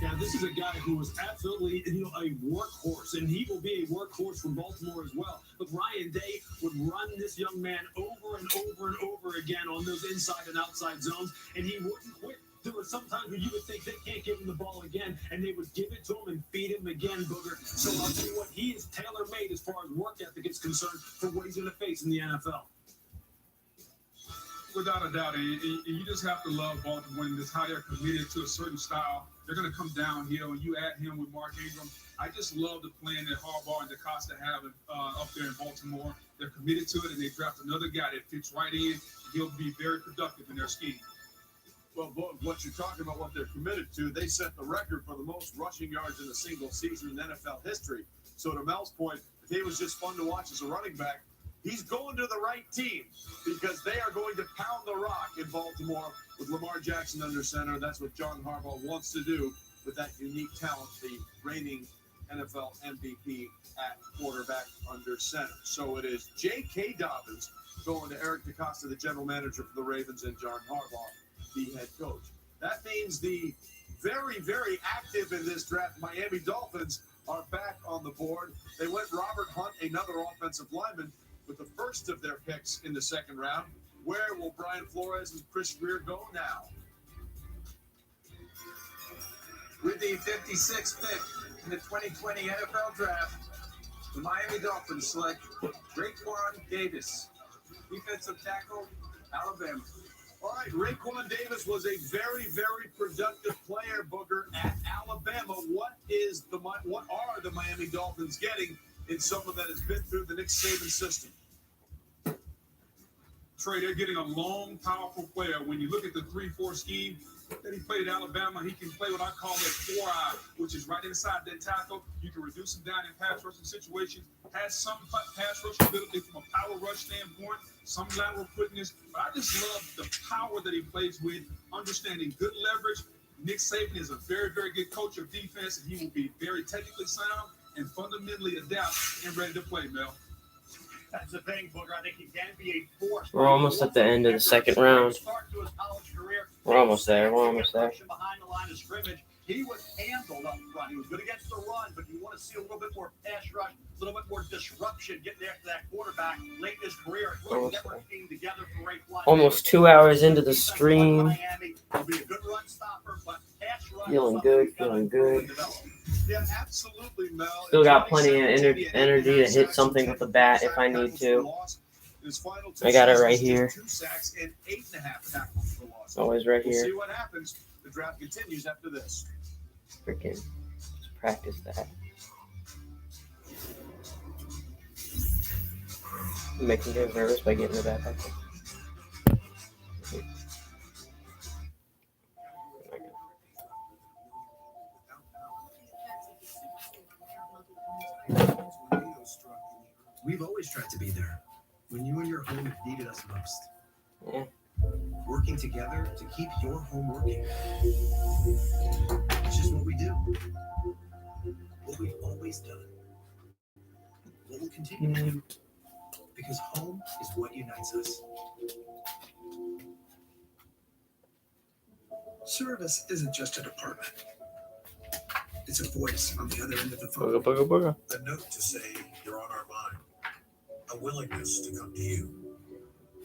Yeah, this is a guy who was absolutely, a workhorse, and he will be a workhorse for Baltimore as well. But Ryan Day would run this young man over and over and over again on those inside and outside zones, and he wouldn't quit. There were some times where you would think they can't give him the ball again, and they would give it to him and feed him again, Booger. So I'll tell you what, he is tailor-made as far as work ethic is concerned for what he's going to face in the NFL. Without a doubt, and you just have to love Baltimore and just how they're committed to a certain style. They're going to come downhill, and you add him with Mark Ingram. I just love the plan that Harbaugh and DeCosta have up there in Baltimore. They're committed to it, and they draft another guy that fits right in. He'll be very productive in their scheme. Well, what you're talking about, what they're committed to, they set the record for the most rushing yards in a single season in NFL history. So to Mel's point, if he was just fun to watch as a running back, he's going to the right team because they are going to pound the rock in Baltimore with Lamar Jackson under center. That's what John Harbaugh wants to do with that unique talent, the reigning NFL MVP at quarterback under center. So it is J.K. Dobbins going to Eric DeCosta, the general manager for the Ravens, and John Harbaugh, the head coach. That means the very, very active in this draft Miami Dolphins are back on the board. They went Robert Hunt, another offensive lineman, with the first of their picks in the second round. Where will Brian Flores and Chris Greer go now? With the 56th pick in the 2020 NFL Draft, the Miami Dolphins select Raekwon Davis, defensive tackle, Alabama. All right, Raekwon Davis was a very, very productive player, Booker, at Alabama. What are the Miami Dolphins getting in someone that has been through the Nick Saban system? Trey, they're getting a long, powerful player. When you look at the 3-4 scheme that he played at Alabama, he can play what I call that 4-eye, which is right inside that tackle. You can reduce him down in pass rushing situations. Has some pass rush ability from a power rush standpoint, some lateral quickness. But I just love the power that he plays with, understanding good leverage. Nick Saban is a very, very good coach of defense, and he will be very technically sound and fundamentally adept and ready to play, Mel. That's the thing, Booker. I think he can be a force. We're almost at the end of the second round. We're almost there. Behind the line of scrimmage, he was handled up front. He was good against the run, but you want to see a little bit more pass rush, a little bit more disruption getting after that quarterback late in his career. It really never came together for Raekwon. Almost 2 hours into the stream. Feeling good, feeling good. Yeah, absolutely, Mel. Still got plenty of energy to hit something with the bat if I need to. I got it right here. Always right here. We'll see what happens. The draft continues after this. Freaking just practice that. I'm making you nervous by getting the bat back there. We've always tried to be there when you and your home have needed us most. Yeah. Working together to keep your home working. It's just what we do. What we've always done. What we'll continue to do. Because home is what unites us. Service isn't just a department. It's a voice on the other end of the phone. Booga. A note to say you're on our mind. A willingness to come to you.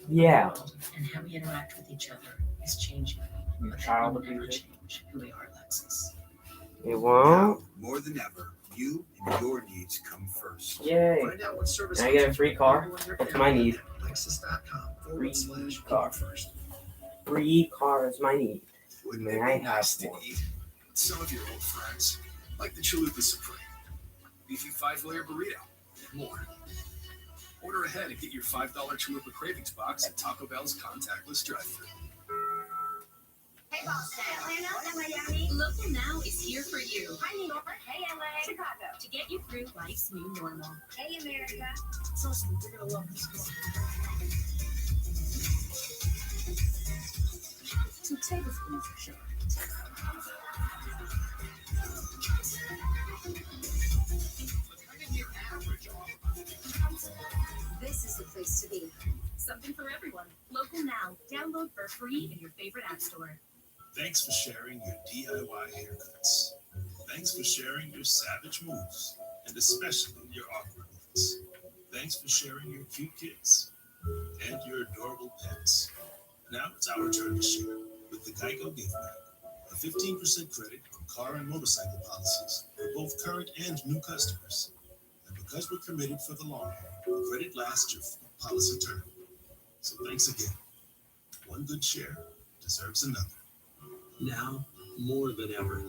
Yeah. And how we interact with each other is changing. Your But child that will will never be change who we are, Lexus. It won't. More than ever, you and your needs come first. Yay. Find out what service Can I get a free car? That's my need. Lexus.com/forward car. first. Free car is my need. Wouldn't May it I be have nice to one? eat with some of your old friends, like the Chalupa Supreme, beefy 5-layer burrito, and more. Order ahead and get your $5 Chalupa Cravings box at Taco Bell's contactless drive-thru. Hey, Boston, Atlanta, Miami. Local Now is here for you. Hi, New York. Hey, LA. Chicago. To get you through life's new normal. Hey, America. Trust me, you're gonna love this guy. 2 tablespoons of sugar. This is the place to be. Something for everyone. Local Now. Download for free in your favorite app store. Thanks for sharing your DIY haircuts. Thanks for sharing your savage moves, and especially your awkward ones. Thanks for sharing your cute kids and your adorable pets. Now it's our turn to share with the Geico Gift Bag. A 15% credit on car and motorcycle policies for both current and new customers. And because we're committed for the long haul, the credit lasts your full policy term. So thanks again. one good share deserves another. Now, more than ever,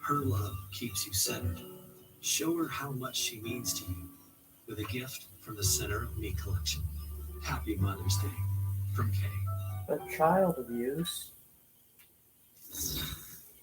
her love keeps you centered. Show her how much she means to you with a gift from the Center of Me collection. Happy Mother's Day from Kay. But child abuse.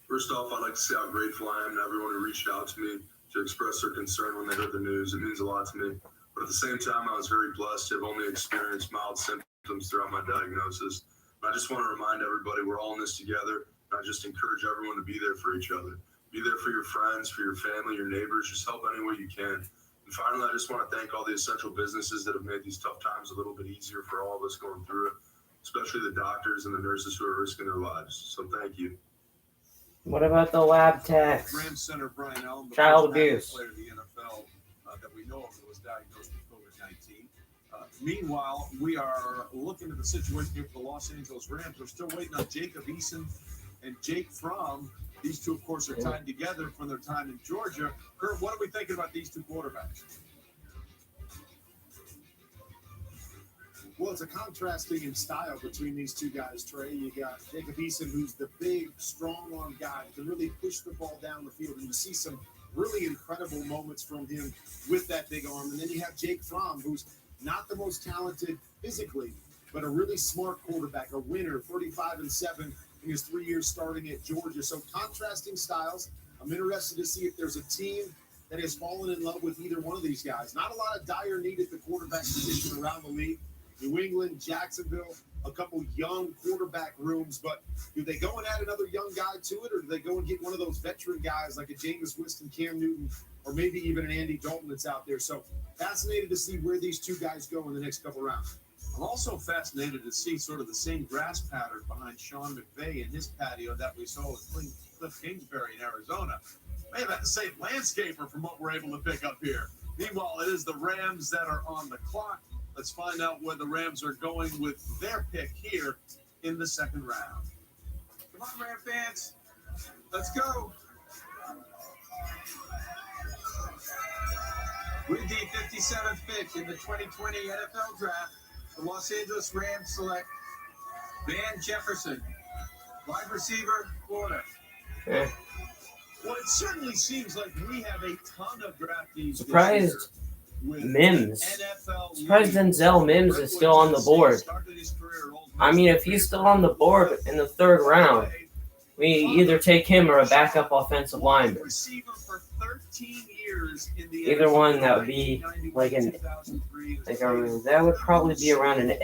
First off, I'd like to say how grateful I am to everyone who reached out to me to express their concern when they heard the news. It means a lot to me. But at the same time, I was very blessed to have only experienced mild symptoms throughout my diagnosis. And I just want to remind everybody we're all in this together. And I just encourage everyone to be there for each other. Be there for your friends, for your family, your neighbors. Just help any way you can. And finally, I just want to thank all the essential businesses that have made these tough times a little bit easier for all of us going through it, especially the doctors and the nurses who are risking their lives. So thank you. What about the lab techs? Rams center Brian Allen, the Child first active abuse. player in the NFL that we know of that was diagnosed with COVID-19. Meanwhile, we are looking at the situation here for the Los Angeles Rams. We're still waiting on Jacob Eason and Jake Fromm. These two, of course, are tied together from their time in Georgia. Kurt, what are we thinking about these two quarterbacks? Well, it's a contrasting in style between these two guys, Trey. You got Jacob Eason, who's the big, strong-arm guy who can really push the ball down the field. And you see some really incredible moments from him with that big arm. And then you have Jake Fromm, who's not the most talented physically, but a really smart quarterback, a winner, 35-7 in his 3 years starting at Georgia. So contrasting styles. I'm interested to see if there's a team that has fallen in love with either one of these guys. Not a lot of dire need at the quarterback position around the league. New England, Jacksonville, a couple young quarterback rooms, but do they go and add another young guy to it, or do they go and get one of those veteran guys like a Jameis Winston, Cam Newton, or maybe even an Andy Dalton that's out there? So fascinated to see where these two guys go in the next couple rounds. I'm also fascinated to see sort of the same grass pattern behind Sean McVay in his patio that we saw with Cliff Kingsbury in Arizona. May have had the same landscaper from what we're able to pick up here. Meanwhile, it is the Rams that are on the clock. Let's find out where the Rams are going with their pick here in the second round. Come on, Ram fans. Let's go. With the 57th pick in the 2020 NFL Draft, the Los Angeles Rams select Van Jefferson, wide receiver, Florida. Well, it certainly seems like we have a ton of draftees. Surprised Mims. Surprised Denzel Mims is still on the board. I mean, if he's still on the board in the third round, we either take him or a backup offensive lineman. Either one, that would be like that would probably be around an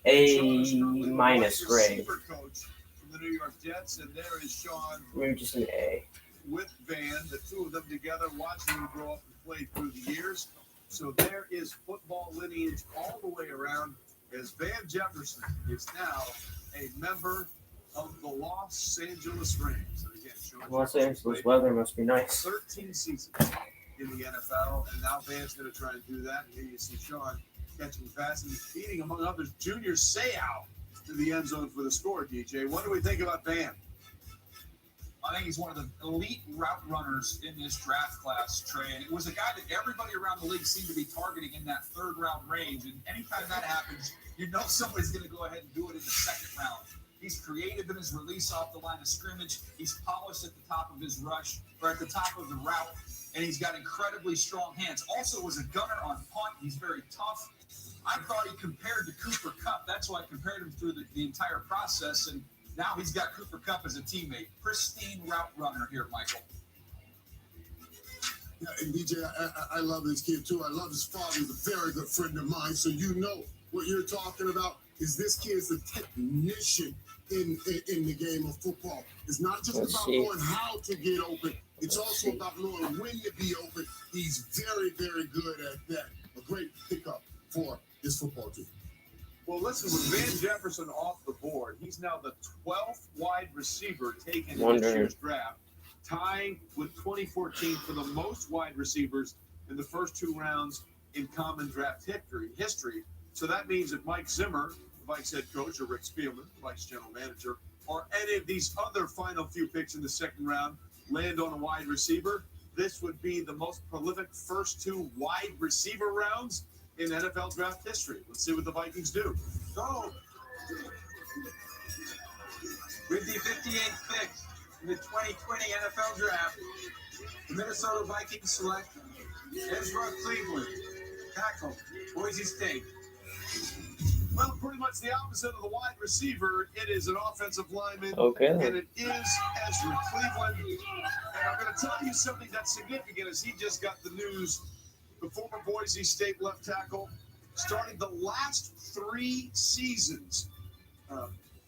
A minus grade. From the New York Jets, and there is Sean. Maybe just an A. With Van, the two of them together, watching him grow up and play through the years. So there is football lineage all the way around, as Van Jefferson is now a member of the Los Angeles Rams. And again, Sean Los Angeles weather must be nice. 13 seasons in the NFL, and now Van's going to try and do that. And here you see Sean catching passes and feeding, among others, Junior Seau to the end zone for the score, DJ. What do we think about Van? I think he's one of the elite route runners in this draft class, Trey. And it was a guy that everybody around the league seemed to be targeting in that third round range. And anytime that happens, you know somebody's going to go ahead and do it in the second round. He's creative in his release off the line of scrimmage. He's polished at the top of his rush, or at the top of the route. And he's got incredibly strong hands. Also was a gunner on punt. He's very tough. I thought he compared to Cooper Kupp. That's why I compared him through the entire process. And now he's got Cooper Kupp as a teammate. Pristine route runner here, Michael. Yeah, and DJ, I love this kid too. I love his father. He's a very good friend of mine. So you know what you're talking about is this kid's a technician in the game of football. It's not just about knowing how to get open. It's also about knowing when to be open. He's very, very good at that. A great pickup for his football team. Well, listen, with Van Jefferson off the board, he's now the 12th wide receiver taken in this year's draft, tying with 2014 for the most wide receivers in the first two rounds in common draft history. So that means that Mike Zimmer, the Vikes head coach, or Rick Spielman, the Vikes general manager, or any of these other final few picks in the second round land on a wide receiver, this would be the most prolific first two wide receiver rounds in NFL draft history. Let's see what the Vikings do. So, With the 58th pick in the 2020 NFL Draft, the Minnesota Vikings select Ezra Cleveland, tackle, Boise State. Well, pretty much the opposite of the wide receiver. It is an offensive lineman. Okay. And it is Ezra Cleveland. And I'm going to tell you something that's significant as he just got the news. The former Boise State left tackle started the last 3 seasons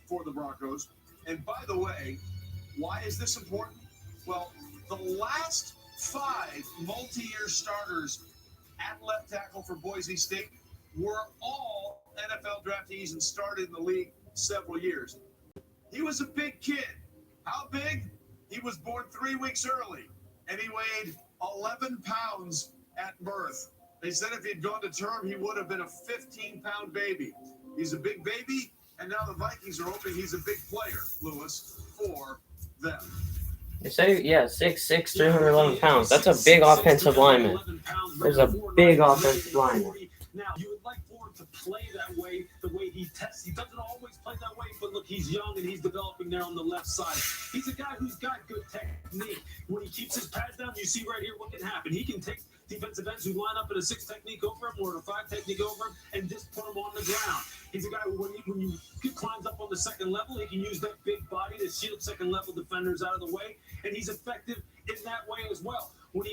for the Broncos. And by the way, why is this important? Well, the last 5 multi-year starters at left tackle for Boise State were all NFL draftees and started in the league several years. He was a big kid. How big? He was born 3 weeks early, and he weighed 11 pounds at birth. They said if he'd gone to term, he would have been a 15-pound baby. He's a big baby, and now the Vikings are hoping he's a big player, Lewis, for them. They say, 6'6", 311 pounds. That's a big offensive lineman. There's a big offensive lineman. Now, you would like for him to play that way, the way he tests. He doesn't always play that way, but look, he's young and he's developing there on the left side. He's a guy who's got good technique. When he keeps his pads down, you see right here what can happen. He can take defensive ends who line up in a 6 technique over him or a 5 technique over him and just put him on the ground. He's a guy who, when he climbs up on the second level, he can use that big body to shield second level defenders out of the way, and he's effective in that way as well. When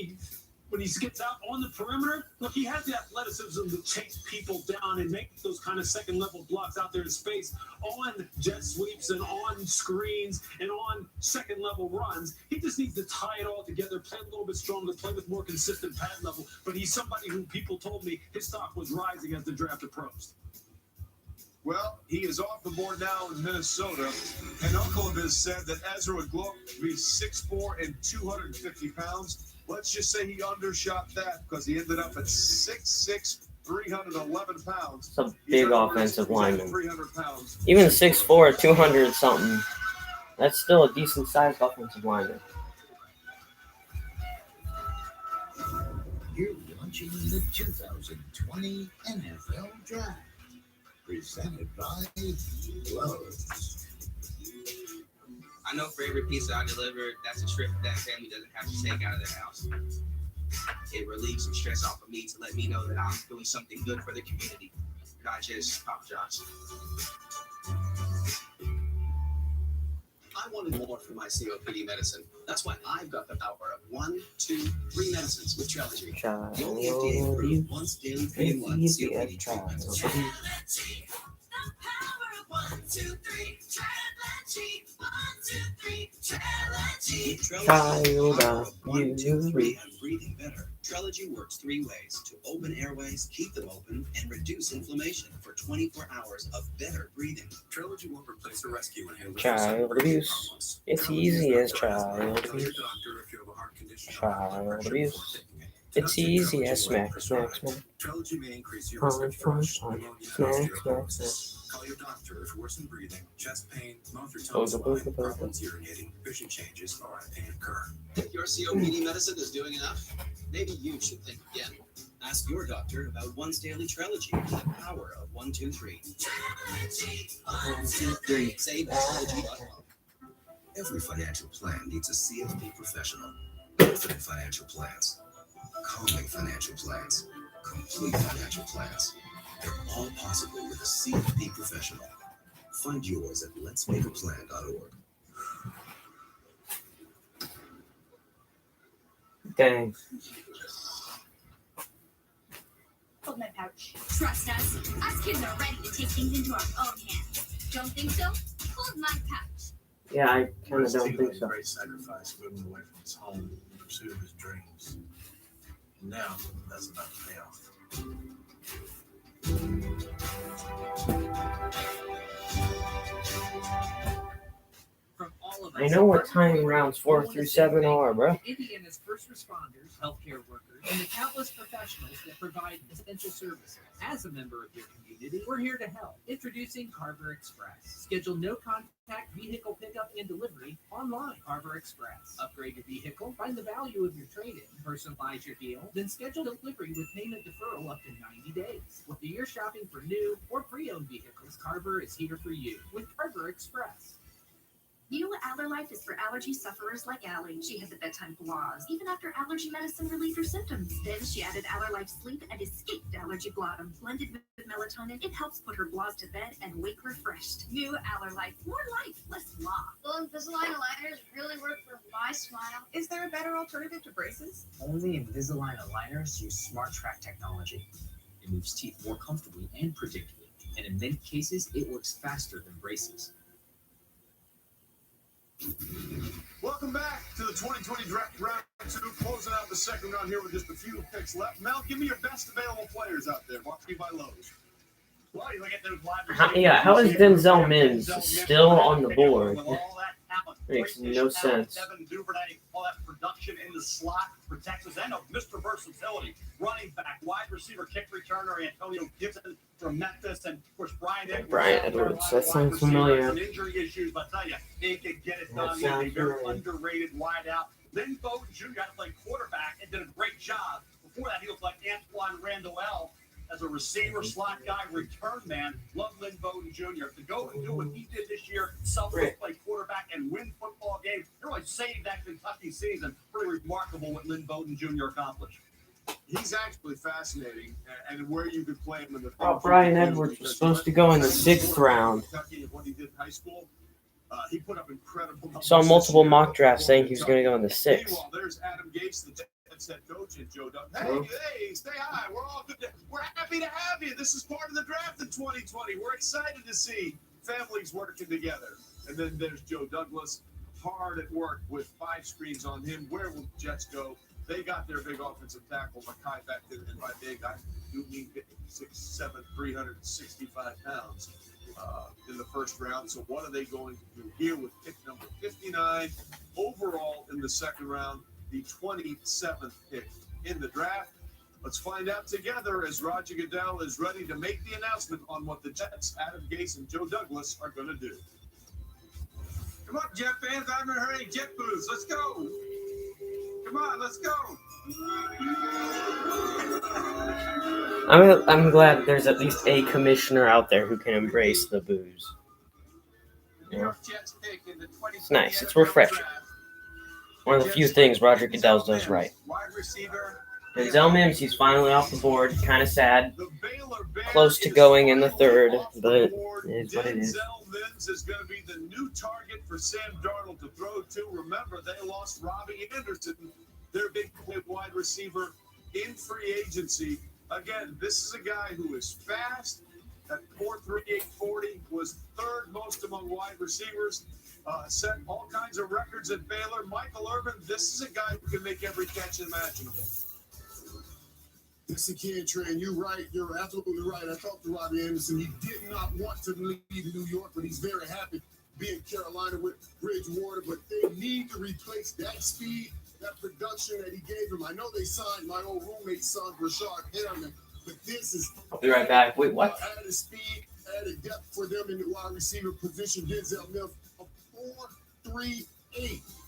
he gets out on the perimeter, look, he has the athleticism to chase people down and make those kind of second-level blocks out there in space on jet sweeps and on screens and on second-level runs. He just needs to tie it all together, play a little bit stronger, play with more consistent pad level. But he's somebody who people told me his stock was rising as the draft approached. Well, he is off the board now in Minnesota. An uncle of his said that Ezra would grow up to be 6'4" and 250 pounds. Let's just say he undershot that because he ended up at 6'6", 311 pounds. It's a big offensive lineman. 300 pounds. Even 6'4", 200 something. That's still a decent sized offensive lineman. You're watching the 2020 NFL Draft, presented by Lowe's. I know for every pizza I deliver, that's a trip that family doesn't have to take out of their house. It relieves some stress off of me to let me know that I'm doing something good for the community, not just Papa John's. I wanted more for my COPD medicine. That's why I've got the power of 1, 2, 3 medicines with Trelegy. The only FDA-approved once daily 3-in-1 COPD treatment. 1, 2, 3, Trelegy. 1, 2, 3, Trelegy. Child of 1, 2, 3, and breathing better. Trelegy works 3 ways to open airways, keep them open, and reduce inflammation for 24 hours of better breathing. Trelegy won't replace a rescue inhaler. Child abuse. It's easy as child abuse. Child abuse. It's easy as smack, smack, smack. Trelegy may increase your Punch, risk of punch, thrush, punch. pneumonia, Smack, and smack, smack. Call your doctor if worsened breathing, chest pain, mouth or Booga, tongue swelling, booga, booga. problems urinating, vision changes, or pain occur. If your COPD medicine is doing enough, maybe you should think again. Ask your doctor about once daily Trelegy, the power of 1, 2, 3. Trelegy, 1, 2, 3. Save Trelegy.com. Every financial plan needs a CFP professional. Infinite financial plans, calming financial plans, complete financial plans. They're all possible with a CFP professional. Find yours at letsmakeaplan.org. Dang. Hold my pouch. Trust us. Us kids are ready to take things into our own hands. Don't think so? Hold my pouch. Yeah, I kind of don't think so. Great sacrifice moving away from his home in pursuit of his dreams. And now that's about to pay off. I know what time rounds 4 through 7 are, bro. Indiana's first responders, healthcare workers, and the countless professionals that provide essential services. As a member of your community, we're here to help. Introducing Carver Express. Schedule no-contact vehicle pickup and delivery online. Carver Express. Upgrade your vehicle, find the value of your trade-in, personalize your deal, then schedule delivery with payment deferral up to 90 days. Whether you're shopping for new or pre-owned vehicles, Carver is here for you with Carver Express. New Allerlife is for allergy sufferers like Allie. She has a bedtime blahs, even after allergy medicine relieved her symptoms. Then she added Allerlife Sleep and escaped allergy blottom. Blended with melatonin, it helps put her blahs to bed and wake refreshed. New Allerlife, more life, less blah. Will Invisalign aligners really work for my smile? Is there a better alternative to braces? Only Invisalign aligners use Smart Track technology. It moves teeth more comfortably and predictably, and in many cases, it works faster than braces. Welcome back to the 2020 draft round 2, closing out the second round here with just a few picks left. Mel, give me your best available players out there. Brought to you by Lowe's. Well, you look at those wide How is Denzel Mims still on the board? Makes no sense. Devin Duvernay, all that production in the slot for Texas, and Mr. Versatility, running back, wide receiver, kick returner, Antonio Gibson from Memphis, and of course Brian Edwards. Brian Edwards, that sounds familiar. Some injury issues, but I tell you, he could get it done. He's a very underrated wideout. Lynn Bowden Jr. got to play quarterback and did a great job. Before that, he looked like Antoine Randall as a receiver, slot guy, return man. Love Lynn Bowden Jr. To go and do what he did this year, selfless play quarterback and win football games, it really saved that Kentucky season. Pretty remarkable what Lynn Bowden Jr. accomplished. He's actually fascinating, and where you could play him in the. Oh, Brian Edwards was supposed to go in the 6th round. Kentucky, when he did high school, he put up incredible numbers. Saw multiple mock drafts saying he was going to go in the 6th. Meanwhile, there's Adam Gates, the Jets head coach, and Joe Douglas. Hey, stay high. We're all good. We're happy to have you. This is part of the draft in 2020. We're excited to see families working together. And then there's Joe Douglas, hard at work with 5 screens on him. Where will the Jets go? They got their big offensive tackle, Makai, back there. And by big, I do mean 6'7", 365 pounds in the first round. So what are they going to do here with pick number 59 overall in the second round, the 27th pick in the draft? Let's find out together as Roger Goodell is ready to make the announcement on what the Jets, Adam Gase, and Joe Douglas are going to do. Come on, Jet fans. I haven't heard any Jet boos. Let's go. Come on, let's go. I'm glad there's at least a commissioner out there who can embrace the booze. Yeah. It's nice. It's refreshing. One of the few things Roger Goodell does right. Denzel Mims, he's finally off the board. Kind of sad. Close to going in the 3rd, but it is what it is. Denzel Mims is going to be the new target for Sam Darnold to throw to. Remember, they lost Robbie Anderson, their big wide receiver, in free agency. Again, this is a guy who is fast. At 4.38 40, was 3rd most among wide receivers. Set all kinds of records at Baylor. Michael Irvin, this is a guy who can make every catch imaginable. Yes, he can, Trey, and you're right. You're absolutely right. I talked to Robbie Anderson. He did not want to leave New York, but he's very happy being Carolina with Bridgewater. But they need to replace that speed, that production that he gave him. I know they signed my old roommate's son, Rashard Perriman, but this is... I'll be right back. Wait, what? Added speed, added depth for them in the wide receiver position. Denzel Mims, a 4.38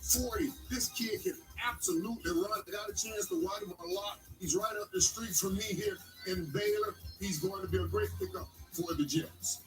40. This kid can absolutely run. I got a chance to ride him a lot. He's right up the street from me here in Baylor. He's going to be a great pickup for the Jets.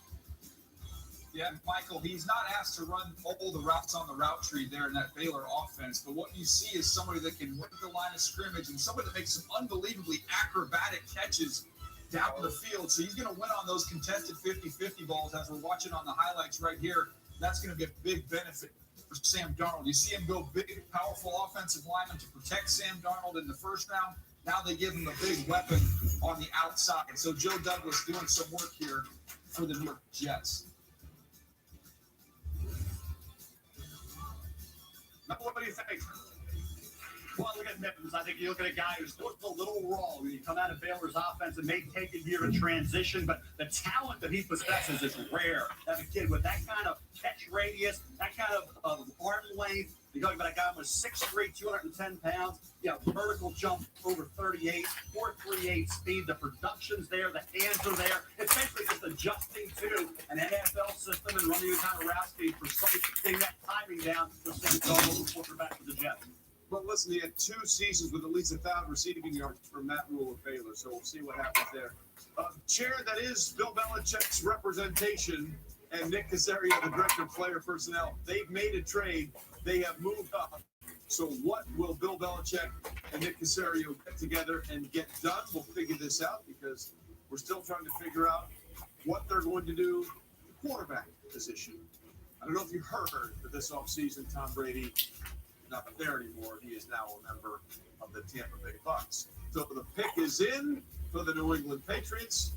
Yeah, Michael, he's not asked to run all the routes on the route tree there in that Baylor offense, but what you see is somebody that can work the line of scrimmage and somebody that makes some unbelievably acrobatic catches down the field. So he's going to win on those contested 50-50 balls as we're watching on the highlights right here. That's going to be a big benefit for Sam Darnold. You see him go big, powerful offensive lineman to protect Sam Darnold in the first round. Now they give him a big weapon on the outside. So Joe Douglas doing some work here for the New York Jets. Now, what do you think? Well, look at Nippens. I think you look at a guy who's looked a little raw when you come out of Baylor's offense and may take a year to transition, but the talent that he possesses is rare. That a kid with that kind of catch radius, that kind of arm length. You're talking about a guy who was 6'3", 210 pounds. Vertical jump over 38, 4.38 speed. The production's there. The hands are there. It's basically just adjusting to an NFL system and running the kind of route speed for getting that timing down to send it all the quarterback to the Jets. But listen, he had 2 seasons with at least 1,000 receiving yards from Matt Rule of Baylor, so we'll see what happens there. Chair, that is Bill Belichick's representation, and Nick Caserio, the director of player personnel. They've made a trade. They have moved up. So what will Bill Belichick and Nick Caserio get together and get done? We'll figure this out because we're still trying to figure out what they're going to do at the quarterback position. I don't know if you heard that this offseason, Tom Brady not there anymore. He is now a member of the Tampa Bay Bucks. So the pick is in for the New England Patriots.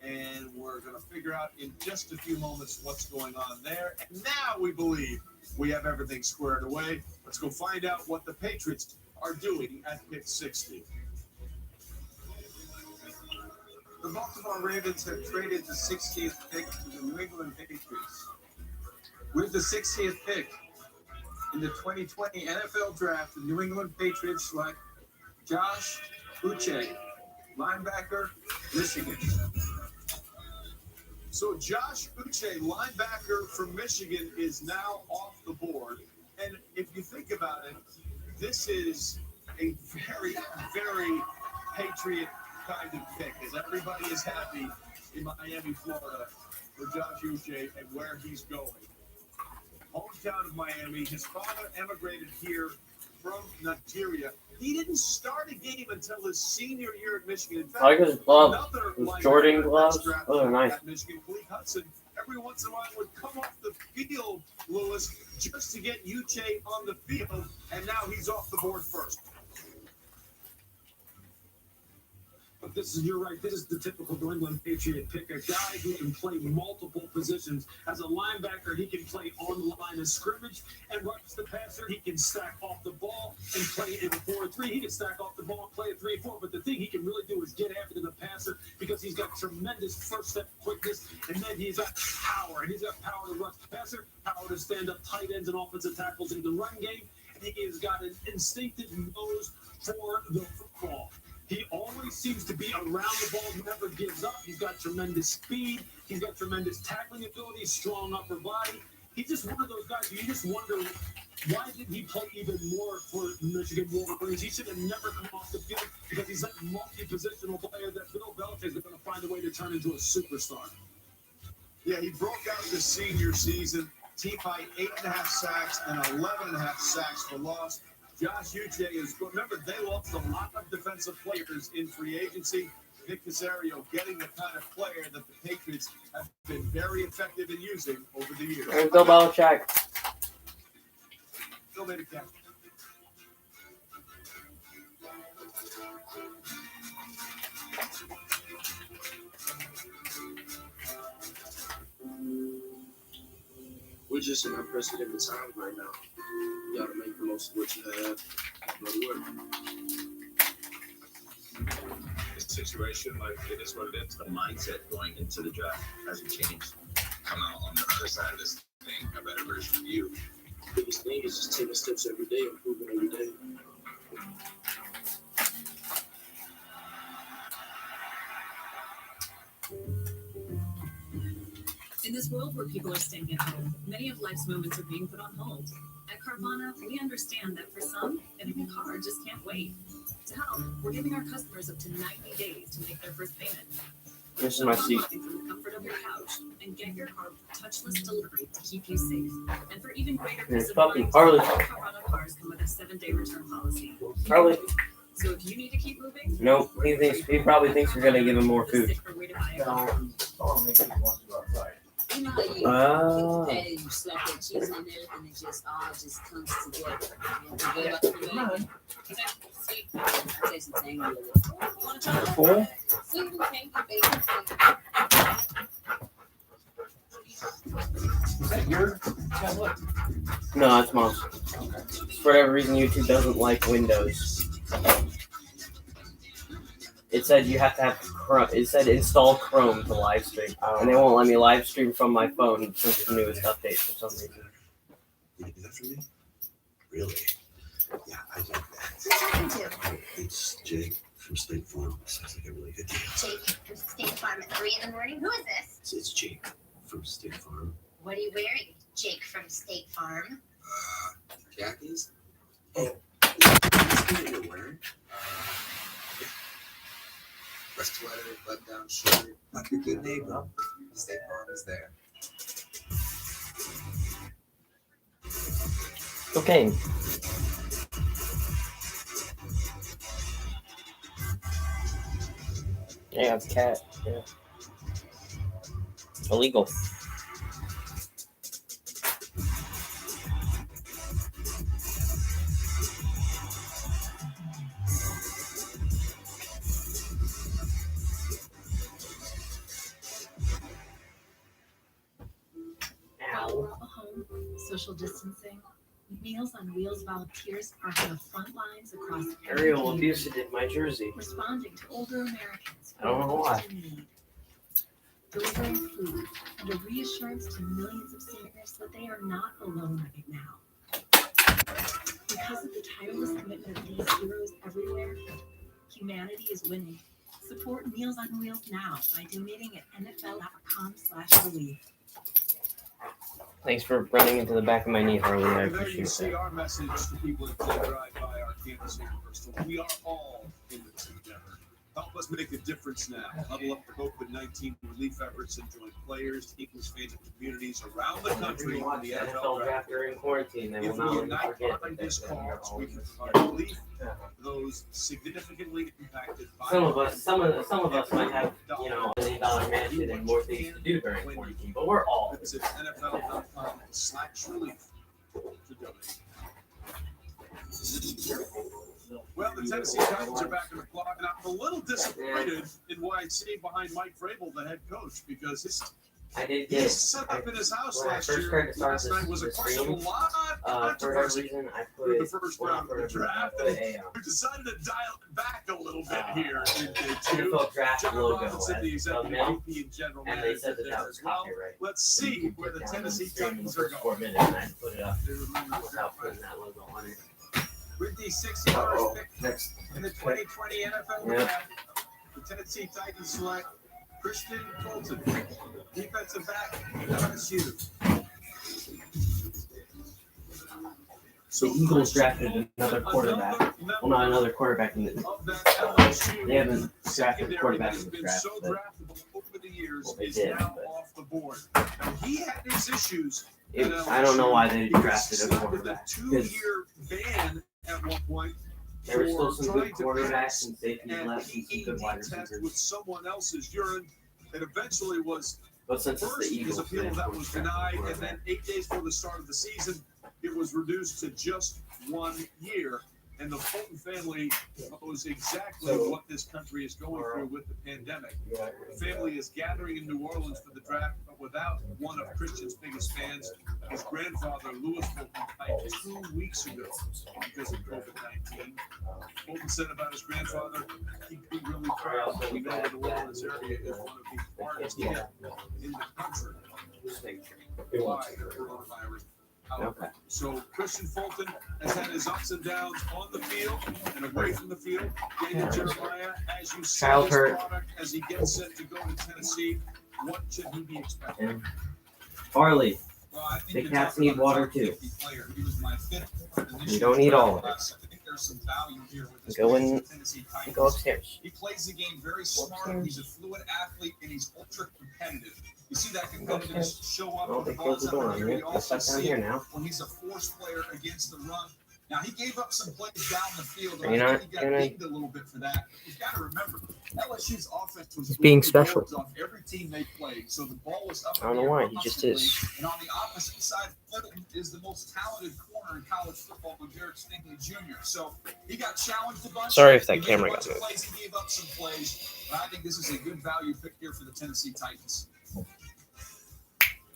And we're going to figure out in just a few moments what's going on there. And now we believe we have everything squared away. Let's go find out what the Patriots are doing at pick 60. The Baltimore Ravens have traded the 60th pick to the New England Patriots. With the 60th pick in the 2020 NFL Draft, the New England Patriots select Josh Uche, linebacker, Michigan. So Josh Uche, linebacker from Michigan, is now off the board. And if you think about it, this is a very, very Patriot kind of pick, as everybody is happy in Miami, Florida, for Josh Uche and where he's going. Hometown of Miami. His father emigrated here from Nigeria. He didn't start a game until his senior year at Michigan. In fact, I like his gloves. another His linebacker Jordan that's gloves. drafted Those are nice. at Michigan, Khalid Hudson, every once in a while would come off the field, Lewis, just to get Uche on the field, and now he's off the board first. But you're right, this is the typical New England Patriot pick, a guy who can play multiple positions. As a linebacker, he can play on the line of scrimmage and rush the passer. He can stack off the ball and play in 4-3. He can stack off the ball and play a 3-4. But the thing he can really do is get after the passer because he's got tremendous first step quickness, and then he's got power. And he's got power to rush the passer, power to stand up tight ends and offensive tackles in the run game. And he has got an instinctive nose for the football. He always seems to be around the ball, never gives up. He's got tremendous speed. He's got tremendous tackling ability, strong upper body. He's just one of those guys who you just wonder, why didn't he play even more for Michigan Wolverines? He should have never come off the field because he's that multi-positional player that Bill Belichick is going to find a way to turn into a superstar. Yeah, he broke out the senior season, team high 8.5 sacks and 11.5 sacks for loss. Josh Uche is good. Remember, they lost a lot of defensive players in free agency. Nick Caserio getting the kind of player that the Patriots have been very effective in using over the years. There's Bill Belichick. Still made a catch. We're just in unprecedented times right now. You gotta make the most of what you have. Go to work. This situation, like, it is what it is. The mindset going into the draft hasn't changed. Coming out on the other side of this thing, a better version of you. Biggest thing is just taking steps every day, improving every day. In this world where people are staying at home, many of life's moments are being put on hold. At Carvana, we understand that for some, getting a car just can't wait. To help, we're giving our customers up to 90 days to make their first payment. This is my seat. From the comfort of your couch and get your car touchless delivery to keep you safe. And for even greater There's peace of fucking mind, Harley. Carvana cars come with a 7-day return policy. Charlie. So if you need to keep moving, Nope. He probably thinks you're gonna give him more food. You know how you Oh. hey, you slap that cheese in there and it just all just comes together. You know, sweet tastes the tangy a little. You want to try that? Cool. Sweet and tangy bacon. Is that your tablet? No, it's mom's. Okay. For whatever reason, YouTube doesn't like Windows. It said you have to have Chrome. It said install Chrome to live stream, and they won't let me live stream from my phone since the newest update for some reason. You do that for me? Really? Yeah, I like that. Who's talking to? It's Jake from State Farm. Sounds like a really good deal. Jake from State Farm at 3 in the morning? Who is this? It's Jake from State Farm. What are you wearing, Jake from State Farm? Khakis? Oh, is this what you're wearing? Yeah. Red sweater, button-down shirt. Like a good neighbor. State Farm is there. Okay. Yeah, it's cat. Yeah. Illegal. While we're all home, social distancing, Meals on Wheels volunteers are on the front lines across every Ariel community, abused it in my jersey. responding to older Americans I don't know why. in need, delivering food and a reassurance to millions of seniors that they are not alone right now. Because of the tireless commitment of these heroes everywhere, humanity is winning. Support Meals on Wheels now by donating at NFL.com/relief. Thanks for running into the back of my knee, Harley. I There you appreciate see that. our message to people that drive by our campus here in Bristol. We are all in this together. Help us make a difference now. Huddle up for COVID-19 relief efforts and join players, teams, fans, and communities around the country in the NFL draft. during quarantine. They If will not we let me unite forget behind that this they are cause, all we in can this provide together. relief to those significantly impacted by Some of us might have, $1 million mansion and more things to do during quarantine, but we're all. Visit NFL.com/relief to donate. Well, the Tennessee Titans are back in the clock, and I'm a little disappointed in what I see behind Mike Vrabel, the head coach, because I did his get setup in his house when I last first year tried to start last night was a this cause of a stream. lot of For whatever controversy reason, I through the put first round of the draft. put And a we decided to dial it back a little bit here in day two. NFL draft John logo Robinson, as the the executive thumbnail, VP and general and manager, they said that there that was as well. copyright. Let's see where the Tennessee Titans are first 4 going. minutes, and I put it up without putting that logo on it. With the 61st pick Next. in the 2020 NFL Yeah. Draft, the Tennessee Titans select Christian Fulton, defensive back, LSU. The Eagles drafted another quarterback. Well, not another quarterback. They haven't drafted a quarterback in the draft, so but draftable over the years well, they is did. now But off the board. Now, he had his issues. I don't know why they He was drafted a slapped with quarterback. a Because 2-year ban at one point. there were still for some good trying to quarterbacks pass and safeties an left and some good wide EED test receivers. with someone else's urine that eventually was But since it's first the his Eagles, appeal they that of was course denied, draft a and then 8 days before the start of the season, it was reduced to just 1 year. And the Fulton family knows exactly what this country is going through with the pandemic. The family is gathering in New Orleans for the draft, but without one of Christian's biggest fans. His grandfather, Louis Fulton, died 2 weeks ago because of COVID-19. Fulton said about his grandfather, he'd be really proud. We know the New Orleans area is one of the hardest hit in the country by coronavirus. Okay. So Christian Fulton has had his ups and downs on the field and away from the field. Daniel Jeremiah, as you see Child this hurt. product, as he gets set to go to Tennessee, what should he be expecting? And Farley, Well, I think the you're cats talking need about a water top too. 50 player. He was my fifth You don't need all of it. class. I think there's some value here with this Go player in, for the Tennessee Titans. go upstairs. He plays the game very smart. He's a fluid athlete, and he's ultra competitive. You see that competitive show up Oh, when the they closed ball's the up door in on here. you. You Let's also shut down see here it now. when he's a force player against the run. Now, he gave up some plays down the field. Are and you I not think he got gonna- dinged a little bit for that. But you've got to remember, LSU's offense was He's being blowing special. boards off every team they played. So the ball was up I don't know in the why, air he just constantly. is. And on the opposite side, Fulton is the most talented corner in college football with Derek Stingley Jr. So he got challenged a bunch. Sorry if that He made a camera bunch got of moved. plays. He gave up some plays. But I think this is a good value pick here for the Tennessee Titans.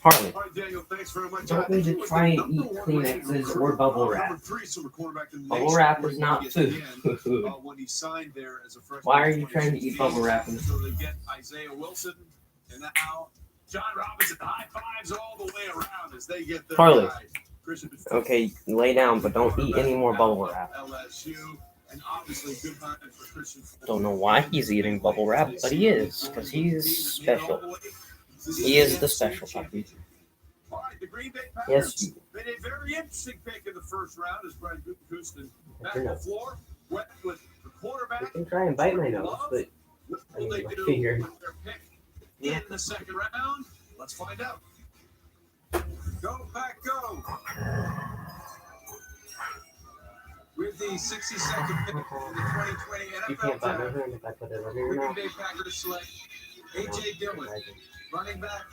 Harley, All right, Daniel, thanks very much. don't need to try and eat Kleenexes or bubble wrap. Number 3, so the quarterback in the Bubble nation, wrap is not according to food. ESPN, when he signed there as a freshman. Why are in you trying to eat bubble wrap? So they get Isaiah Wilson, and now John Robinson, high fives all the way around as they get their Harley. guy, Christian. Okay, lay down, but don't eat any more bubble wrap. LSU, and obviously good time for Christian. Don't know why he's eating bubble wrap, but he is, because he's special. He is the special puppy. All right, the Green Bay Yes, Packers made a very interesting pick in the first round as Brian Houston back Your on the nose. floor, went with the quarterback. You can try and bite my nose, but I What will they mean, I do figured. with their pick in the second round? Let's find out. Go, Pack, go! With the 62nd pick in the 2020 You NFL can't bite my Draft, hand if I put it under the your Green mouth. Bay Packers select A.J. Dillon, running back,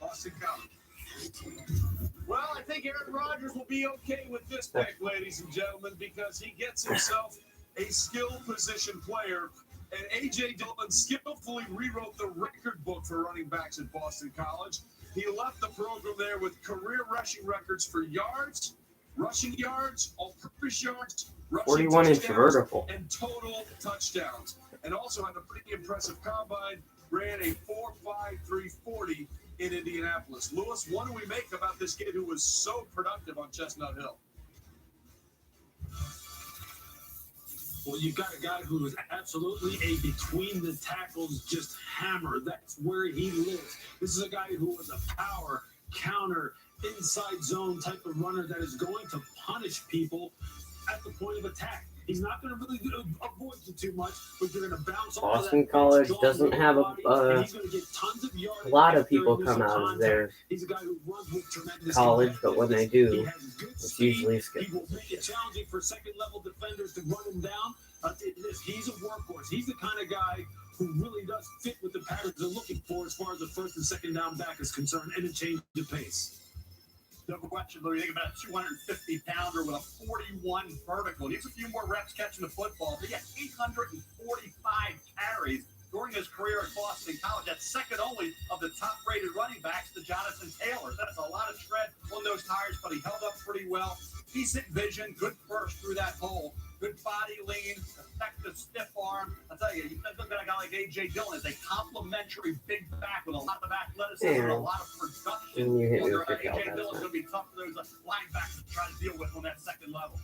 Boston College. Well, I think Aaron Rodgers will be okay with this pick, ladies and gentlemen, because he gets himself a skill position player. And A.J. Dillon skillfully rewrote the record book for running backs at Boston College. He left the program there with career rushing records for yards, rushing yards, all-purpose yards, rushing 41-inch touchdowns, vertical. and total touchdowns. And also had a pretty impressive combine, ran a 4.53 40 in Indianapolis. Lewis, what do we make about this kid who was so productive on Chestnut Hill? Well, you've got a guy who is absolutely a between the tackles just hammer. That's where he lives. This is a guy who was a power, counter, inside zone type of runner that is going to punish people at the point of attack. He's not going to really avoid you too much, but you're going to bounce off of Boston that. College doesn't have And he's going to get tons of a yards lot of after he people misses come out of contact. their He's a guy who runs with tremendous college, but when they do, He has good it's speed. usually skip. He will make it challenging for second-level defenders to run him down. He's a workhorse. He's the kind of guy who really does fit what the Packers are looking for as far as the first and second down back is concerned, and a change of pace. No question, though. You think about a 250-pounder with a 41 vertical. He has a few more reps catching the football. But he had 845 carries during his career at Boston College. That's second only of the top-rated running backs to Jonathan Taylor. That's a lot of tread on those tires, but he held up pretty well. Decent vision, good burst through that hole. Good body lean, effective stiff arm. I'll tell you, you look at a guy like A.J. Dillon as a complimentary big back with a lot of athleticism and a lot of production. You hit me Well, with your A.J. cow, Dillon's that's going to be tough for those linebackers to try to deal with on that second level.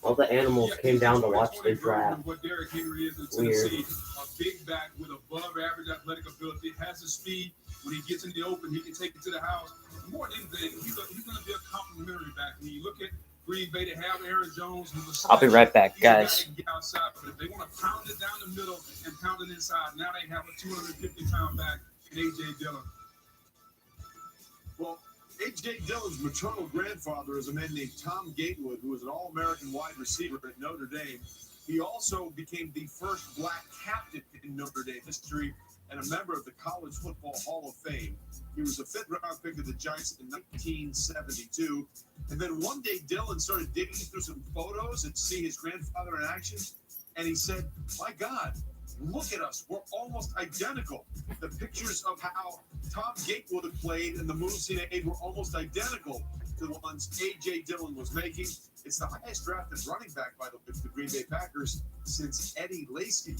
All the animals came down to watch the draft. What Derrick Henry is in Weird. Tennessee, a big back with above average athletic ability, has the speed. When he gets in the open, he can take it to the house. More than anything, he's going to be a complimentary back. When you look at Green Bay, to have Aaron Jones, who was I'll be right back, he's a guy guys. that can get outside, but if they want to pound it down the middle and pound it inside, now they have a 250-pound back in A.J. Dillon. Well, A.J. Dillon's maternal grandfather is a man named Tom Gatewood, who was an All-American wide receiver at Notre Dame. He also became the first black captain in Notre Dame history and a member of the College Football Hall of Fame. He was a fifth-round pick of the Giants in 1972. And then one day, Dillon started digging through some photos and see his grandfather in action. And he said, my God, look at us. We're almost identical. The pictures of how Tom Gatewood played and the moves he made were almost identical to the ones A.J. Dillon was making. It's the highest drafted running back by the Green Bay Packers since Eddie Lacy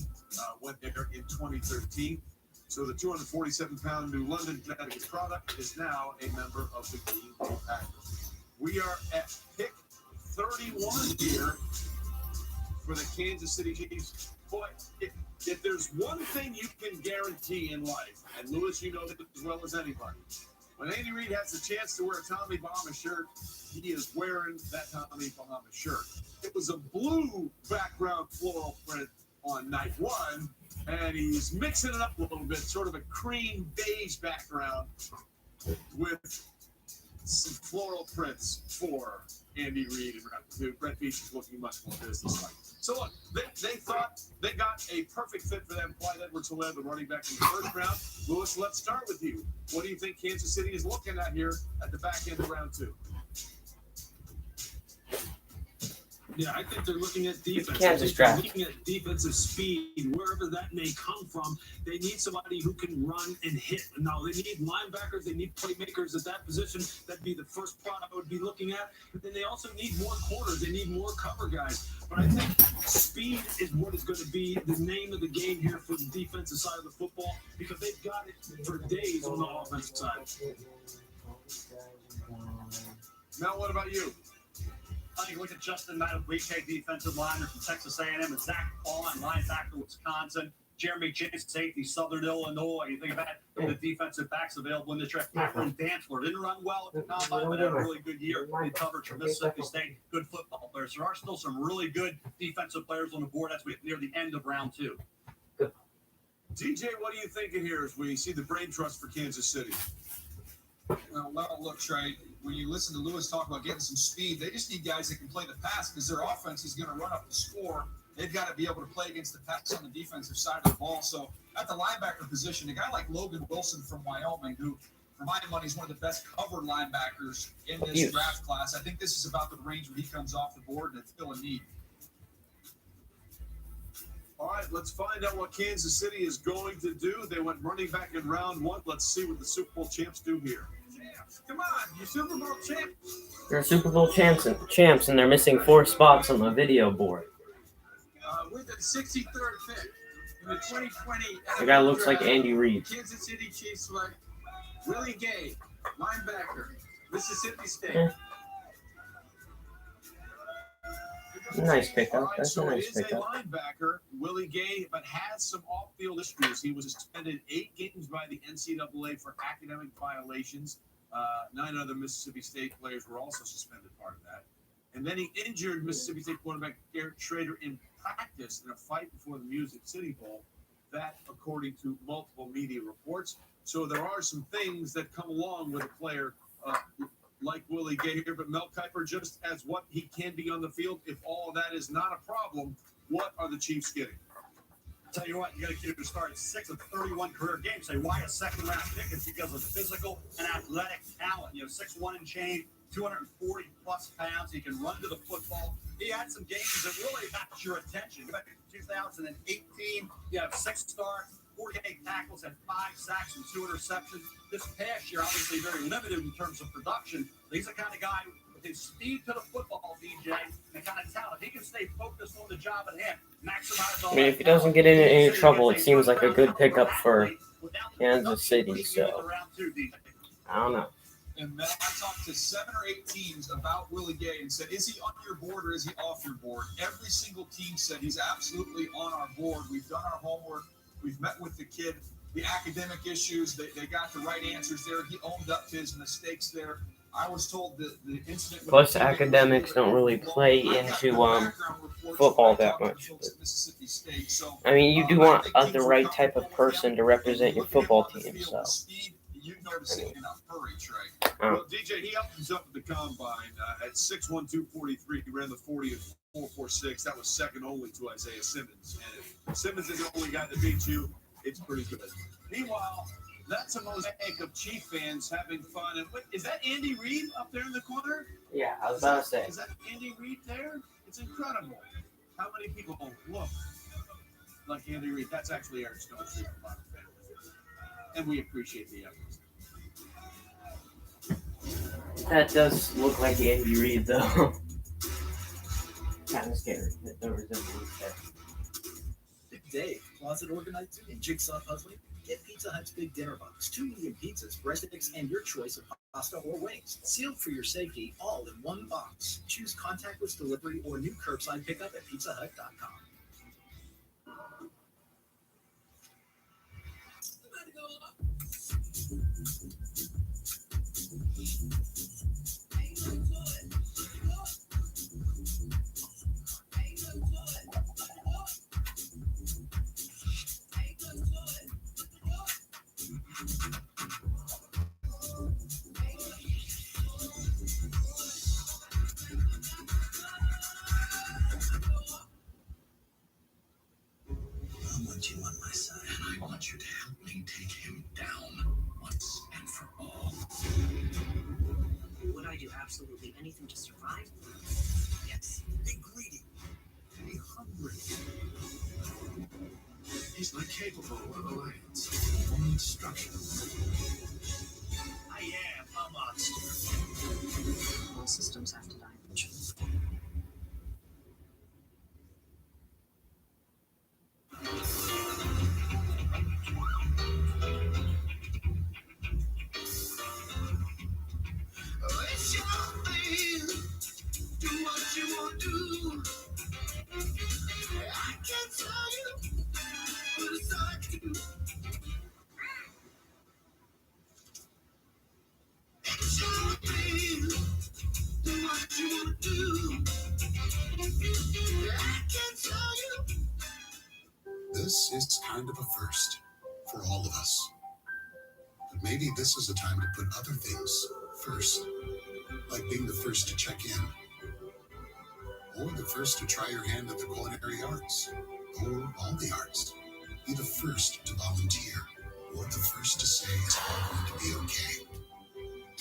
went there in 2013. So the 247-pound New London, Connecticut product is now a member of the Green Bay Packers. We are at pick 31 here for the Kansas City Chiefs. Boy, if there's one thing you can guarantee in life, and Lewis, you know that as well as anybody, when Andy Reid has the chance to wear a Tommy Bahama shirt, he is wearing that Tommy Bahama shirt. It was a blue background floral print on night one, and he's mixing it up a little bit, sort of a cream beige background with some floral prints for Andy Reid and Brett Veach is looking much more businesslike. So look, they thought they got a perfect fit for them. Clyde Edwards-Helaire, the running back in the first round. Lewis, let's start with you. What do you think Kansas City is looking at here at the back end of round two? Yeah, I think they're looking at defense. Kansas draft. They're looking at defensive speed, wherever that may come from. They need somebody who can run and hit. Now, they need linebackers. They need playmakers at that position. That'd be the first spot I would be looking at. But then they also need more corners. They need more cover guys. But I think speed is what is going to be the name of the game here for the defensive side of the football, because they've got it for days on the offensive side. Mel, what about you? I think look at Justin Madubuike, defensive lineman from Texas A&M, and Zach Bond, linebacker, Wisconsin. Jeremy James, safety, Southern Illinois. You think about the defensive backs available in the draft. Akron Dantzler didn't run well at the combine, but had a really good year in coverage for Mississippi State. Good football players. There are still some really good defensive players on the board as we near the end of round 2. DJ, what are you thinking here as we see the brain trust for Kansas City? Well, look, Trey, when you listen to Lewis talk about getting some speed, they just need guys that can play the pass because their offense is going to run up the score. They've got to be able to play against the pass on the defensive side of the ball. So at the linebacker position, a guy like Logan Wilson from Wyoming, who, for my money, is one of the best covered linebackers in this draft class. I think this is about the range where he comes off the board, and it's still a need. All right, let's find out what Kansas City is going to do. They went running back in round 1. Let's see what the Super Bowl champs do here. Come on, you Super Bowl champ. They're Super Bowl champs, and they're missing 4 spots on the video board. With the 63rd pick in the 2020. The guy looks like Andy Reid. Kansas City Chiefs select Willie Gay, linebacker, Mississippi State. Nice pickup. Right, That's so a nice it is pickup. a linebacker, Willie Gay, but has some off-field issues. He was suspended 8 games by the NCAA for academic violations. 9 other Mississippi State players were also suspended, part of that. And then he injured Mississippi State quarterback Garrett Schrader in practice in a fight before the Music City Bowl. That, according to multiple media reports. So there are some things that come along with a player like Willie Gay here, but Mel Kiper just as what he can be on the field. If all of that is not a problem, what are the Chiefs getting? Tell you what, you got to keep him starting 6 of 31 career games. Say, why a second-round pick? It's because of physical and athletic talent. 6'1" and change, 240-plus pounds. He can run to the football. He had some games that really got your attention. Back in 2018, you have 6 starts, 48 tackles, had 5 sacks and 2 interceptions. This past year, obviously very limited in terms of production. He's the kind of guy with his speed to the football, DJ, and the kind of talent. He can stay focused on the job at hand, maximize all. I mean, if he doesn't get in any trouble, it seems like a good pickup for Kansas City. So I don't know. And Matt, I talked to 7 or 8 teams about Willie Gay and said, is he on your board or is he off your board? Every single team said he's absolutely on our board. We've done our homework. We've met with the kid. The academic issues, they got the right answers there. He owned up to his mistakes there. I was told that the incident. Plus, academics don't really play into football that much. I mean, you do want the right type of person to represent your football team. So. You'd notice it in a hurry, Trey. Well, DJ, he upped up at the combine at 6'1", 243. He ran the 40 at 4.46. That was second only to Isaiah Simmons. And if Simmons is the only guy that beats you, it's pretty good. Meanwhile, that's a mosaic of Chief fans having fun. And what, is that Andy Reid up there in the corner? Yeah, I was about to say. Is that Andy Reid there? It's incredible. How many people look like Andy Reid? That's actually Eric Stone Street from Modern Family. And we appreciate the efforts. That does look like Andy Reid, though. Kind of scary. The resemblance there. Big Dave, closet organizer and jigsaw puzzling. Get Pizza Hut's Big Dinner Box. 2 medium pizzas, breadsticks, and your choice of pasta or wings. Sealed for your safety, all in one box. Choose contactless delivery or new curbside pickup at pizzahut.com. I want you on my side, and I want you to help me take him down once and for all. Would I do absolutely anything to survive? Yeah. Yes, be greedy. Be hungry. He's not capable of alliance. Only destruction. I am a monster. All systems have to die eventually. It's your thing. Do what you want to do. I can't tell you, but it's all I can do. It's your thing. Do what you want to do. I can't tell you. This is kind of a first for all of us. But maybe this is a time to put other things first, like being the first to check in, or the first to try your hand at the culinary arts, or all the arts. Be the first to volunteer, or the first to say it's all going to be okay.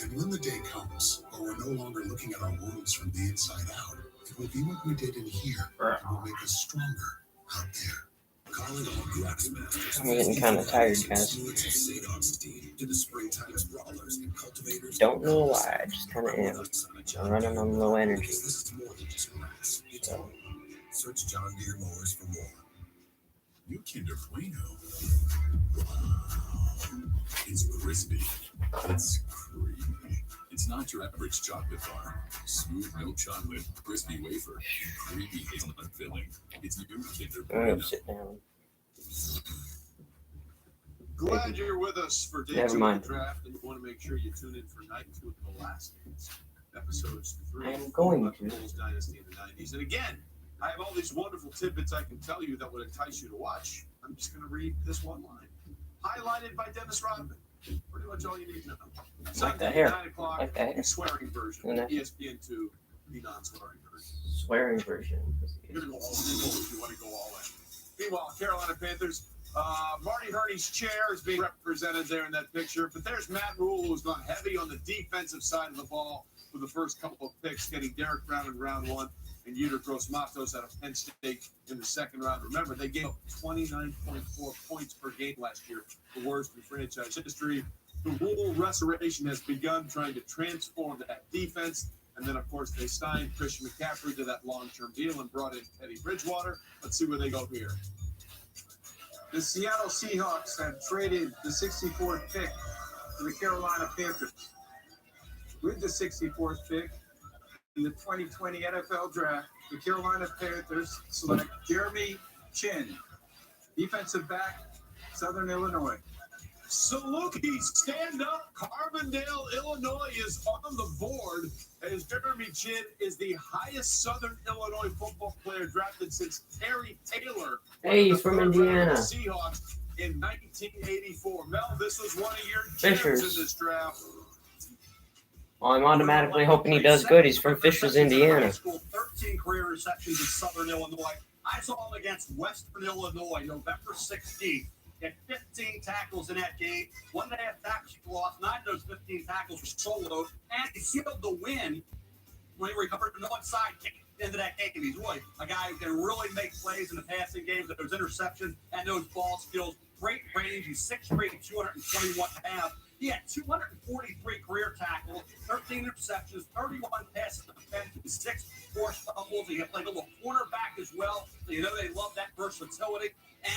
And when the day comes, where we're no longer looking at our worlds from the inside out, it will be what we did in here that will make us stronger out there. Calling all Grax Masters. I'm getting kind of tired, guys. To the springtime's brawlers and cultivators. Don't know why, I just kind of am. I'm running on low energy. This is more than just grass. It's So, Search John Deere mowers for more. New Kinder Bueno. Wow. It's crispy. It's creamy. It's not your average chocolate bar. Smooth milk chocolate, crispy wafer, creamy hazelnut filling. It's new Kinder I'm Bueno. gonna sit down. Glad you're with us for day Never 2 mind. of the draft, and you want to make sure you tune in for night 2 of the last dance, episodes 3 I'm going of the to. Bulls dynasty in the 90s. And again, I have all these wonderful tidbits I can tell you that would entice you to watch. I'm just going to read this one line, highlighted by Dennis Rodman. Pretty much all you need to know. Like that hair. 9 o'clock, Like that hair. swearing version. And that- ESPN2, the non-swearing version. Swearing version. You're going to go all in if you want to go all in. Meanwhile, Carolina Panthers, Marty Hurney's chair is being represented there in that picture. But there's Matt Rule, who's gone heavy on the defensive side of the ball with the first couple of picks, getting Derek Brown in round 1 and Yuta Gross-Matos out of Penn State in the second round. Remember, they gave up 29.4 points per game last year, the worst in franchise history. The Rule restoration has begun, trying to transform that defense. And then, of course, they signed Christian McCaffrey to that long-term deal and brought in Teddy Bridgewater. Let's see where they go here. The Seattle Seahawks have traded the 64th pick to the Carolina Panthers. With the 64th pick in the 2020 NFL Draft, the Carolina Panthers select Jeremy Chin, defensive back, Southern Illinois. Saluki, stand up. Carbondale, Illinois is on the board as Jeremy Chin is the highest Southern Illinois football player drafted since Terry Taylor. Hey, he's from Indiana. Seahawks in 1984. Mel, this was one of your Fishers. gems in this draft. Well, I'm automatically hoping he does good. He's from Fishers, Indiana. 13 career receptions in Southern Illinois. I saw him against Western Illinois, November 16th. He had 15 tackles in that game. 1.5 tackles for loss. 9 of those 15 tackles were soloed. And he sealed the win when he recovered an onside kick into that game. He's really a guy who can really make plays in the passing game. Those interceptions and those ball skills. Great range. He's 6'3", 221.5. He had 243 career tackles, 13 interceptions, 31 passes defended, 6 forced fumbles. He played a little cornerback as well. So you know they love that versatility.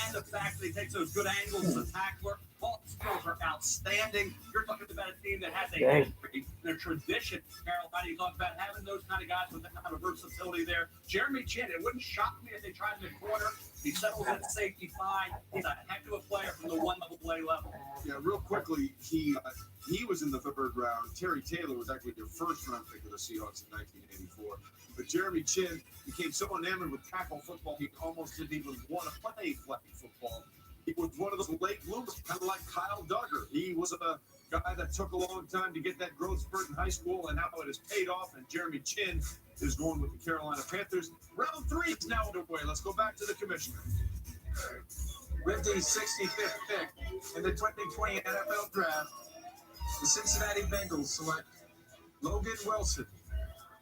And the fact that he takes those good angles as a tackler. Ball skills are outstanding. You're talking about a team that has a history and a tradition. Carolina, you talk about having those kind of guys with that kind of versatility there. Jeremy Chin, it wouldn't shock me if they tried him in the corner. He settles at safety fine. He's a heck of a player from the 1AA level. Yeah, real quickly, he was in the third round. Terry Taylor was actually their first round pick of the Seahawks in 1984. But Jeremy Chin became so enamored with tackle football, he almost didn't even want to play flag football. He was one of those late bloomers, kind of like Kyle Duggar. He was a guy that took a long time to get that growth spurt in high school, and now it has paid off, and Jeremy Chin is going with the Carolina Panthers. Round 3 is now underway. Let's go back to the commissioner. With the 65th pick in the 2020 NFL Draft, the Cincinnati Bengals select Logan Wilson,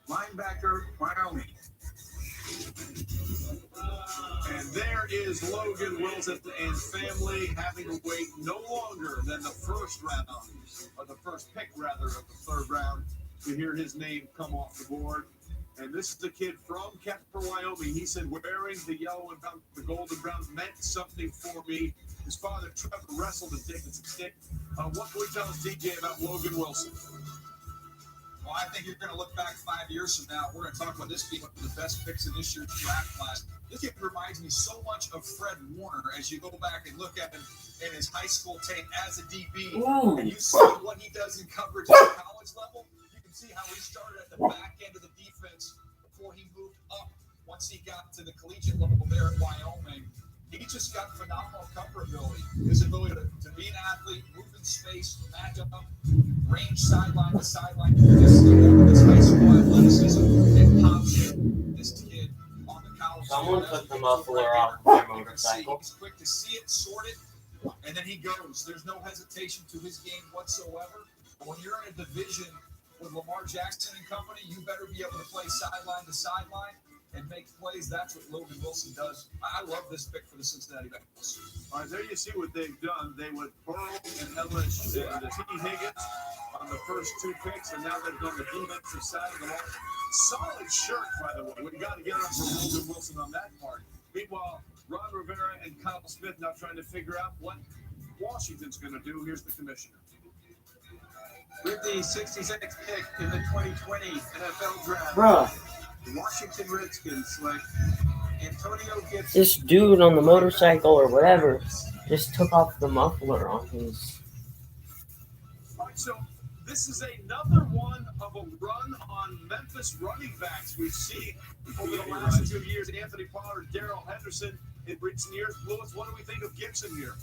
linebacker, Wyoming. And there is Logan Wilson and family having to wait no longer than the first round, or the first pick rather of the third round, to hear his name come off the board. And this is the kid from Casper, Wyoming. He said wearing the yellow and brown, the gold and brown meant something for me. His father, Trevor, wrestled a stick. What can we tell us, DJ, about Logan Wilson? Well, I think you're going to look back 5 years from now. We're going to talk about this being one of the best picks in this year's draft class. This kid reminds me so much of Fred Warner as you go back and look at him in his high school tape as a DB. Ooh. And you see what he does in coverage at the college level. You can see how he started at the back end of the defense before he moved up once he got to the collegiate level there at Wyoming. He just got phenomenal cover ability. His ability to be an athlete, move in space, match up, range sideline to sideline. This high school athleticism, it pops in this kid on the college. Someone took the muffler off their motorcycle. He's quick to see it, sort it, and then he goes. There's no hesitation to his game whatsoever. But when you're in a division with Lamar Jackson and company, you better be able to play sideline to sideline and make plays. That's what Logan Wilson does. I love this pick for the Cincinnati Bengals. All right, there you see what they've done. They went Burrow and LSU and T. Higgins on the first two picks, and now they've done the defensive side of the ball. Solid shirt, by the way. We got to get up for Logan Wilson on that part. Meanwhile, Ron Rivera and Kyle Smith now trying to figure out what Washington's going to do. Here's the commissioner. With the 66th pick in the 2020 NFL Draft, Bruh. the Washington Redskins select Antonio Gibson. This dude on the motorcycle or whatever just took off the muffler on his. All right, so this is another one of a run on Memphis running backs we've seen over the last 2 years. Anthony Pollard, Darrell Henderson in recent years. Lewis, what do we think of Gibson here?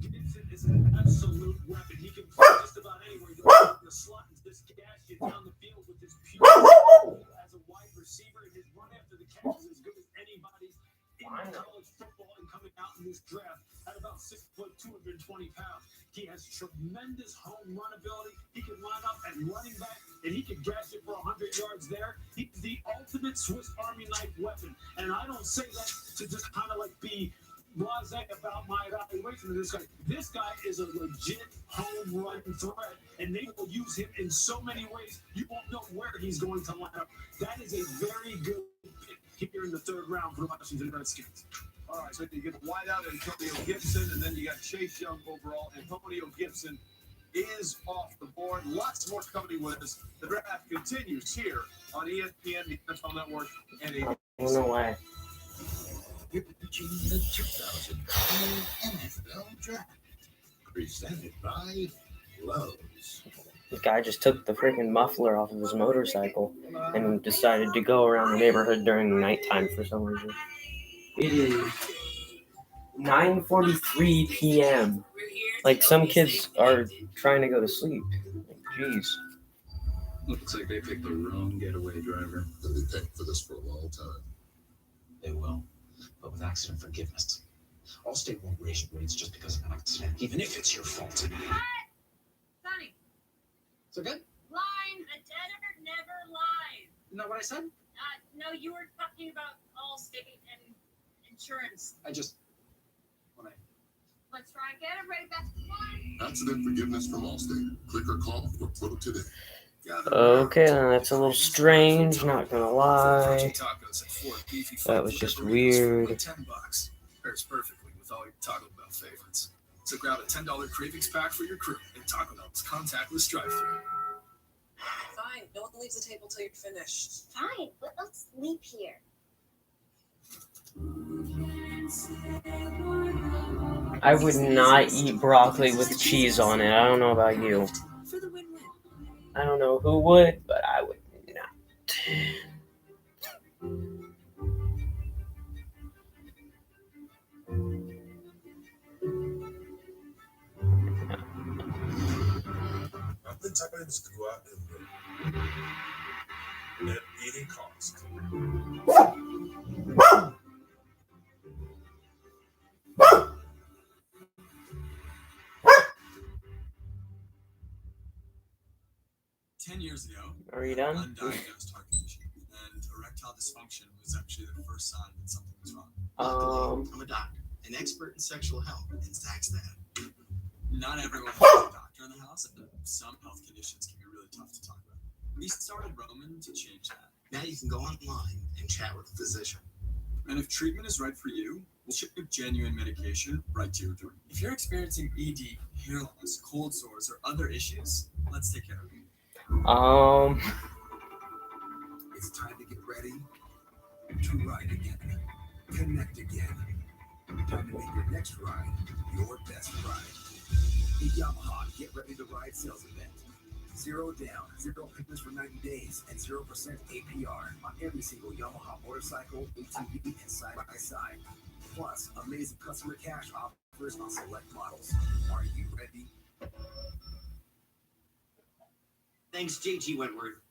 Gibson is an absolute weapon. He can play just about anywhere. He can the slot and just gash you down the field with his pure as a wide receiver. And his run after the catch is as good as anybody's in college football and coming out in this draft at about 6 foot, 220 pounds. He has tremendous home run ability. He can line up at running back, and he can gash it for 100 yards there. He's the ultimate Swiss Army knife weapon. And I don't say that to just kind of like be blasé about my evaluation of this guy. This guy is a legit home run threat, and they will use him in so many ways. You won't know where he's going to line up. That is a very good pick here in the third round for the Washington Redskins. All right, so you get the wideout Antonio Gibson, and then you got Chase Young overall. Antonio Gibson is off the board. Lots more coming with us. The draft continues here on ESPN, the NFL Network, and I don't know why. You're watching the 2020 NFL Draft, presented by Lowe's. The guy just took the freaking muffler off of his motorcycle and decided to go around the neighborhood during nighttime for some reason. It is 9:43 p.m. Like some kids are trying to go to sleep. Like, jeez. Looks like they picked the wrong getaway driver. They've been paying for this for a long time. They will, but with accident forgiveness. Allstate won't raise your rates just because of an accident, even if it's your fault. Sonny, So good? line, a debtor never lies. You know what I said? No, you were talking about Allstate and insurance. Let's try again. Everybody back to line. Accident forgiveness from Allstate. Click or call or quote today. Okay, then that's a little strange, not gonna lie. That was just weird. $10 pairs perfectly with all your Taco Bell favorites. So grab a $10 cravings pack for your crew at Taco Bell's contactless drive-thru. Fine, no one leaves the table till you're finished. Fine, but let's sleep here. I would not eat broccoli with cheese on it. I don't know about you. For the win-win. I don't know who would, but I would not. Oftentimes to go out and at any cost. 10 years ago, Are you done? undiagnosed heart condition, and erectile dysfunction was actually the first sign that something was wrong. I'm a doctor, an expert in sexual health, and Zach's dad. Not everyone has a doctor in the house, and some health conditions can be really tough to talk about. We started Roman to change that. Now you can go online and chat with a physician. And if treatment is right for you, we'll ship you genuine medication right to your door. If you're experiencing ED, hair loss, cold sores, or other issues, let's take care of you. It's time to get ready to ride again. Connect again. Time to make your next ride your best ride. The Yamaha Get Ready to Ride sales event. 0 down, 0 payments for 90 days, and 0% APR on every single Yamaha motorcycle, ATV, and side-by-side. Plus, amazing customer cash offers on select models. Are you ready? Thanks, JG Wentworth.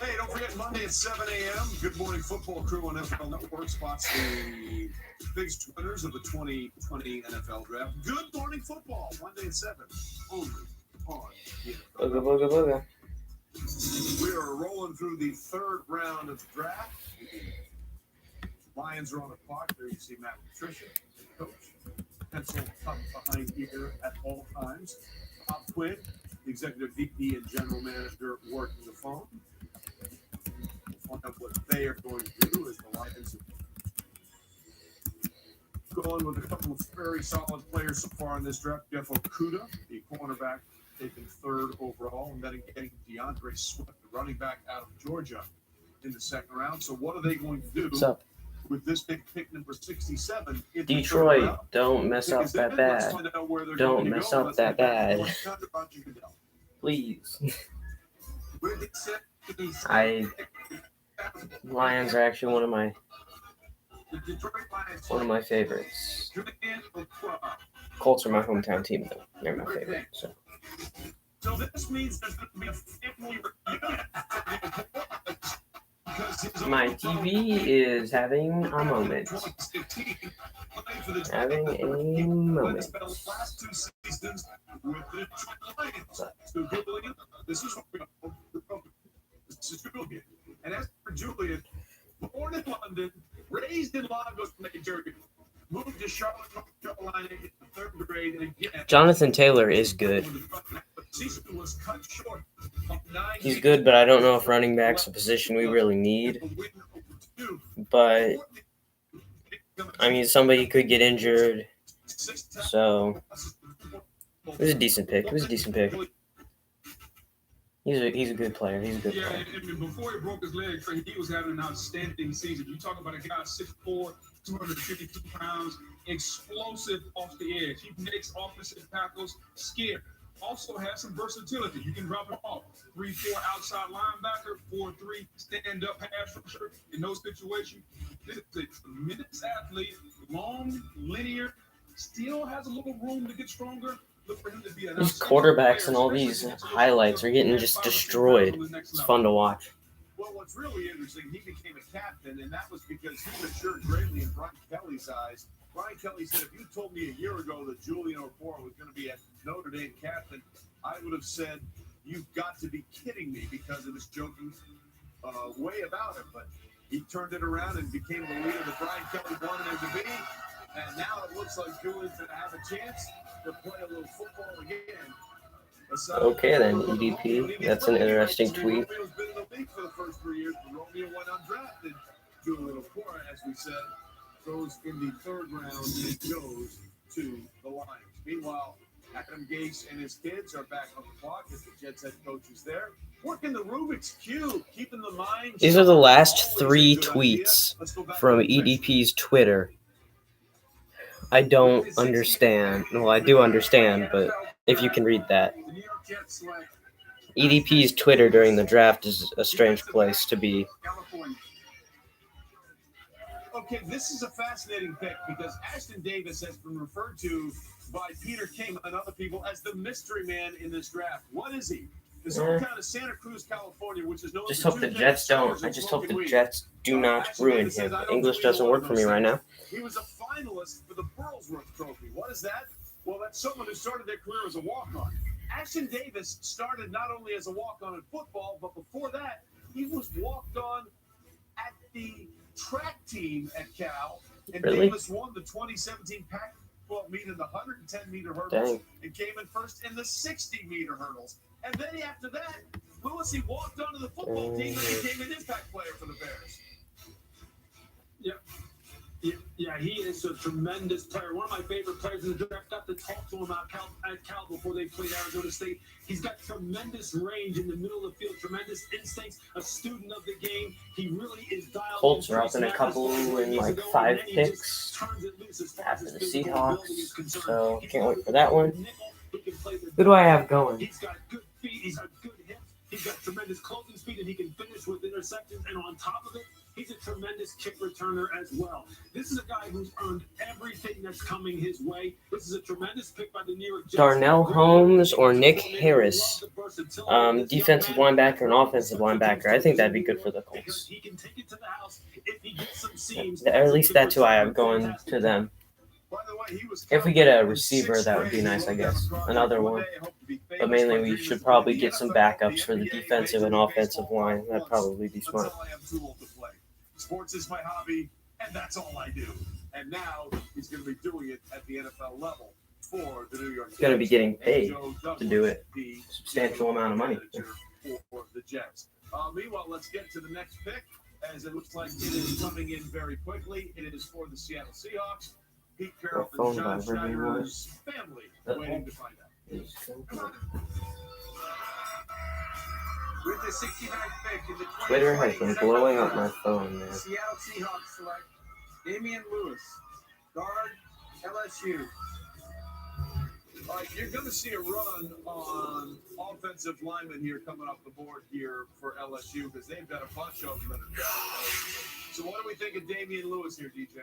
Hey, don't forget Monday at 7 a.m. Good Morning Football Crew on NFL Network spots the biggest winners of the 2020 NFL Draft. Good Morning Football, Monday at 7. Only on the Booga, booga, booga. We are rolling through the third round of the draft. Lions are on the clock. There you see Matt Patricia, the coach. Pencil tucked behind ear at all times. Bob Quinn, the executive VP and general manager, working the phone. We'll find out what they are going to do as the Lions have gone with a couple of very solid players so far in this draft. Jeff Okudah, the cornerback, taken third overall, and then getting DeAndre Swift, the running back out of Georgia, in the second round. So what are they going to do What's up? with this pick number 67? Detroit, don't mess up that bad. Don't mess up that bad. Please. Lions are actually one of my favorites. Colts are my hometown team, though. They're my favorite. So this means there's going to be a family reunion. My TV is having a moment. Having a moment. This is Julian. And as for Julian, born in London, raised in Lagos, Nigeria, moved to Charlotte, North Carolina in the third grade, and again, Jonathan Taylor is good. He's good, but I don't know if running back's a position we really need. But, I mean, somebody could get injured. So, it was a decent pick. He's a good player. He's a good player. And before he broke his leg, he was having an outstanding season. You talk about a guy 6'4", 252 pounds, explosive off the edge. He makes offensive tackles scary. Also has some versatility. You can drop it off. 3-4 outside linebacker, 4-3 stand-up pass rusher. In those situations, this is a tremendous athlete, long, linear, still has a little room to get stronger. Look for him to be an These quarterbacks and all these highlights are getting just destroyed. It's fun to watch. Well, what's really interesting, he became a captain, and that was because he matured greatly in Brian Kelly's eyes. Brian Kelly said, if you told me a year ago that Julian Okwara was going to be a Notre Dame captain, I would have said, you've got to be kidding me, because of his joking way about it. But he turned it around and became the leader that Brian Kelly wanted him to be. And now it looks like Julian's going to have a chance to play a little football again. Okay then, EDP. That's an interesting tweet. Romeo's been in the league for the first 3 years, but Romeo went undrafted. Julian Okwara, as we said, goes in the third round and goes to the Lions. Meanwhile, Adam Gase and his kids are back on the clock as the Jets head coach is there. Working the Rubik's Cube, keeping the mind. These are the last 3 tweets from EDP's Twitter. I don't understand. Well, I do understand, but if you can read that. EDP's Twitter during the draft is a strange place to be. Okay, this is a fascinating pick because Ashton Davis has been referred to by Peter King and other people as the mystery man in this draft. What is he? There's some kind of Santa Cruz, California, which is known Just hope the Jets don't. I just hope the Jets do not ruin him. English doesn't work for me right now. He was a finalist for the Burlsworth Trophy. What is that? Well, that's someone who started their career as a walk-on. Ashton Davis started not only as a walk-on in football, but before that, he was walked on at the track team at Cal. And Really? Davis won the 2017 Pac-12 meet in the 110-meter hurdles Dang. and came in first in the 60-meter hurdles. And then after that, Lewis, he walked onto the football team and became an impact player for the Bears. Yeah, he is a tremendous player. One of my favorite players in the draft. Got to talk to him at Cal before they played Arizona State. He's got tremendous range in the middle of the field, tremendous instincts, a student of the game. He really is dialed. Colts are up in a couple in like 5 picks after the Seahawks, so can't wait for that one. Who do I have going? He's got good feet. He's got good hips. He's got tremendous closing speed, and he can finish with interceptions. And on top of it, he's a tremendous kick returner as well. This is a guy who's earned everything that's coming his way. This is a tremendous pick by the New York Jets. Darnell Holmes or Nick Harris, defensive linebacker and offensive linebacker. I think that'd be good for the Colts. He can take it to the house if he gets some seams. Or at least that's who I have going to them. If we get a receiver, that would be nice, I guess. Another one. But mainly we should probably get some backups for the defensive and offensive line. That'd probably be smart. Until I am too old to play. Sports is my hobby, and that's all I do. And now he's going to be doing it at the NFL level for the New York Jets. He's going to be getting paid to do it. Substantial amount of money. For the Jets. Meanwhile, let's get to the next pick, as it looks like it is coming in very quickly. It is for the Seattle Seahawks. Pete Carroll and John Schneider's family waiting to find out. With the 69th pick in the Twitter has been blowing up my phone, man. Seattle Seahawks select Damian Lewis, guard, LSU. All right, you're going to see a run on offensive linemen here coming off the board here for LSU because they've got a bunch of them that are down. So what do we think of Damian Lewis here, DJ?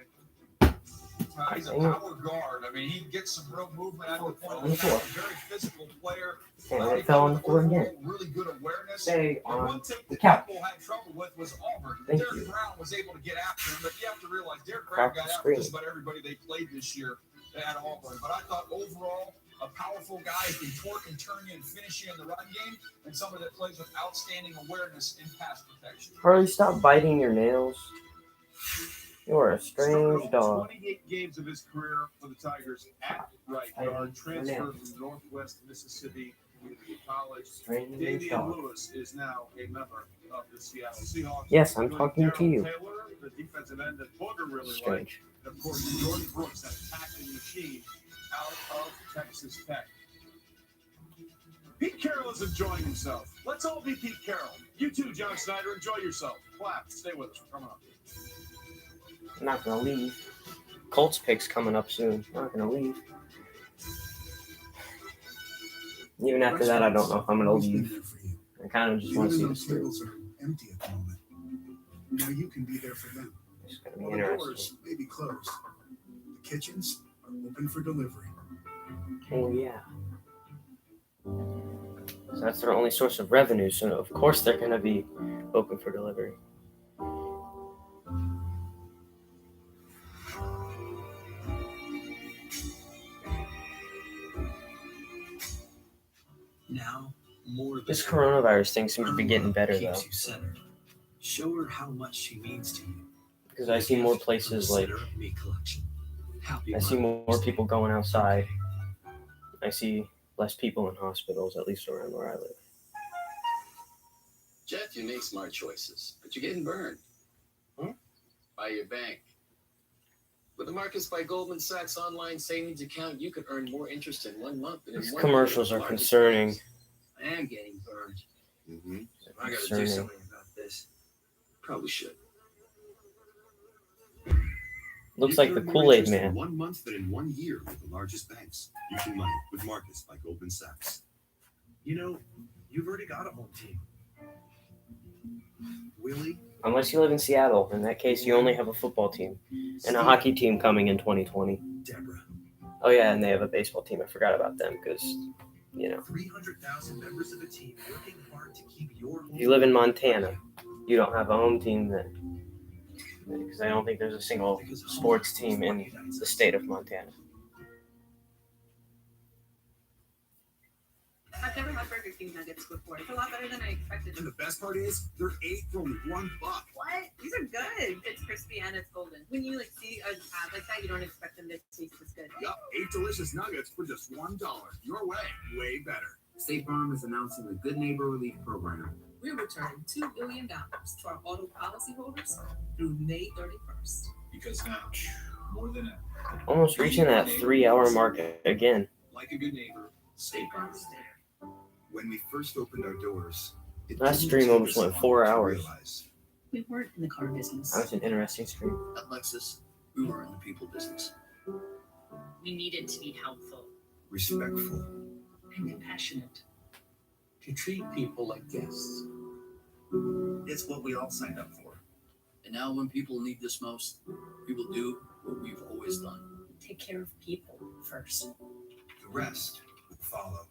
He's a power guard. I mean, he gets some real movement out of the point of attack. A very physical player. And it fell on the floor again. Really good awareness. Stay And one on take the that couch. people had trouble with was Auburn. Thank Derek you. Brown was able to get after him, but you have to realize Derek Brown Crack got the after screen. just about everybody they played this year at Auburn. But I thought overall, a powerful guy who can torque and turn you and finish you in the run game, and somebody that plays with outstanding awareness in pass protection. Harley, stop biting your nails. You're a strange dog. 28 games of his career for the Tigers at right guard, transferred from Northwest Mississippi Community College. Strange Damian dog. Lewis is now a member of the Seattle Seahawks. Yes, I'm Joined talking to Darrell you. Taylor, the defensive end that Booger really liked. Strange. And of course, Jordan Brooks, that tackling machine out of Texas Tech. Pete Carroll is enjoying himself. Let's all be Pete Carroll. You too, John Snyder. Enjoy yourself. Clap. Stay with us. We're coming up. I'm not going to leave. Colts pick's coming up soon. I'm not going to leave. Even after that, I don't know if I'm going to leave. I kind of just want to see the street. tables are empty at the moment. Now you can be there for them. It's going to be All the interesting. doors may be closed. The kitchens are open for delivery. Oh, yeah. So that's their only source of revenue, so of course they're going to be open for delivery. Now, more than This ever, coronavirus thing seems to be getting better, though. keeps you centered. Show her how much she means to you. Because I see more places like, Center Me collection. Happy I see Mother's more Day. people going outside. I see less people in hospitals, at least around where I live. Jeff, you make smart choices, but you're getting burned. By your bank. With the Marcus by Goldman Sachs online savings account, you could earn more interest in 1 month than in These 1 commercials year are with Marcus concerning. Banks. I am getting burned. Mm-hmm. I got to do Concerning. something about this. Probably should. Looks You like can the earn more Kool-Aid interest in Man. 1 month than in 1 year with the largest banks. Using money with Marcus by Goldman Sachs. You know, you've already got a home team. Willie, Unless you live in Seattle. In that case, you only have a football team and a hockey team coming in 2020. Deborah. Oh, yeah, and they have a baseball team. I forgot about them because, you know, 300,000 members of a team working hard to keep your home. if you live in Montana, you don't have a home team then. Because I don't think there's a single sports team in the state of Montana. I've never had Burger King nuggets before. It's a lot better than I expected. And the best part is, they're 8 for only $1. What? These are good. It's crispy and it's golden. When you see a ad like that, you don't expect them to taste as good. Yup, 8 delicious nuggets for just $1. Your way better. State Farm is announcing the Good Neighbor Relief Program. We're returning $2 billion to our auto policyholders through May 31st. Because now, more than ever, Almost reaching that 3-hour mark again. like a good neighbor, State Farm is there. When we first opened our doors, That stream almost went 4 hours. We weren't in the car business. That was an interesting stream. At Lexus, we were in the people business. We needed to be helpful respectful. and compassionate. To treat people like guests. It's what we all signed up for. And now when people need this most, we will do what we've always done. Take care of people first. The rest will follow.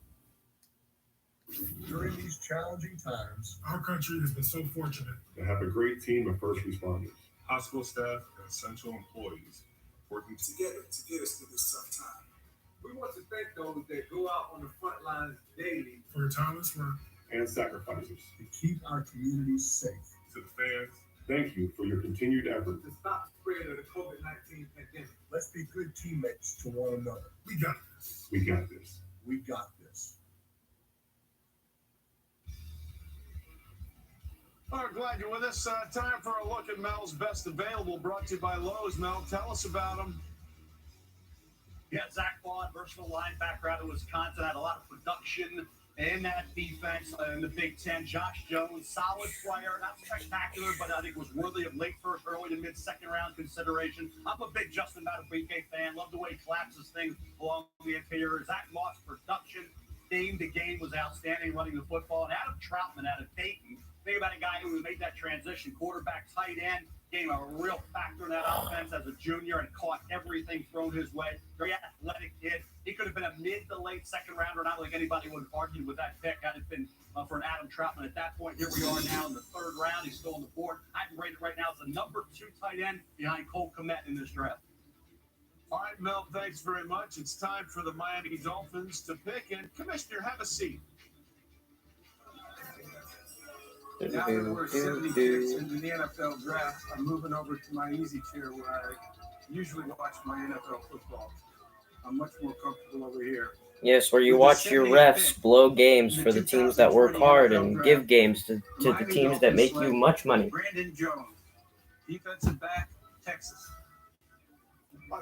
During these challenging times, our country has been so fortunate to have a great team of first responders, hospital staff, and essential employees working together to get us through this tough time. We want to thank those that go out on the front lines daily For your tireless work and sacrifices. to keep our communities safe. To the fans, thank you for your continued effort. to stop the spread of the COVID-19 pandemic. Let's be good teammates to one another. We got this. We got this. We got this. All right, glad you're with us. Time for a look at Mel's best available, brought to you by Lowe's. Mel, tell us about them. Yeah, Zach Vaughn, versatile linebacker out of Wisconsin, had a lot of production in that defense in the Big Ten. Josh Jones, solid player, not spectacular, but I think was worthy of late first, early to mid-second round consideration. I'm a big Justin Madubuike fan. Love the way he collapses things along the interior. Zach Moss' production game to game was outstanding, running the football. And Adam Troutman out of Dayton. Think about a guy who made that transition, quarterback, tight end, became a real factor in that offense as a junior and caught everything thrown his way. Very athletic kid. He could have been a mid to late second rounder. Not like anybody would have argued with that pick had it been for an Adam Troutman at that point. Here we are now in the third round. He's still on the board. I can rate it right now as the number 2 tight end behind Cole Kmet in this draft. All right, Mel, thanks very much. It's time for the Miami Dolphins to pick. And, Commissioner, have a seat. Now that we're 76 in the NFL draft, I'm moving over to my easy chair where I usually watch my NFL football. I'm much more comfortable over here. Yes, where you watch your refs blow games for the teams that work hard and give games to the teams that make you much money. Brandon Jones, defensive back, Texas.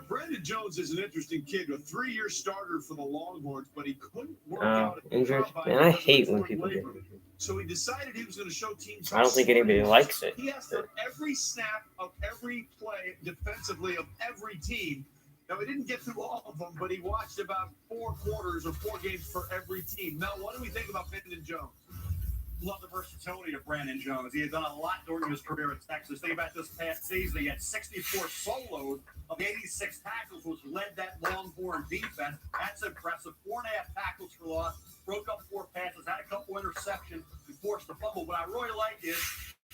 Brandon Jones is an interesting kid, a 3-year starter for the Longhorns, but he couldn't work out at the Injured. combine Man, I because of hate a when torn people get labor. injured. So he decided he was going to show teams. I don't think anybody likes it. He has done every snap of every play defensively of every team. Now, he didn't get through all of them, but he watched about 4 quarters or 4 games for every team. Mel, what do we think about Brandon Jones? Love the versatility of Brandon Jones. He had done a lot during his career at Texas. Think about this past season. He had 64 solos of 86 tackles, which led that Longhorn defense. That's impressive. 4.5 tackles for loss. Broke up 4 passes. Had a couple interceptions. And forced a fumble. What I really like is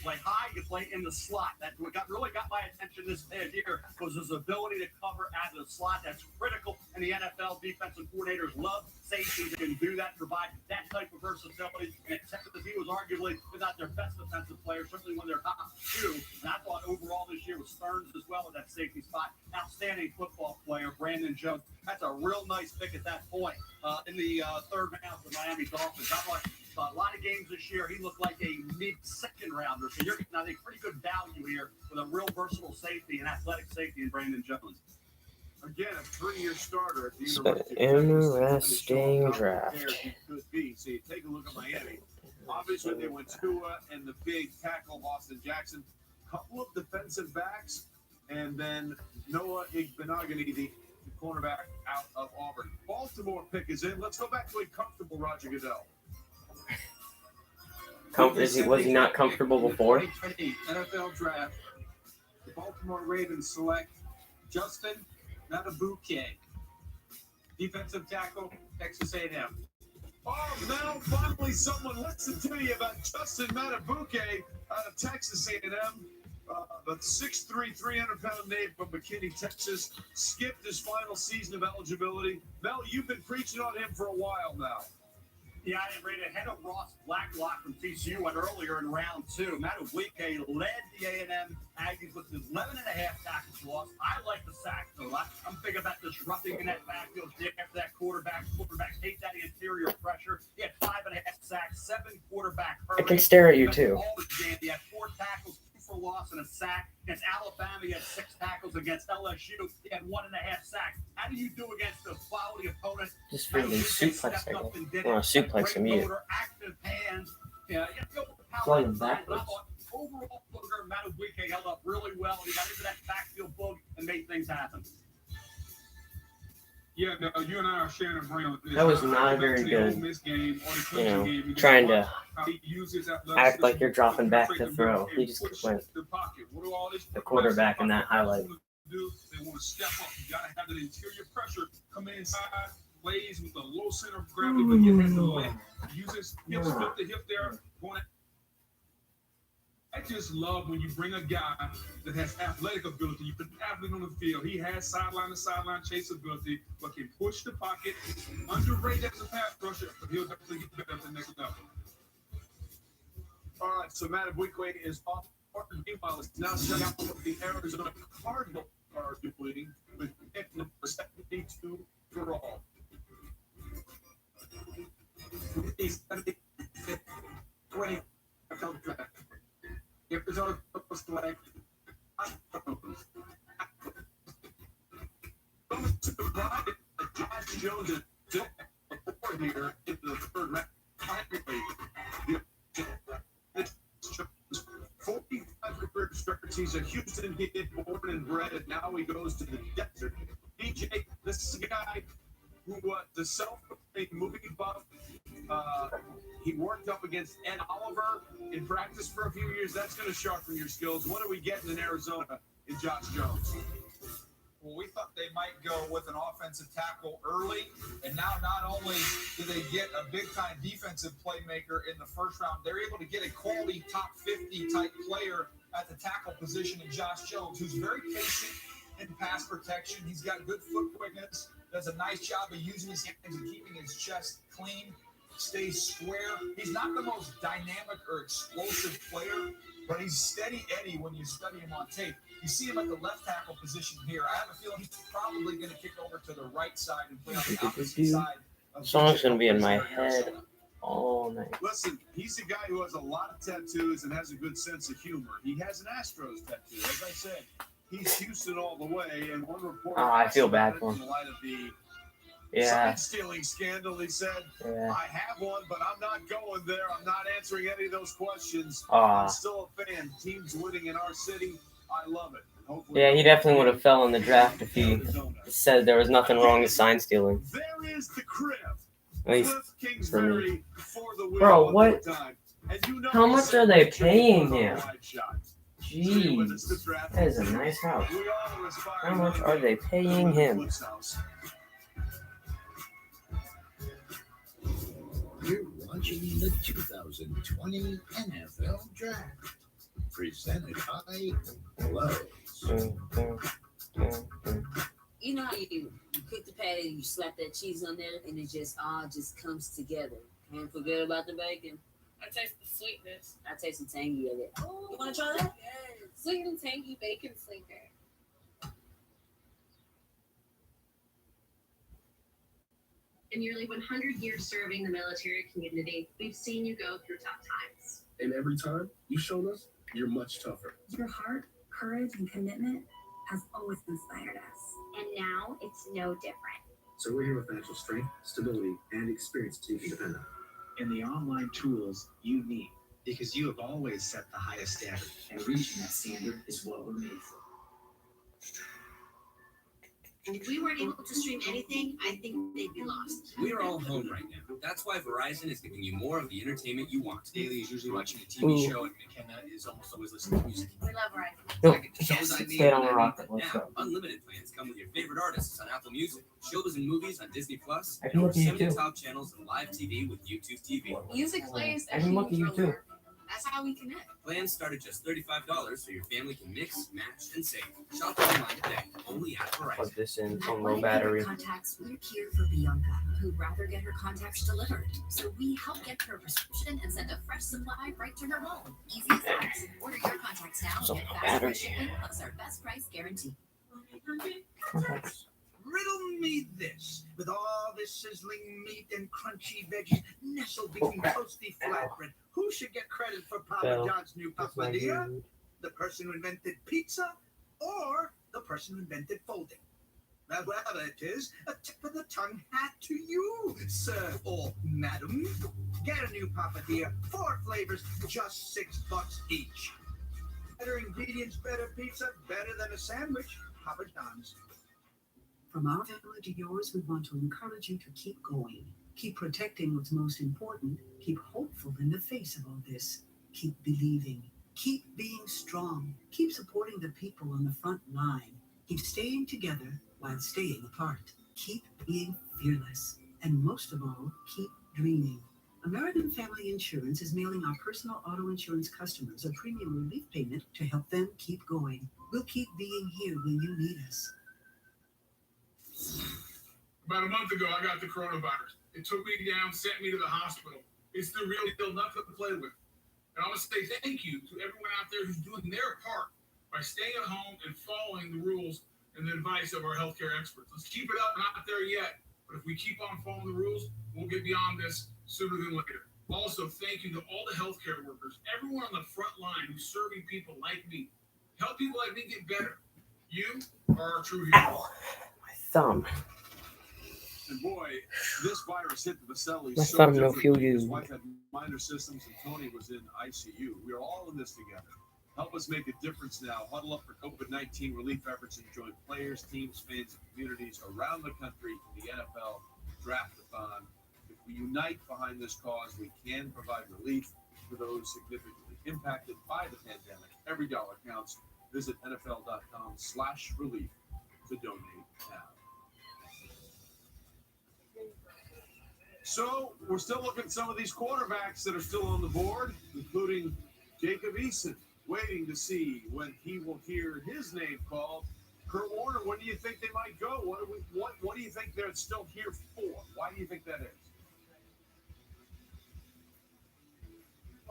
play high, you play in the slot. That what really got my attention this past year was his ability to cover out of the slot. That's critical, and the NFL defensive coordinators love safeties that can do that, provide that type of versatility. And at Texas, he was arguably not their best defensive player, certainly one of their top 2. And I thought overall this year was Stearns as well at that safety spot. Outstanding football player, Brandon Jones. That's a real nice pick at that point in the third round for the Miami Dolphins. I thought a lot of games this year, he looked like a mid-second rounder. So you're getting, I think, pretty good value here with a real versatile safety and athletic safety in Brandon Jones. Again, a 3-year starter at the It's University an of Texas. interesting draft. He could be. So you take a look at Miami. Obviously, they went Tua and the big tackle, Austin Jackson. Couple of defensive backs, and then Noah Igbenogany, the cornerback out of Auburn. Baltimore pick is in. Let's go back to a comfortable Roger Goodell. Was he not comfortable before? 2020 NFL Draft. The Baltimore Ravens select Justin Madubuike, defensive tackle, Texas A&M. Oh, now finally someone listened to me about Justin Madubuike out of Texas A&M. The 6'3", 300-pound native from McKinney, Texas, skipped his final season of eligibility. Mel, you've been preaching on him for a while now. Yeah, I rated ahead of Ross Blacklock from TCU went earlier in round 2. Madubuike led the A&M Aggies with 11.5 tackles lost. I like the sack, though. I'm thinking about disrupting in that backfield after that quarterback. Quarterback take that interior pressure. He had 5.5 sacks, 7 quarterback hurries. I can stare at you too. All the game. He had 4 tackles, 2 for loss, and a sack. Against Alabama, he had 6 tackles. Against LSU, he had 1.5 sacks. How do you do against a quality opponent? Just freaking suplex him. I want to suplex him, you. Active hands. Yeah, Flying backwards. Overall, Madubuike held up really well. He got into that backfield bug and made things happen. Yeah, no, you and I are sharing a brain on this. That was not very good. You know, trying to act like you're dropping back to throw. He just went the quarterback in that highlight. They want to step up. You got to have that interior pressure come inside ways with a low center of gravity, but you have to let use his hips, flip the hip there. I just love when you bring a guy that has athletic ability. You put an athlete on the field. He has sideline to sideline chase ability, but can push the pocket. Underrated as a pass rusher, but he'll definitely get better at the next level. All right, so Madubuike is off. Meanwhile, it's now shut out what the Arizona Cardinals are completing with pick number 72 overall. 20 Arizona goes to like Josh Jones is still aboard here in the third round. 45 career starts. He's a Houston kid, born and bred, and now he goes to the desert. DJ, this is a guy who the self-proclaimed movie buff. He worked up against Ed Oliver in practice for a few years. That's going to sharpen your skills. What are we getting in Arizona in Josh Jones? Well, we thought they might go with an offensive tackle early, and now not only do they get a big-time defensive playmaker in the first round, they're able to get a quality top 50 type player at the tackle position in Josh Jones, who's very patient in pass protection. He's got good foot quickness, does a nice job of using his hands and keeping his chest clean, stays square. He's not the most dynamic or explosive player, but he's steady Eddie when you study him on tape. You see him at the left tackle position here. I have a feeling he's probably going to kick over to the right side and play on the opposite side. Song's going to be in my head all night. Listen, he's a guy who has a lot of tattoos and has a good sense of humor. He has an Astros tattoo. As I said, he's Houston all the way. And one report I feel bad for him. in light of the Yeah. sign stealing scandal, he said, Yeah. I have one, but I'm not going there. I'm not answering any of those questions. Aw. I'm still a fan. Teams winning in our city, I love it. Hopefully Yeah, he definitely would have fell in the draft if he said there was nothing wrong with sign stealing. There is the crib. At least Cliff for me. Kingsbury for the win Bro, one what? more time. And you know How he much said are they that paying Jimmy him? was a wide shot. Jeez, that is a nice house. We all aspire How much to are they live paying in him? Cliff's house. You're watching the 2020 NFL Draft, presented by Lowe's. You know how you cook the patty and you slap that cheese on there and it just all just comes together. Can't forget about the bacon. I taste the sweetness. I taste the tangy of it. Oh, You want to try that? yes. Sweet and tangy bacon flavor. In nearly 100 years serving the military community, we've seen you go through tough times. And every time you showed us you're much tougher. Your heart, courage, and commitment has always inspired us. And now it's no different. So we're here with financial strength, stability, and experience so you can depend on. And the online tools you need, because you have always set the highest standard, and reaching that standard is what we're made for. And if we weren't able to stream anything, I think they'd be lost. We are all home right now. That's why Verizon is giving you more of the entertainment you want. Daily is usually watching a TV show, and McKenna is almost always listening to music. We love Verizon. Yo, I get the shows I need. stay on the when I rock. need them. What's Now, up? unlimited plans come with your favorite artists on Apple Music, shows and movies on Disney Plus, I and can over look at you 70 too. top channels and live TV with YouTube TV. Music plays I a can look at huge you role. too. As That's how we connect. Plans start at just $35 so your family can mix, match, and save. Shop online today, only at Plug Verizon. this in At on One low of battery. Favorite Contacts, we're here for Bianca, who'd rather get her contacts delivered. So we help get her prescription and send a fresh supply right to her home. Easy as that. Order your contacts now So and get low fast battery. free shipping plus our best price guarantee. Riddle me this. With all this sizzling meat and crunchy veggies nestled between toasty flatbread, who should get credit for Papa Bell. John's new That's my papadilla? dude. The person who invented pizza or the person who invented folding? Well, whatever it is, a tip of the tongue hat to you, sir or madam. Get a new papadilla, 4 flavors, just $6 each. Better ingredients, better pizza, better than a sandwich. Papa John's. From our family to yours, we want to encourage you to keep going. Keep protecting what's most important. Keep hopeful in the face of all this. Keep believing. Keep being strong. Keep supporting the people on the front line. Keep staying together while staying apart. Keep being fearless. And most of all, keep dreaming. American Family Insurance is mailing our personal auto insurance customers a premium relief payment to help them keep going. We'll keep being here when you need us. About a month ago, I got the coronavirus. It took me down, sent me to the hospital. It's the real deal, nothing to play with. And I want to say thank you to everyone out there who's doing their part by staying at home and following the rules and the advice of our healthcare experts. Let's keep it up. We're not there yet, but if we keep on following the rules, we'll get beyond this sooner than later. Also, thank you to all the healthcare workers, everyone on the front line who's serving people like me. Help people like me get better. You are our true heroes. Thumb. And boy, this virus hit the Vaselli My so thumb no differently. feel His good. wife had minor symptoms and Tony was in ICU. We are all in this together. Help us make a difference now. Huddle up for COVID-19 relief efforts and join players, teams, fans, and communities around the country in the NFL Draft-a-thon. If we unite behind this cause, we can provide relief for those significantly impacted by the pandemic. Every dollar counts. Visit NFL.com/relief to donate now. So we're still looking at some of these quarterbacks that are still on the board, including Jacob Eason, waiting to see when he will hear his name called. Kurt Warner, when do you think they might go? What do you think they're still here for? Why do you think that is?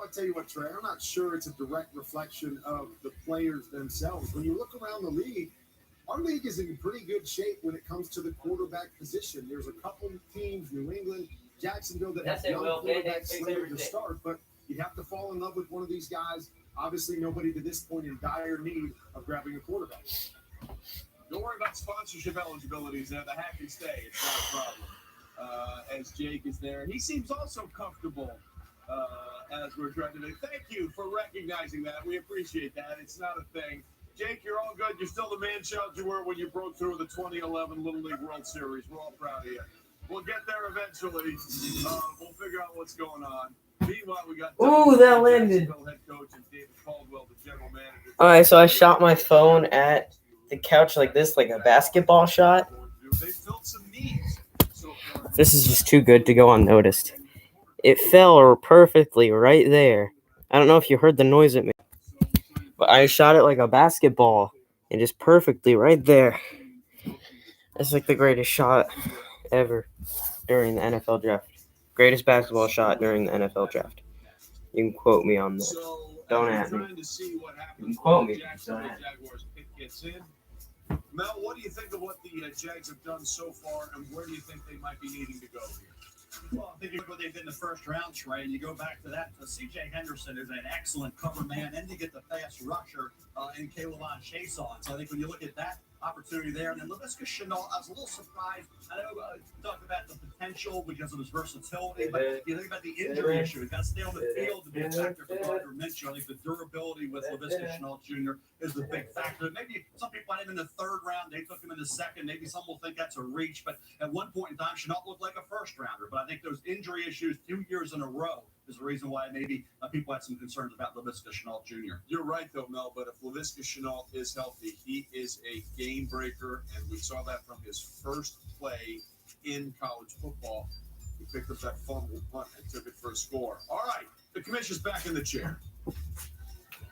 I'll tell you what, Trey, I'm not sure it's a direct reflection of the players themselves. When you look around the league, our league is in pretty good shape when it comes to the quarterback position. There's a couple teams, New England, Jacksonville, that have young quarterbacks slated to start, but you have to fall in love with one of these guys. Obviously, nobody to this point in dire need of grabbing a quarterback. Don't worry about sponsorship eligibilities there. The hack can stay. It's not a problem. As Jake is there, he seems also comfortable as we're trying to do. Thank you for recognizing that. We appreciate that. It's not a thing. Jake, you're all good. You're still the man child you were when you broke through the 2011 Little League World Series. We're all proud of you. We'll get there eventually. We'll figure out what's going on. Meanwhile, we got Ooh, that landed. head coach and David Caldwell, the general manager. All right, so I shot my phone at the couch like this, like a basketball shot. They filled some needs so far. This is just too good to go unnoticed. It fell perfectly right there. I don't know if you heard the noise it made, but I shot it like a basketball and just perfectly right there. It's like the greatest shot ever during the NFL draft. Greatest basketball shot during the NFL draft. You can quote me on that. Don't at me. You can quote me. Don't at me. Jaguars pick gets in. Mel, what do you think of what the Jags have done so far, and where do you think they might be needing to go here? Well, I think you look what they did in the first round, Trey, and you go back to that. C.J. Henderson is an excellent cover man, and you get the fast rusher in K'Lavon Chaisson. So I think when you look at that opportunity there, and then Laviska Shenault, I was a little surprised. I know talked about the potential because of his versatility, but you think about the injury issue. He's got to stay on the field to be a factor for Gardner Minshew. I think the durability with Laviska Shenault Jr. is the big factor. Maybe some people had him in the third round. They took him in the second. Maybe some will think that's a reach, but at one point in time, Shenault looked like a first rounder. But I think those injury issues 2 years in a row is the reason why maybe people had some concerns about Laviska Shenault Jr. You're right, though, Mel, but if Laviska Shenault is healthy, he is a game breaker, and we saw that from his first play in college football. He picked up that fumble punt and took it for a score. All right, the commissioner's back in the chair. Is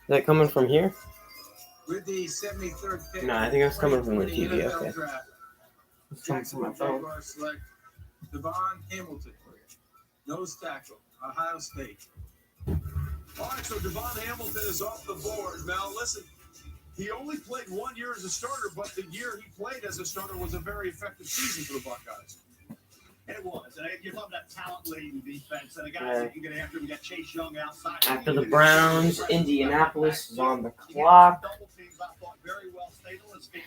that coming from here? With the 73rd pick. No, I think it's coming from the TV. NFL Okay. draft, It's coming from my Jacksonville phone. Jaguars select Devon Hamilton, nose tackle, Ohio State. All right, so Devon Hamilton is off the board. Now, listen, he only played 1 year as a starter, but the year he played as a starter was a very effective season for the Buckeyes. It was. And you love that talent-laden defense. And the guys that you get after, we got Chase Young outside. After the Browns, Indianapolis is on the clock.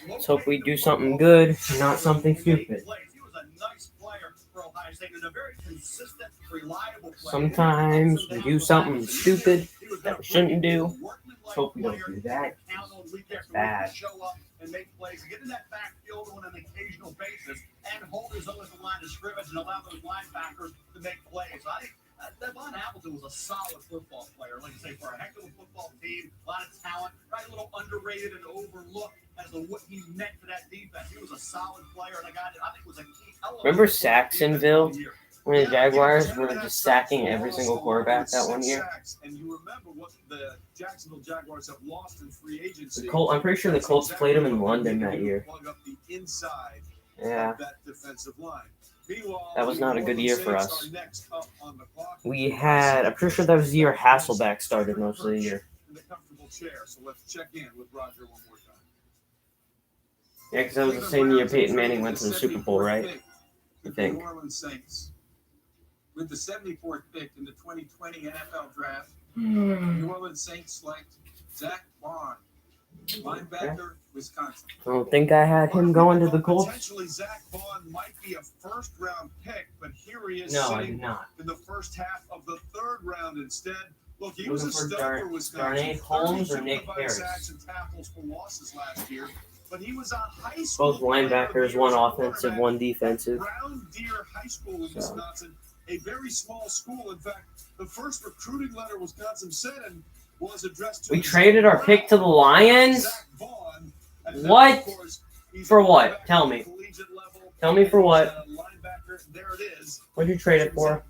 Let's hope we do something good, not something stupid. He was a nice player for Ohio State and a very consistent, reliable player. Sometimes we do something stupid that we shouldn't do. Let's hope we don't do that. It's bad. Show up and make plays, get in that backfield on an occasional basis, and hold his own at the line of scrimmage and allow those linebackers to make plays. I think Devon Hamilton was a solid football player. Like I say, for a heck of a football team, a lot of talent, right? A little underrated and overlooked as to what he meant to that defense. He was a solid player, and a guy that I think was a key element. Remember Saxonville? When the Jaguars were just sacking every single quarterback that 1 year? And you remember what the Jacksonville Jaguars have lost in free agency. I'm pretty sure the Colts played them in London that year. Plug up the inside Yeah. of that defensive line. Meanwhile, That was not a good year for Saints us. are next up on the clock. I'm pretty sure that was the year Hasselbeck started most of the year. In the comfortable chair. So let's check in with Roger one more time. Yeah, because that was the same year Peyton Manning went to the Super Bowl, right? I The think. New Orleans Saints. With the 74th pick in the 2020 NFL Draft, New Orleans Saints select Zach Bond, linebacker, Wisconsin. I don't think I had him going to the Colts. Potentially, Zach Bond might be a first-round pick, but here he is No, I sitting did not. in the first half of the third round instead. Look, he Looking was a for stud for Wisconsin. Darnay Holmes or 32 Nick combined Harris? sacks and tackles for losses last year, but he was a high school Both linebackers, one offensive, one defensive. Brown Deer High School in Wisconsin, a very small school. In fact, the first recruiting letter Wisconsin sent was addressed to We traded our pick to the Lions? What? For what? Tell me. Tell me for what? There it is. What'd you trade it for?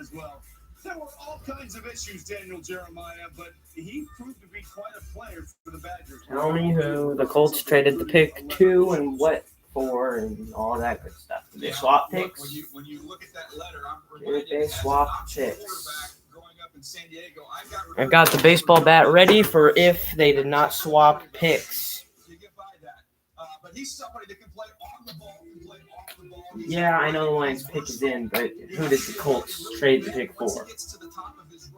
As well. There were all kinds of issues, Daniel Jeremiah, but he proved to be quite a player for the Badgers. Tell me who the Colts traded the pick to and what for and all that good stuff. Did they swap picks? When you look at that letter, I'm Did reminded they as an swap option picks? quarterback growing up in San Diego, I got the baseball bat ready for if they did not swap picks. but he's somebody that can play on the ball, can play off the ball. Yeah, I know the Lions pick is in, but who did the Colts trade the pick for?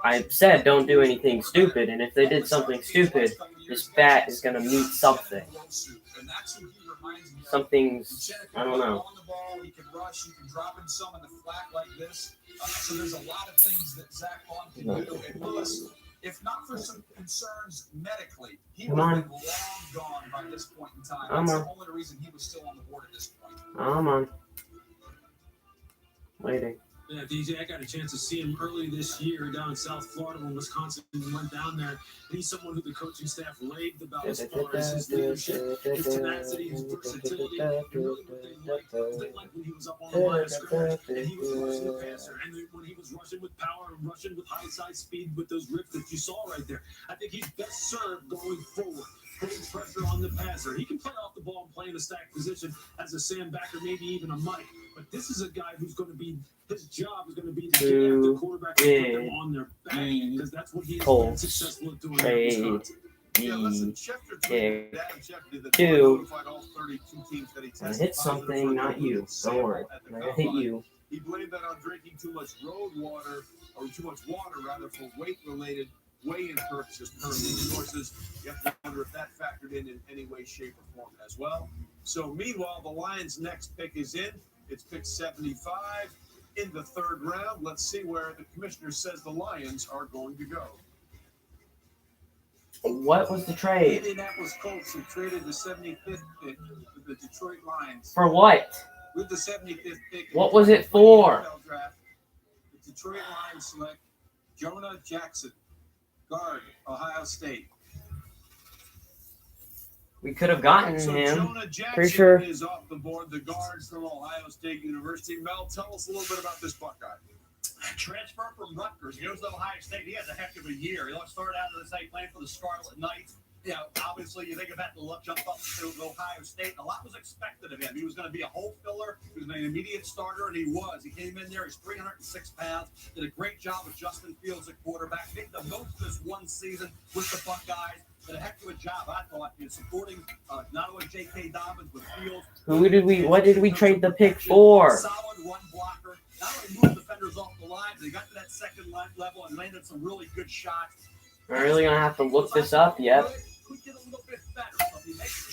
I said don't do anything stupid, and if they did something stupid, this bat is going to mean something. Something's, I don't know. On the ball, he can rush, you can drop him some in the flat like this. So there's a lot of things that Zach Bond can do. And Lewis, if not for some concerns medically, he would have been long gone by this point in time. That's the only reason he was still on the board at this point. I'm on. Waiting. Yeah, DJ, I got a chance to see him early this year down in South Florida when Wisconsin went down there. And he's someone who the coaching staff raved about as far as his leadership, his tenacity, his versatility. And really what they liked when he was up on the line of scrimmage and he was rushing the passer. And then when he was rushing with power and rushing with high side speed with those rips that you saw right there. I think he's best served going forward, putting pressure on the passer. He can play off the ball and play in a stack position as a Sam Backer, maybe even a Mike. But this is a guy who's going to be, his job is going to be to get after the quarterback and put them on their back, because that's what he has been successful at doing in Wisconsin. Pick 2. I hit something, not you. Don't worry. I'm going to hit you. He blamed that on drinking too much road water, or too much water rather, for weight-related weigh-in purposes per league sources. You have to wonder if that factored in any way, shape, or form as well. So meanwhile, the Lions' next pick is in. It's pick 75 in the third round. Let's see where the commissioner says the Lions are going to go. What was the trade? Indianapolis Colts who traded the 75th pick with the Detroit Lions. For what? With the 75th pick. What was it for? Draft, the Detroit Lions select Jonah Jackson, guard, Ohio State. We could have gotten So him. Jonah Jackson Pretty sure. is off the board. The guards from Ohio State University. Mel, tell us a little bit about this Buckeye. Transfer from Rutgers. He goes to Ohio State. He has a heck of a year. He started out as a playing for the Scarlet Knights. You know, obviously, you think about the jump up to Ohio State. A lot was expected of him. He was going to be a hole filler. He was an immediate starter, and he was. He came in there. He's 306 pounds. Did a great job with Justin Fields at quarterback. Made the most of this one season with the Buckeyes. Did a heck of a job, I thought, in supporting not only J.K. Dobbins but Fields. What did we trade the pick for? Solid run blocker. Not only moved defenders off the line, but he got to that second level and landed some really good shots. I'm really gonna have to look this up. Yep. Could get a little bit better. So if he makes the